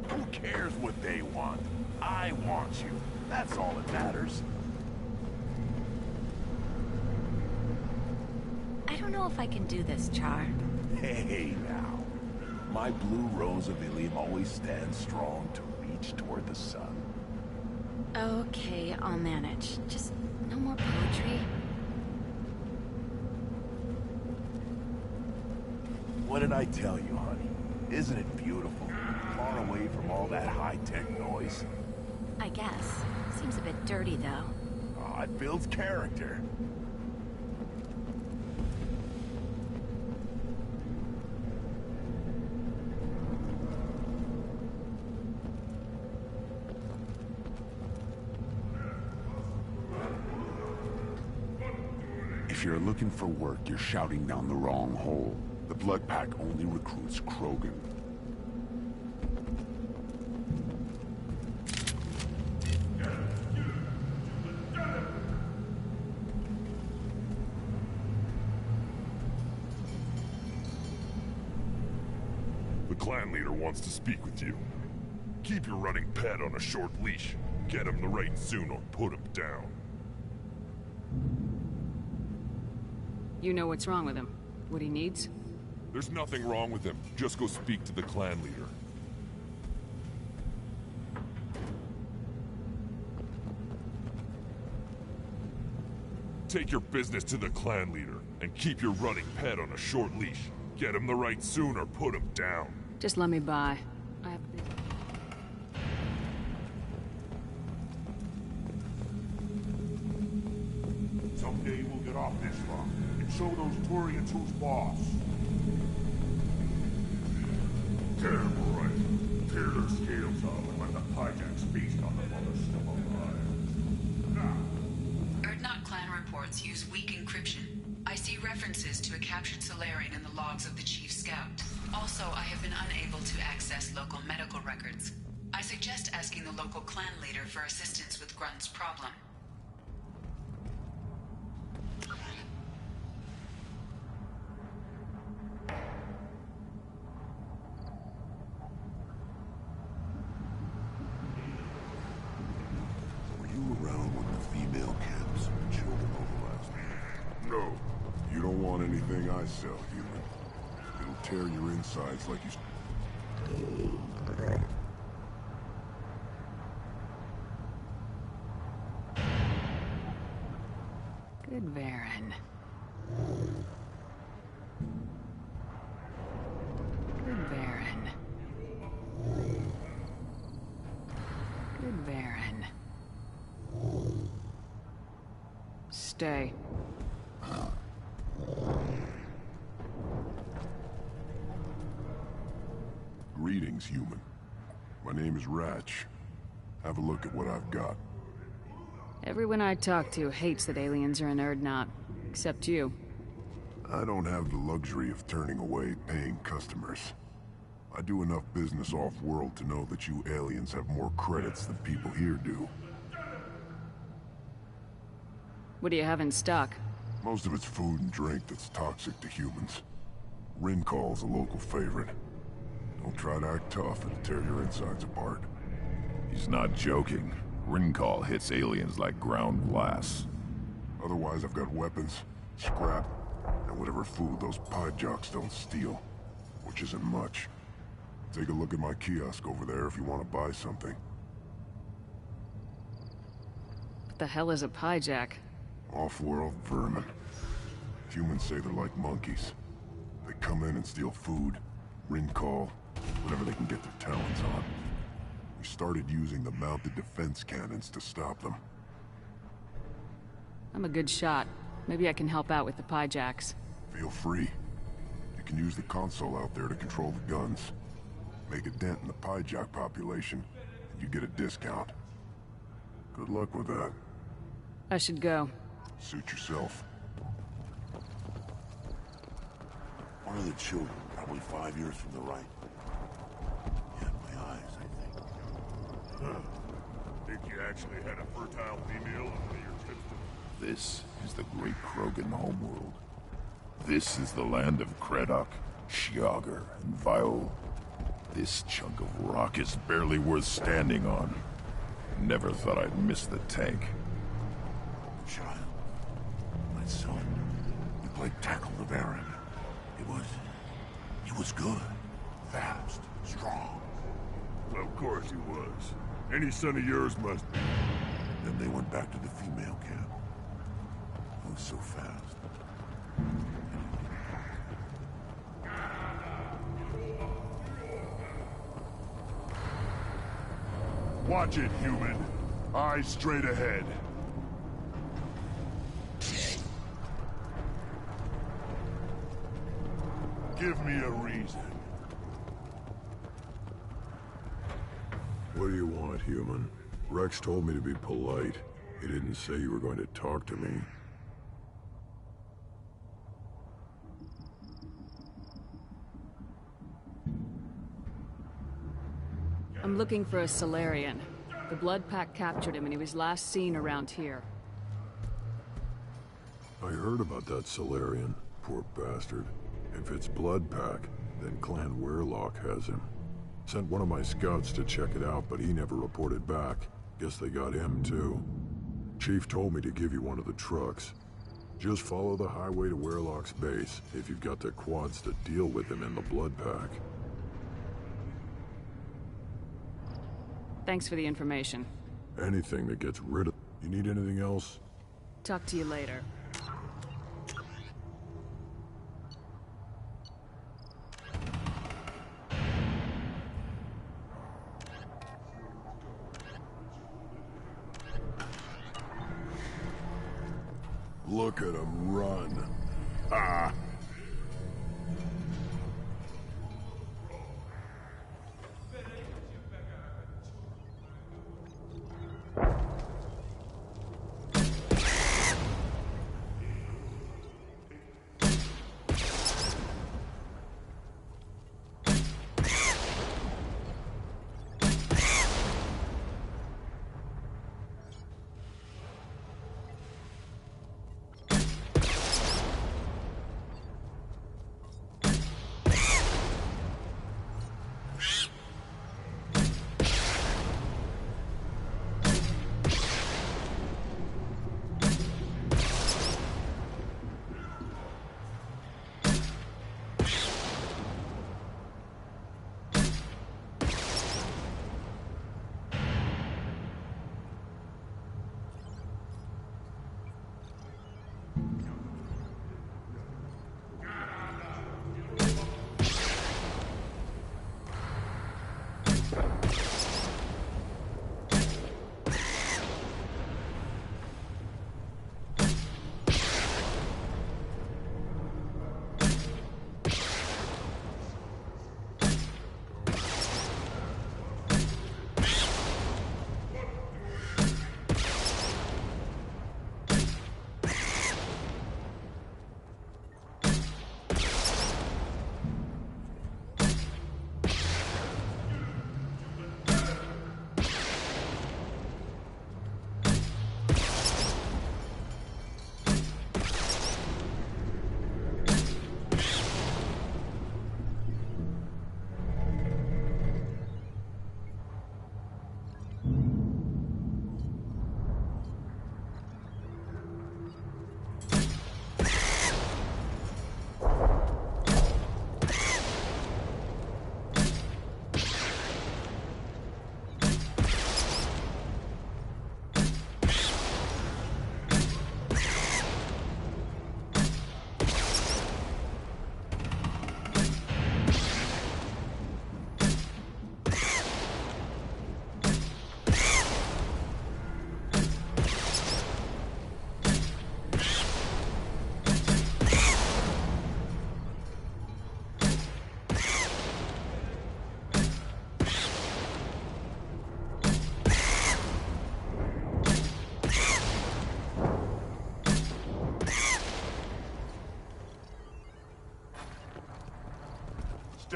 Who cares what they want? I want you. That's all that matters. I don't know if I can do this, Char. Hey, now. My blue rose of Ilium always stands strong to reach toward the sun. Okay, I'll manage. Just no more poetry. What did I tell you, honey? Isn't it beautiful? Far away from all that high-tech noise. I guess. Seems a bit dirty, though. Oh, it builds character. If you're looking for work, you're shouting down the wrong hole. The Blood Pack only recruits Krogan. The clan leader wants to speak with you. Keep your running pet on a short leash. Get him the right soon or put him down. You know what's wrong with him? What he needs? There's nothing wrong with him. Just go speak to the clan leader. Take your business to the clan leader, and keep your running pet on a short leash. Get him the right soon or put him down. Just let me by. I have... Someday we'll get off this rock and show those Turians who's boss. Tear them right. Tear their scales off and let the Pyjax feast on them while they're still alive. Erdnot clan reports use weak encryption. I see references to a captured Solarian in the logs of the Chief Scout. Also, I have been unable to access local medical records. I suggest asking the local clan leader for assistance with Grunt's problem. Were you around when the female camps and children overlapped? No. You don't want anything I sell, human. It'll tear your insides like you... Good Varen. Good Varen. Good Varen. Stay. Greetings, human. My name is Ratch. Have a look at what I've got. Everyone I talk to hates that aliens are in Erdnot, except you. I don't have the luxury of turning away paying customers. I do enough business off-world to know that you aliens have more credits than people here do. What do you have in stock? Most of it's food and drink that's toxic to humans. Rincall's a local favorite. Don't try to act tough, it'll tear your insides apart. He's not joking. Rincall hits aliens like ground glass. Otherwise, I've got weapons, scrap, and whatever food those Pyjaks don't steal. Which isn't much. Take a look at my kiosk over there if you want to buy something. What the hell is a Pyjak? Off-world vermin. Humans say they're like monkeys. They come in and steal food, Rincall, whatever they can get their talons on. We started using the mounted defense cannons to stop them. I'm a good shot. Maybe I can help out with the Pyjaks. Feel free. You can use the console out there to control the guns. Make a dent in the Pyjak population, and you get a discount. Good luck with that. I should go. Suit yourself. One of the children, probably 5 years from the right. Yeah, my eyes, I think. Huh. Think you actually had a fertile female on one of your trips to... This is the great Krogan homeworld. This is the land of Kredok, Shiagar, and Viol. This chunk of rock is barely worth standing on. Never thought I'd miss the tank. Child. My son. We played tackle the Baron. He was good. Fast. Strong. Of course he was. Any son of yours must be. Then they went back to the female camp. It was so fast. Watch it, human. Eyes straight ahead. Give me a reason. What do you want, human? Rex told me to be polite. He didn't say you were going to talk to me. I'm looking for a Salarian. The Blood Pack captured him and he was last seen around here. I heard about that Salarian. Poor bastard. If it's Blood Pack, then Clan Weyrloc has him. Sent one of my scouts to check it out, but he never reported back. Guess they got him too. Chief told me to give you one of the trucks. Just follow the highway to Weyrloc's base if you've got the quads to deal with him in the Blood Pack. Thanks for the information. Anything that gets rid of... You need anything else? Talk to you later. Look at him run. Ah!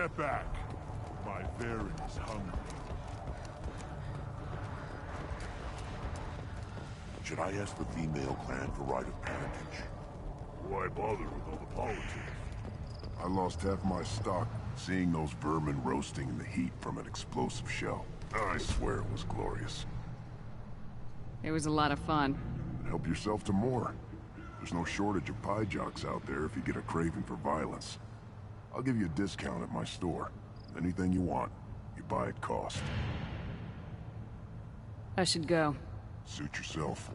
Step back. My Varen is hungry. Should I ask the female clan for rite of parentage? Why bother with all the politics? I lost half my stock seeing those vermin roasting in the heat from an explosive shell. I swear it was glorious. It was a lot of fun. Help yourself to more. There's no shortage of pie jocks out there if you get a craving for violence. I'll give you a discount at my store. Anything you want, you buy at cost. I should go. Suit yourself.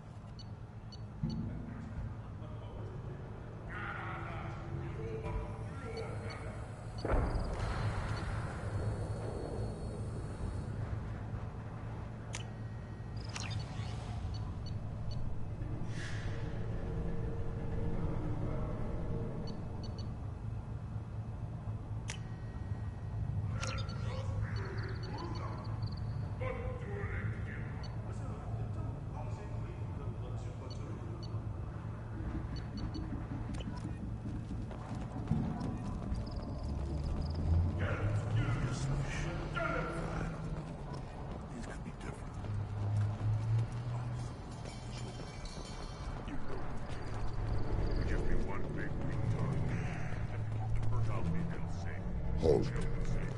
Halt.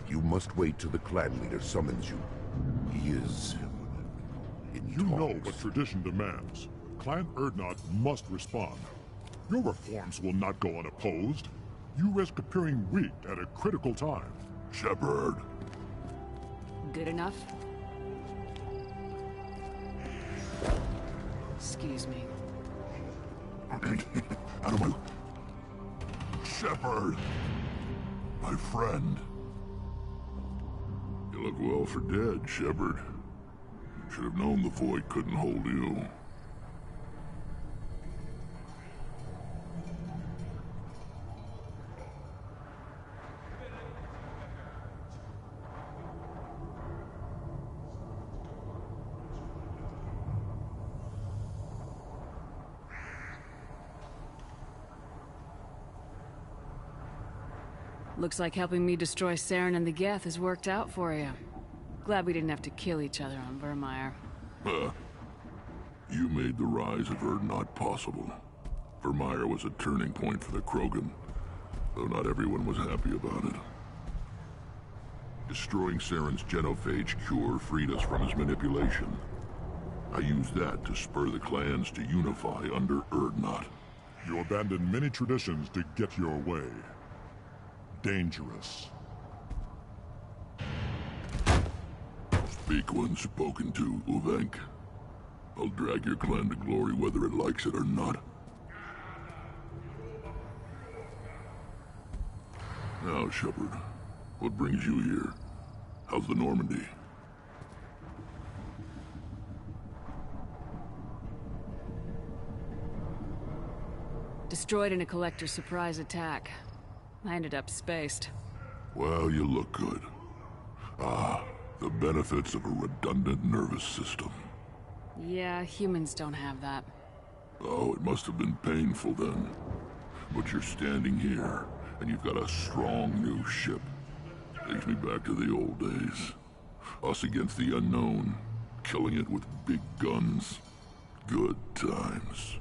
You must wait till the clan leader summons you. He is... You know what tradition demands. Clan Urdnot must respond. Your reforms will not go unopposed. You risk appearing weak at a critical time. Shepard. Good enough? Excuse me. Out of my... Shepard! My friend. You look well for dead, Shepard. Should have known the Void couldn't hold you. Looks like helping me destroy Saren and the Geth has worked out for you. Glad we didn't have to kill each other on Virmire. You made the rise of Urdnot possible. Virmire was a turning point for the Krogan, though not everyone was happy about it. Destroying Saren's genophage cure freed us from his manipulation. I used that to spur the clans to unify under Urdnot. You abandoned many traditions to get your way. Dangerous. Speak when spoken to, Uvenk. I'll drag your clan to glory whether it likes it or not. Now, Shepard, what brings you here? How's the Normandy? Destroyed in a Collector's surprise attack. I ended up spaced. Well, you look good. Ah, the benefits of a redundant nervous system. Yeah, humans don't have that. Oh, it must have been painful then. But you're standing here, and you've got a strong new ship. Takes me back to the old days. Us against the unknown, killing it with big guns. Good times.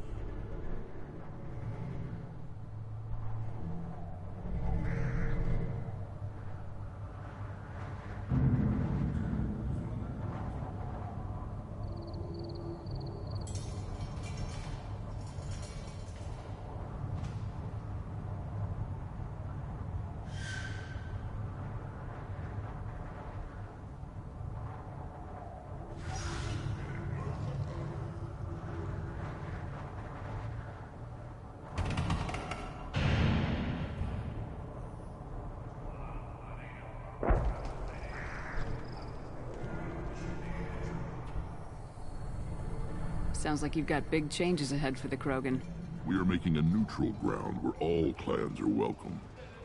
Sounds like you've got big changes ahead for the Krogan. We are making a neutral ground where all clans are welcome.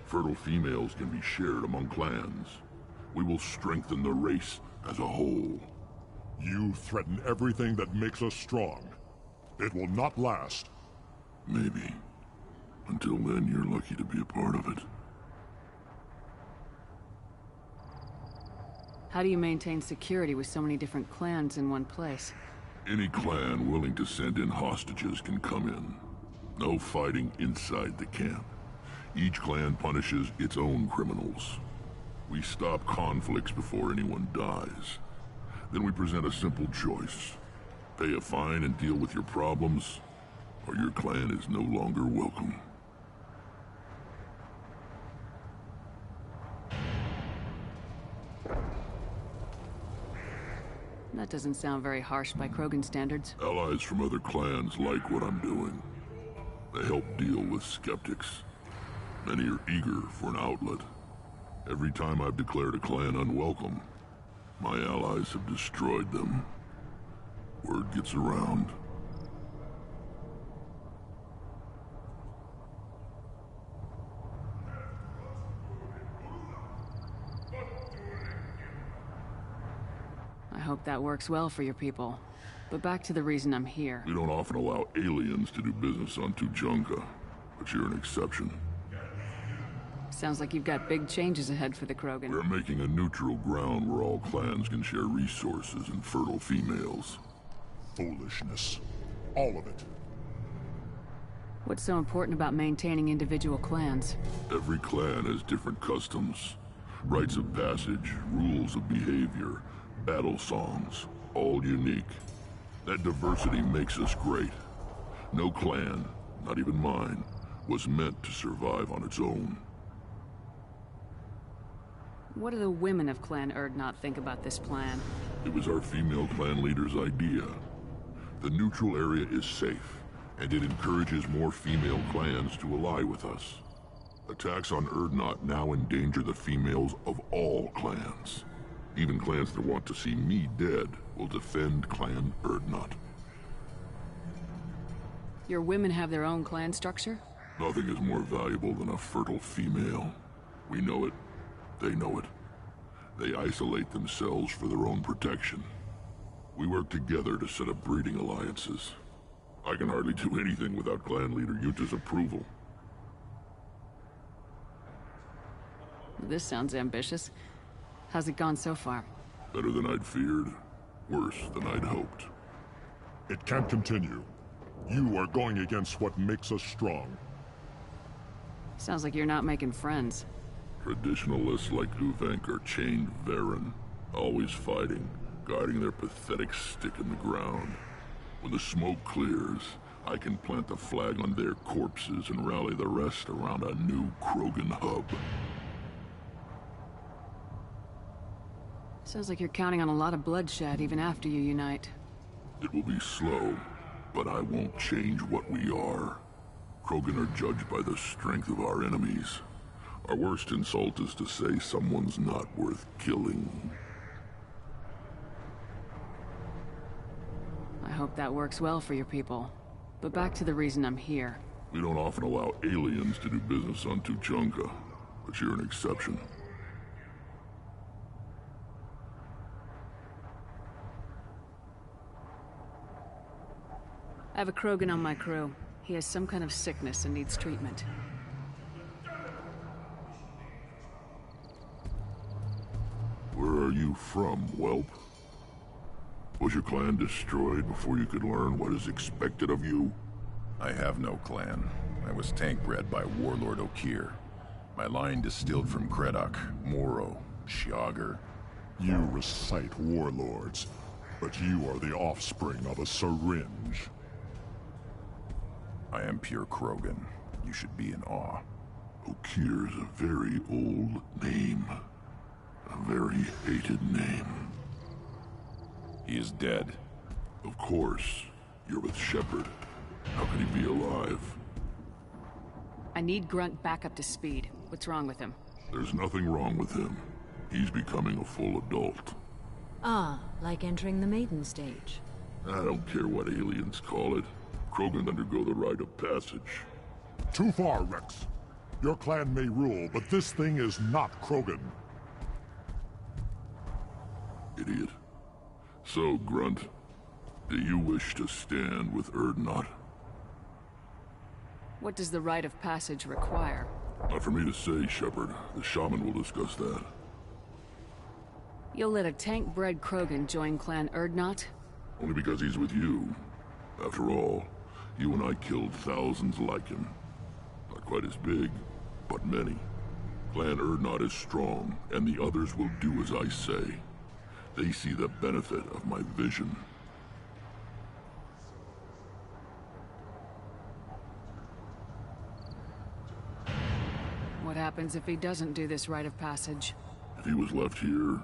Fertile females can be shared among clans. We will strengthen the race as a whole. You threaten everything that makes us strong. It will not last. Maybe. Until then, you're lucky to be a part of it. How do you maintain security with so many different clans in one place? Any clan willing to send in hostages can come in. No fighting inside the camp. Each clan punishes its own criminals. We stop conflicts before anyone dies. Then we present a simple choice. Pay a fine and deal with your problems, or your clan is no longer welcome. That doesn't sound very harsh by Krogan standards. Allies from other clans like what I'm doing. They help deal with skeptics. Many are eager for an outlet. Every time I've declared a clan unwelcome, my allies have destroyed them. Word gets around. I hope that works well for your people. But back to the reason I'm here. We don't often allow aliens to do business on Tuchanka, but you're an exception. Sounds like you've got big changes ahead for the Krogan. We're making a neutral ground where all clans can share resources and fertile females. Foolishness. All of it. What's so important about maintaining individual clans? Every clan has different customs, rites of passage, rules of behavior, battle songs, all unique. That diversity makes us great. No clan, not even mine, was meant to survive on its own. What do the women of Clan Urdnot think about this plan? It was our female clan leader's idea. The neutral area is safe, and it encourages more female clans to ally with us. Attacks on Urdnot now endanger the females of all clans. Even clans that want to see me dead will defend Clan Urdnot. Your women have their own clan structure? Nothing is more valuable than a fertile female. We know it. They know it. They isolate themselves for their own protection. We work together to set up breeding alliances. I can hardly do anything without clan leader Yuta's approval. This sounds ambitious. How's it gone so far? Better than I'd feared. Worse than I'd hoped. It can't continue. You are going against what makes us strong. Sounds like you're not making friends. Traditionalists like Uvenk are chained Varen, always fighting, guarding their pathetic stick in the ground. When the smoke clears, I can plant the flag on their corpses and rally the rest around a new Krogan hub. Sounds like you're counting on a lot of bloodshed even after you unite. It will be slow, but I won't change what we are. Krogan are judged by the strength of our enemies. Our worst insult is to say someone's not worth killing. I hope that works well for your people. But back to the reason I'm here. We don't often allow aliens to do business on Tuchanka, but you're an exception. I have a Krogan on my crew. He has some kind of sickness and needs treatment. Where are you from, whelp? Was your clan destroyed before you could learn what is expected of you? I have no clan. I was tank bred by Warlord Okeer. My line distilled from Kredok, Moro, Shiagar. You recite warlords, but you are the offspring of a syringe. I am pure Krogan. You should be in awe. Okeer is a very old name. A very hated name. He is dead. Of course. You're with Shepard. How can he be alive? I need Grunt back up to speed. What's wrong with him? There's nothing wrong with him. He's becoming a full adult. Ah, like entering the maiden stage. I don't care what aliens call it. Krogan undergo the rite of passage. Too far, Rex. Your clan may rule, but this thing is not Krogan. Idiot. So, Grunt, do you wish to stand with Urdnot? What does the rite of passage require? Not for me to say, Shepard. The shaman will discuss that. You'll let a tank-bred Krogan join Clan Urdnot? Only because he's with you. After all, you and I killed thousands like him. Not quite as big, but many. Clan Urdnot is strong, and the others will do as I say. They see the benefit of my vision. What happens if he doesn't do this rite of passage? If he was left here,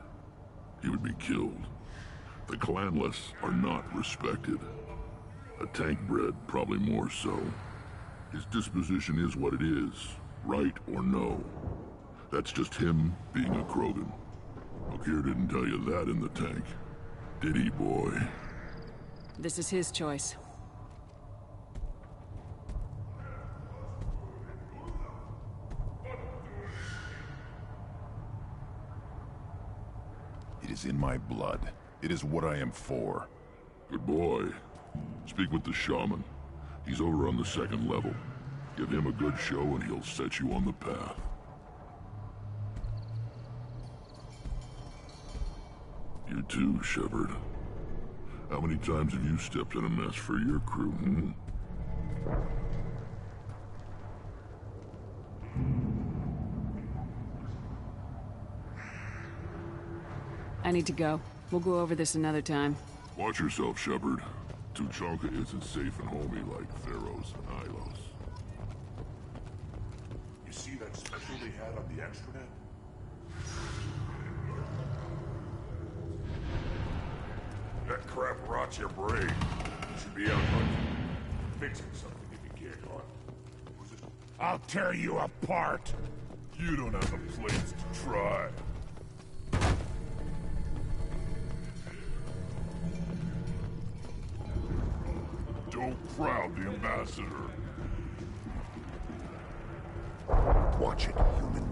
he would be killed. The clanless are not respected. A tank-bred, probably more so. His disposition is what it is, right or no. That's just him being a Krogan. Okeer didn't tell you that in the tank, did he, boy? This is his choice. It is in my blood. It is what I am for. Good boy. Speak with the shaman. He's over on the second level. Give him a good show and he'll set you on the path. You too, Shepard. How many times have you stepped in a mess for your crew, hmm? I need to go. We'll go over this another time. Watch yourself, Shepard. Tuchanka isn't safe and homey like Theros and Ilos. You see that special they had on the extranet? That crap rots your brain. You should be out hunting. Fixing something if you can't hunt. I'll tear you apart! You don't have the plates to try. Don't crowd the ambassador. Watch it, human.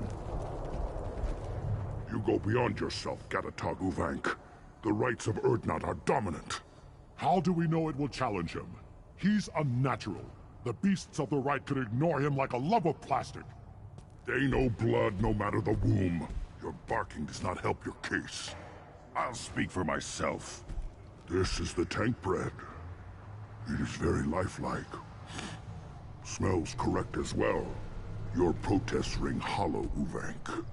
You go beyond yourself, Gatatog Uvank. The rights of Urdnot are dominant. How do we know it will challenge him? He's unnatural. The beasts of the right could ignore him like a lump of plastic. They know blood no matter the womb. Your barking does not help your case. I'll speak for myself. This is the tank bread. It is very lifelike. Smells correct as well. Your protests ring hollow, Uvank.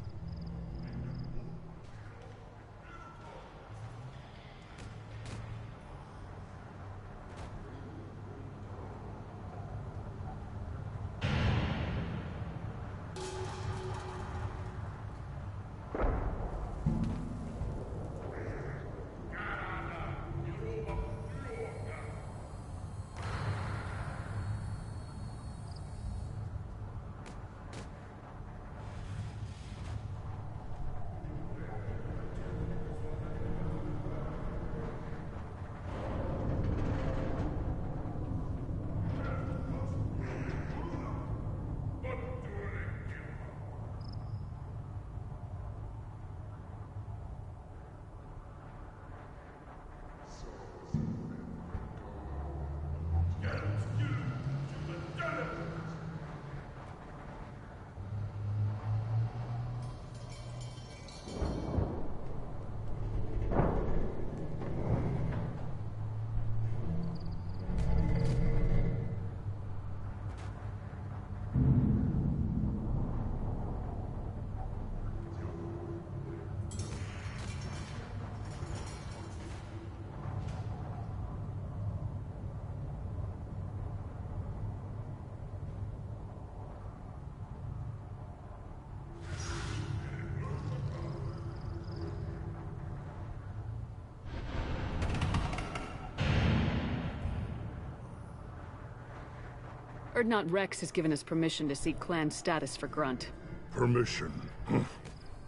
Urdnot Rex has given us permission to seek clan status for Grunt. Permission.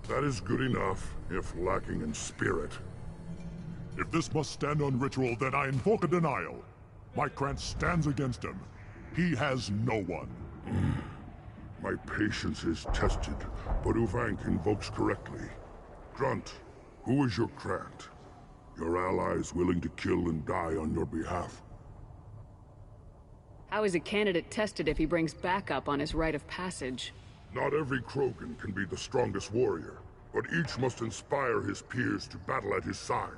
That is good enough, if lacking in spirit. If this must stand on ritual, then I invoke a denial. My Krantz stands against him. He has no one. My patience is tested, but Uvank invokes correctly. Grunt, who is your Krant? Your allies willing to kill and die on your behalf? How is a candidate tested if he brings backup on his rite of passage? Not every Krogan can be the strongest warrior. but each must inspire his peers to battle at his side.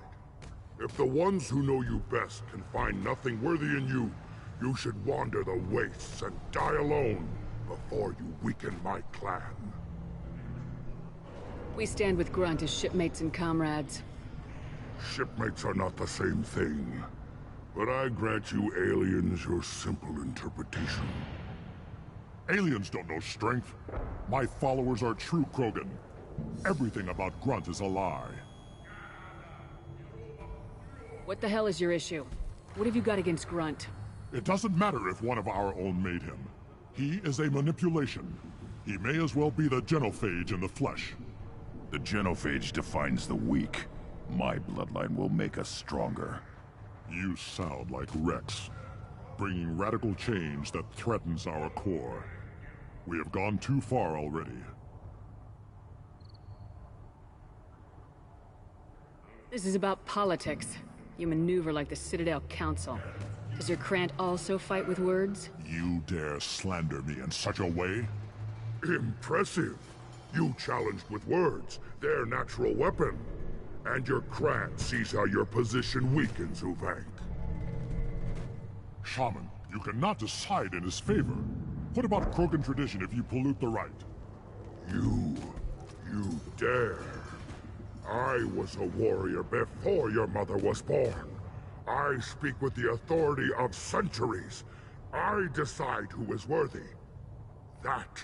If the ones who know you best can find nothing worthy in you, you should wander the wastes and die alone before you weaken my clan. We stand with Grunt as shipmates and comrades. Shipmates are not the same thing, but I grant you aliens your simple interpretation. Aliens don't know strength. My followers are true Krogan. Everything about Grunt is a lie. What the hell is your issue? What have you got against Grunt? It doesn't matter if one of our own made him. He is a manipulation. He may as well be the genophage in the flesh. The genophage defines the weak. My bloodline will make us stronger. You sound like Rex, bringing radical change that threatens our core. We have gone too far already. This is about politics. You maneuver like the Citadel Council. Does your Krant also fight with words? You dare slander me in such a way? Impressive. You challenged with words, their natural weapon. And your Krant sees how your position weakens Uvank. Shaman, you cannot decide in his favor. What about Krogan tradition if you pollute the rite? You dare. I was a warrior before your mother was born. I speak with the authority of centuries. I decide who is worthy. That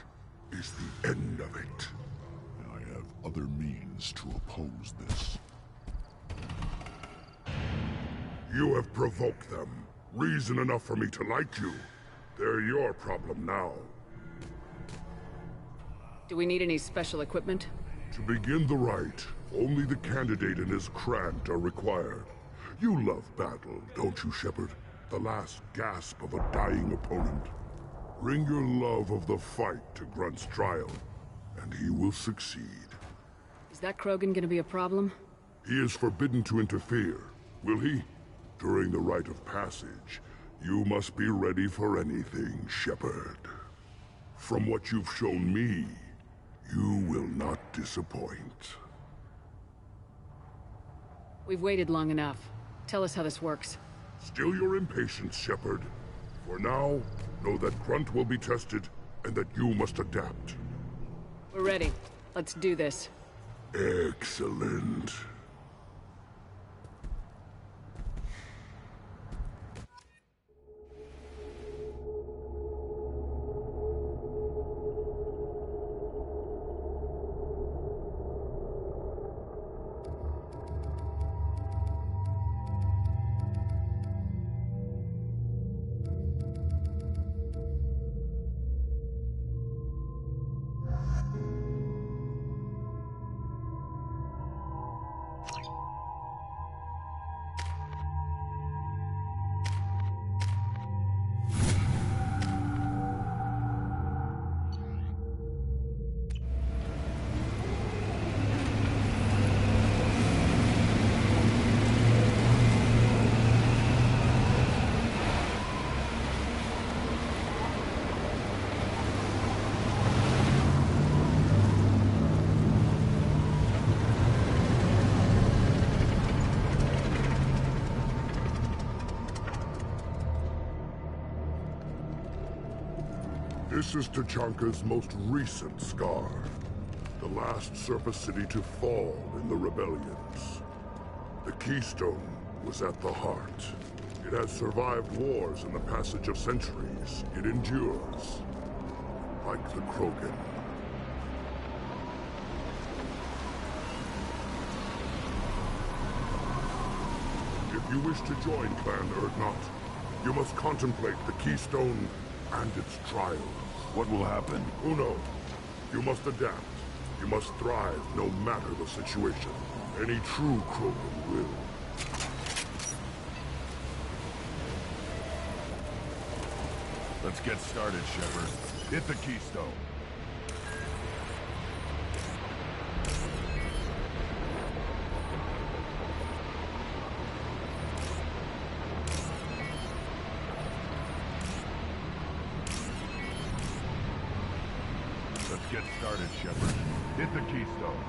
is the end of it. I have other means to oppose this. You have provoked them. Reason enough for me to like you. They're your problem now. Do we need any special equipment? To begin the rite, only the candidate and his Krant are required. You love battle, don't you, Shepard? The last gasp of a dying opponent. Bring your love of the fight to Grunt's trial, and he will succeed. Is that Krogan gonna be a problem? He is forbidden to interfere, will he? During the rite of passage, you must be ready for anything, Shepard. From what you've shown me, you will not disappoint. We've waited long enough. Tell us how this works. Still your impatience, Shepard. For now, know that Grunt will be tested, and that you must adapt. We're ready. Let's do this. Excellent. This is Tachanka's most recent scar. The last surface city to fall in the rebellions. The Keystone was at the heart. It has survived wars and the passage of centuries. It endures. Like the Krogan. If you wish to join Clan Urdnot, you must contemplate the Keystone and its trials. What will happen? Who knows? You must adapt. You must thrive no matter the situation. Any true Krogan will. Let's get started, Shepard. Hit the Keystone. Let's get started, Shepard. Hit the Keystone.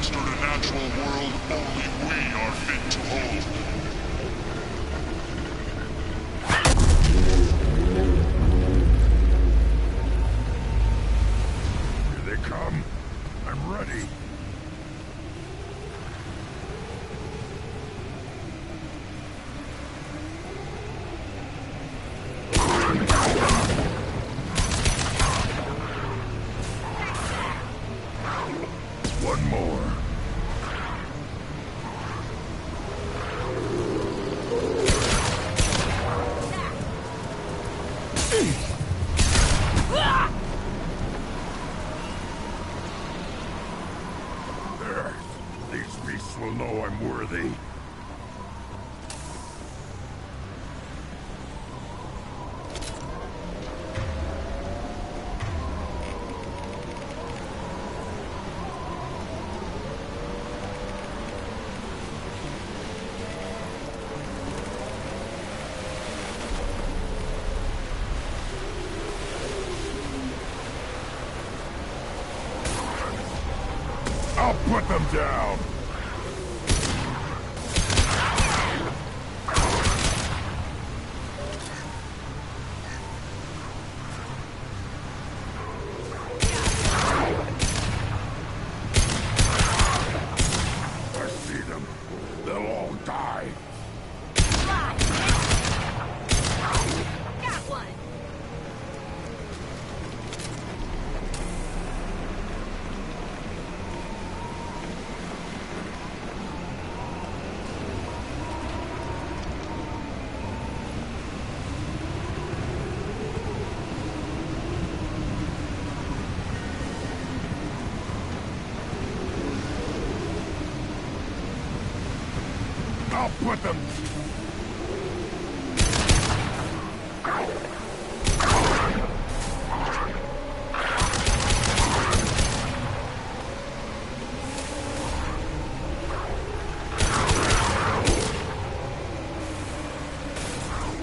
mastered a natural world only we are fit to hold. Here they come. I'm ready. One more. There. These beasts will know I'm worthy. I'll put them down! I see them. They'll all die. Got one! I'll put them...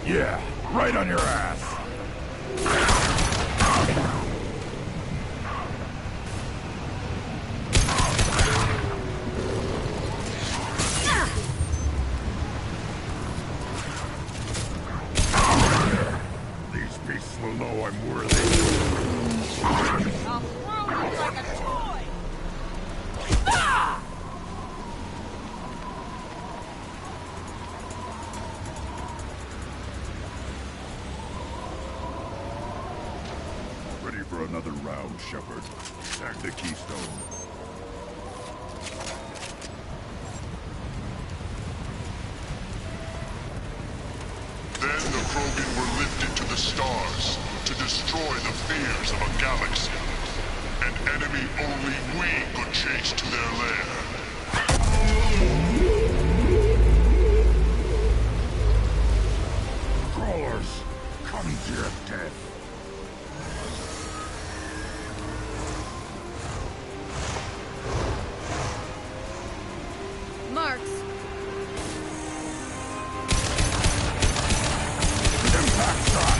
Yeah, right on your ass. These beasts will know I'm worthy. I'll throw you like a toy! Ah! Ready for another round, Shepard. Tag the keystone. Then the Krogan were lifted to the stars to destroy the fears of a galaxy. An enemy only we could chase to their lair. Crawlers, come to your death. Marks. Impact shot!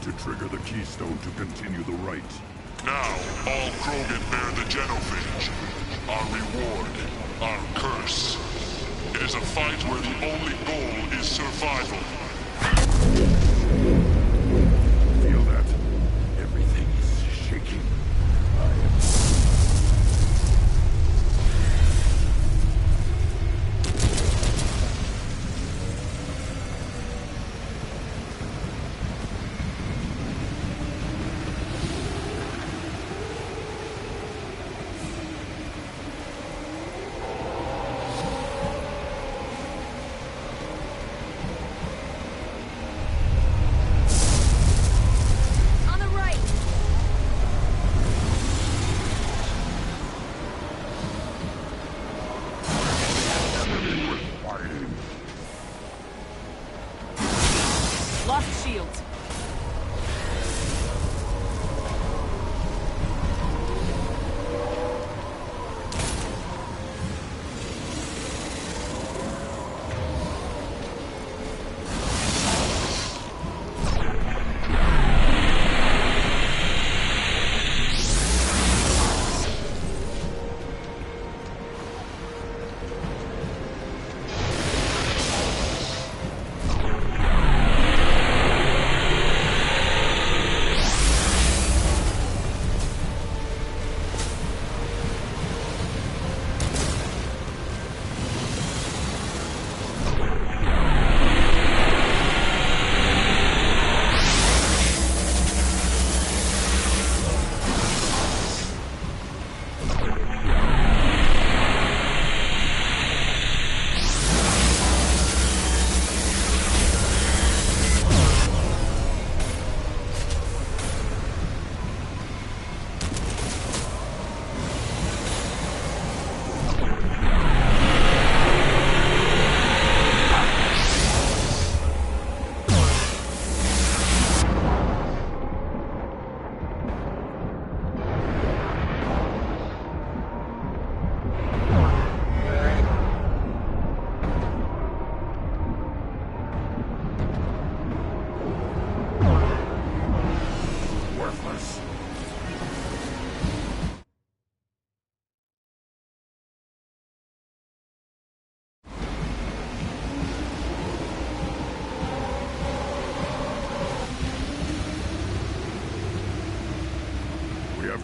to trigger the keystone to continue the rite. Now, all Krogan bear the genophage. Our reward, our curse. It is a fight where the only goal is survival. Feel that? Everything is shaking. Lost shields.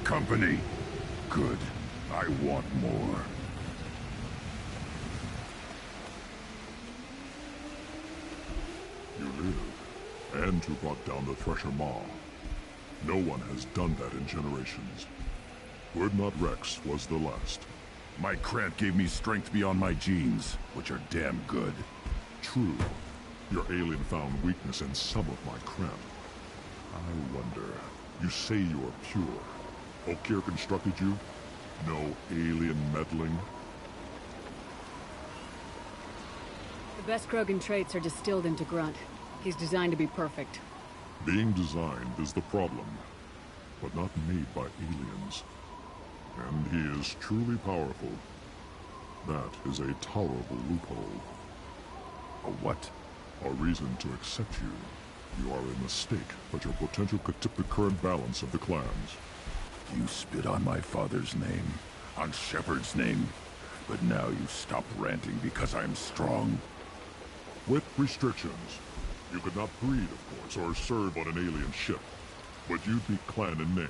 Company. Good. I want more. You live, and you brought down the Thresher Maw. No one has done that in generations. Urdnot Rex was the last. My Krant gave me strength beyond my genes, which are damn good. True. Your alien found weakness in some of my Krant. I wonder, you say you are pure. Okeer constructed you? No alien meddling? The best Krogan traits are distilled into Grunt. He's designed to be perfect. Being designed is the problem, but not made by aliens. And he is truly powerful. That is a tolerable loophole. A what? A reason to accept you. You are a mistake, but your potential could tip the current balance of the clans. You spit on my father's name, on Shepard's name, but now you stop ranting because I'm strong. With restrictions. You could not breed, of course, or serve on an alien ship, but you'd be clan in name.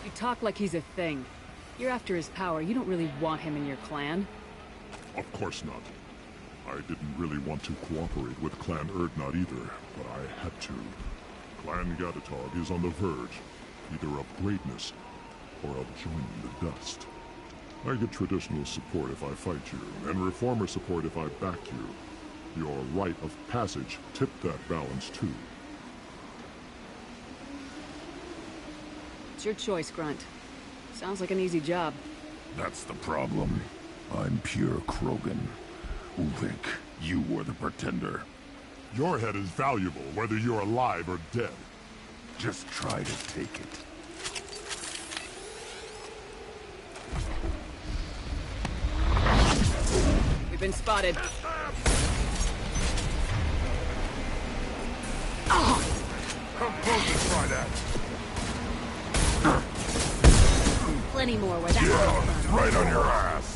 You talk like he's a thing. You're after his power. You don't really want him in your clan. Of course not. I didn't really want to cooperate with Clan Urdnot either, but I had to. Clan Gatatog is on the verge, either of greatness or of joining the dust. I get traditional support if I fight you, and reformer support if I back you. Your rite of passage tipped that balance too. It's your choice, Grunt. Sounds like an easy job. That's the problem. I'm pure Krogan. Ulvik, you were the pretender. Your head is valuable, whether you're alive or dead. Just try to take it. been spotted. Come close and try that. Plenty more where that Yeah, right on your ass.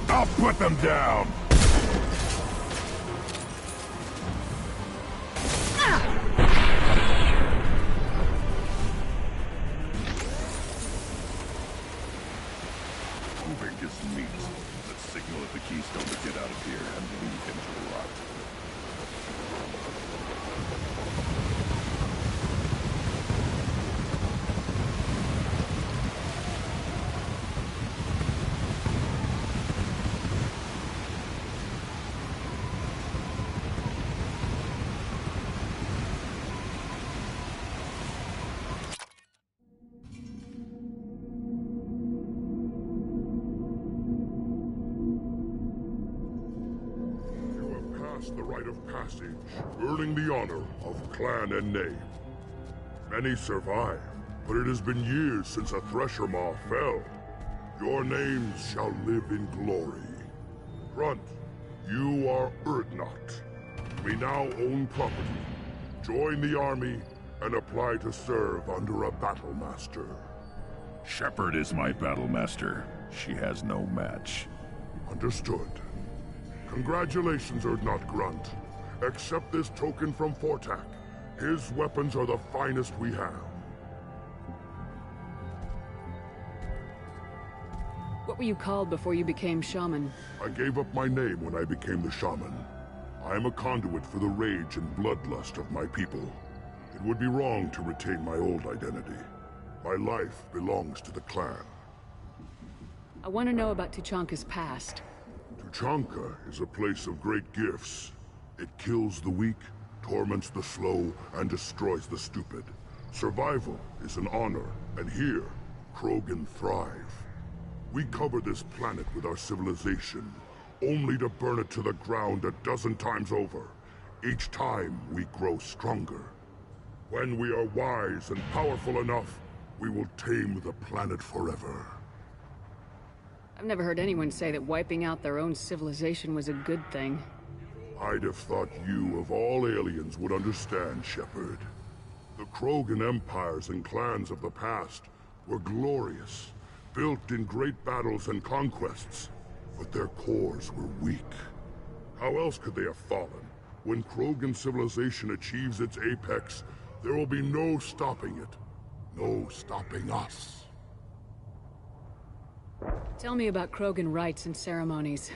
I'll put them down. Moving is neat. Let's signal at the Keystone to get out of here and leave him to rot. The rite of passage, earning the honor of clan and name. Many survive, but it has been years since a Thresher Maw fell. Your names shall live in glory. Grunt, you are Urdnot. We now own property. Join the army and apply to serve under a battle master. Shepard is my battle master. She has no match. Understood. Congratulations, Urdnot Grunt. Accept this token from Fortak. His weapons are the finest we have. What were you called before you became shaman? I gave up my name when I became the shaman. I am a conduit for the rage and bloodlust of my people. It would be wrong to retain my old identity. My life belongs to the clan. I want to know about Tuchanka's past. Tuchanka is a place of great gifts. It kills the weak, torments the slow, and destroys the stupid. Survival is an honor, and here, Krogan thrive. We cover this planet with our civilization, only to burn it to the ground a dozen times over. Each time, we grow stronger. When we are wise and powerful enough, we will tame the planet forever. I've never heard anyone say that wiping out their own civilization was a good thing. I'd have thought you, of all aliens, would understand, Shepard. The Krogan empires and clans of the past were glorious, built in great battles and conquests, but their cores were weak. How else could they have fallen? When Krogan civilization achieves its apex, there will be no stopping it. No stopping us. Tell me about Krogan rites and ceremonies.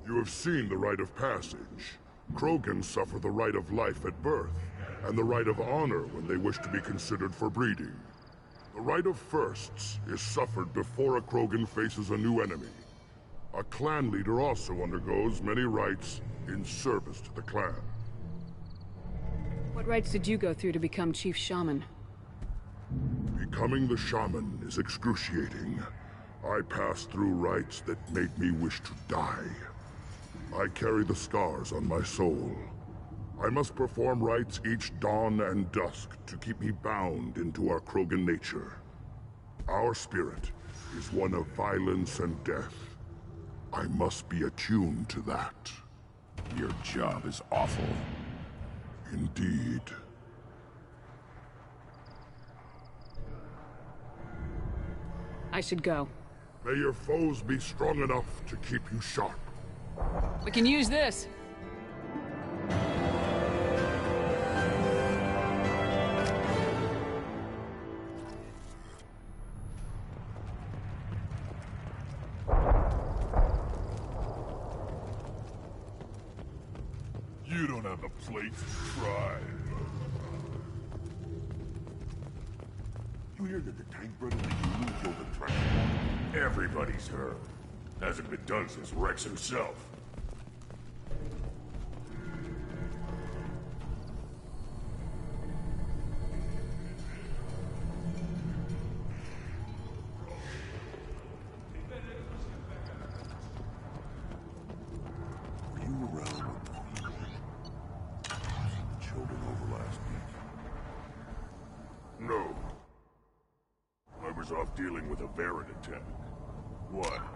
You have seen the rite of passage. Krogan suffer the rite of life at birth, and the rite of honor when they wish to be considered for breeding. The rite of firsts is suffered before a Krogan faces a new enemy. A clan leader also undergoes many rites in service to the clan. What rites did you go through to become Chief Shaman? Becoming the shaman is excruciating. I passed through rites that made me wish to die. I carry the scars on my soul. I must perform rites each dawn and dusk to keep me bound into our Krogan nature. Our spirit is one of violence and death. I must be attuned to that. Your job is awful. Indeed. I should go. May your foes be strong enough to keep you sharp. We can use this. You don't have the plates to try. You hear that the tank bred and the human killed the Thresher Maw? Everybody's heard. Hasn't been done since Rex himself. hours off dealing with a Varren attack. What?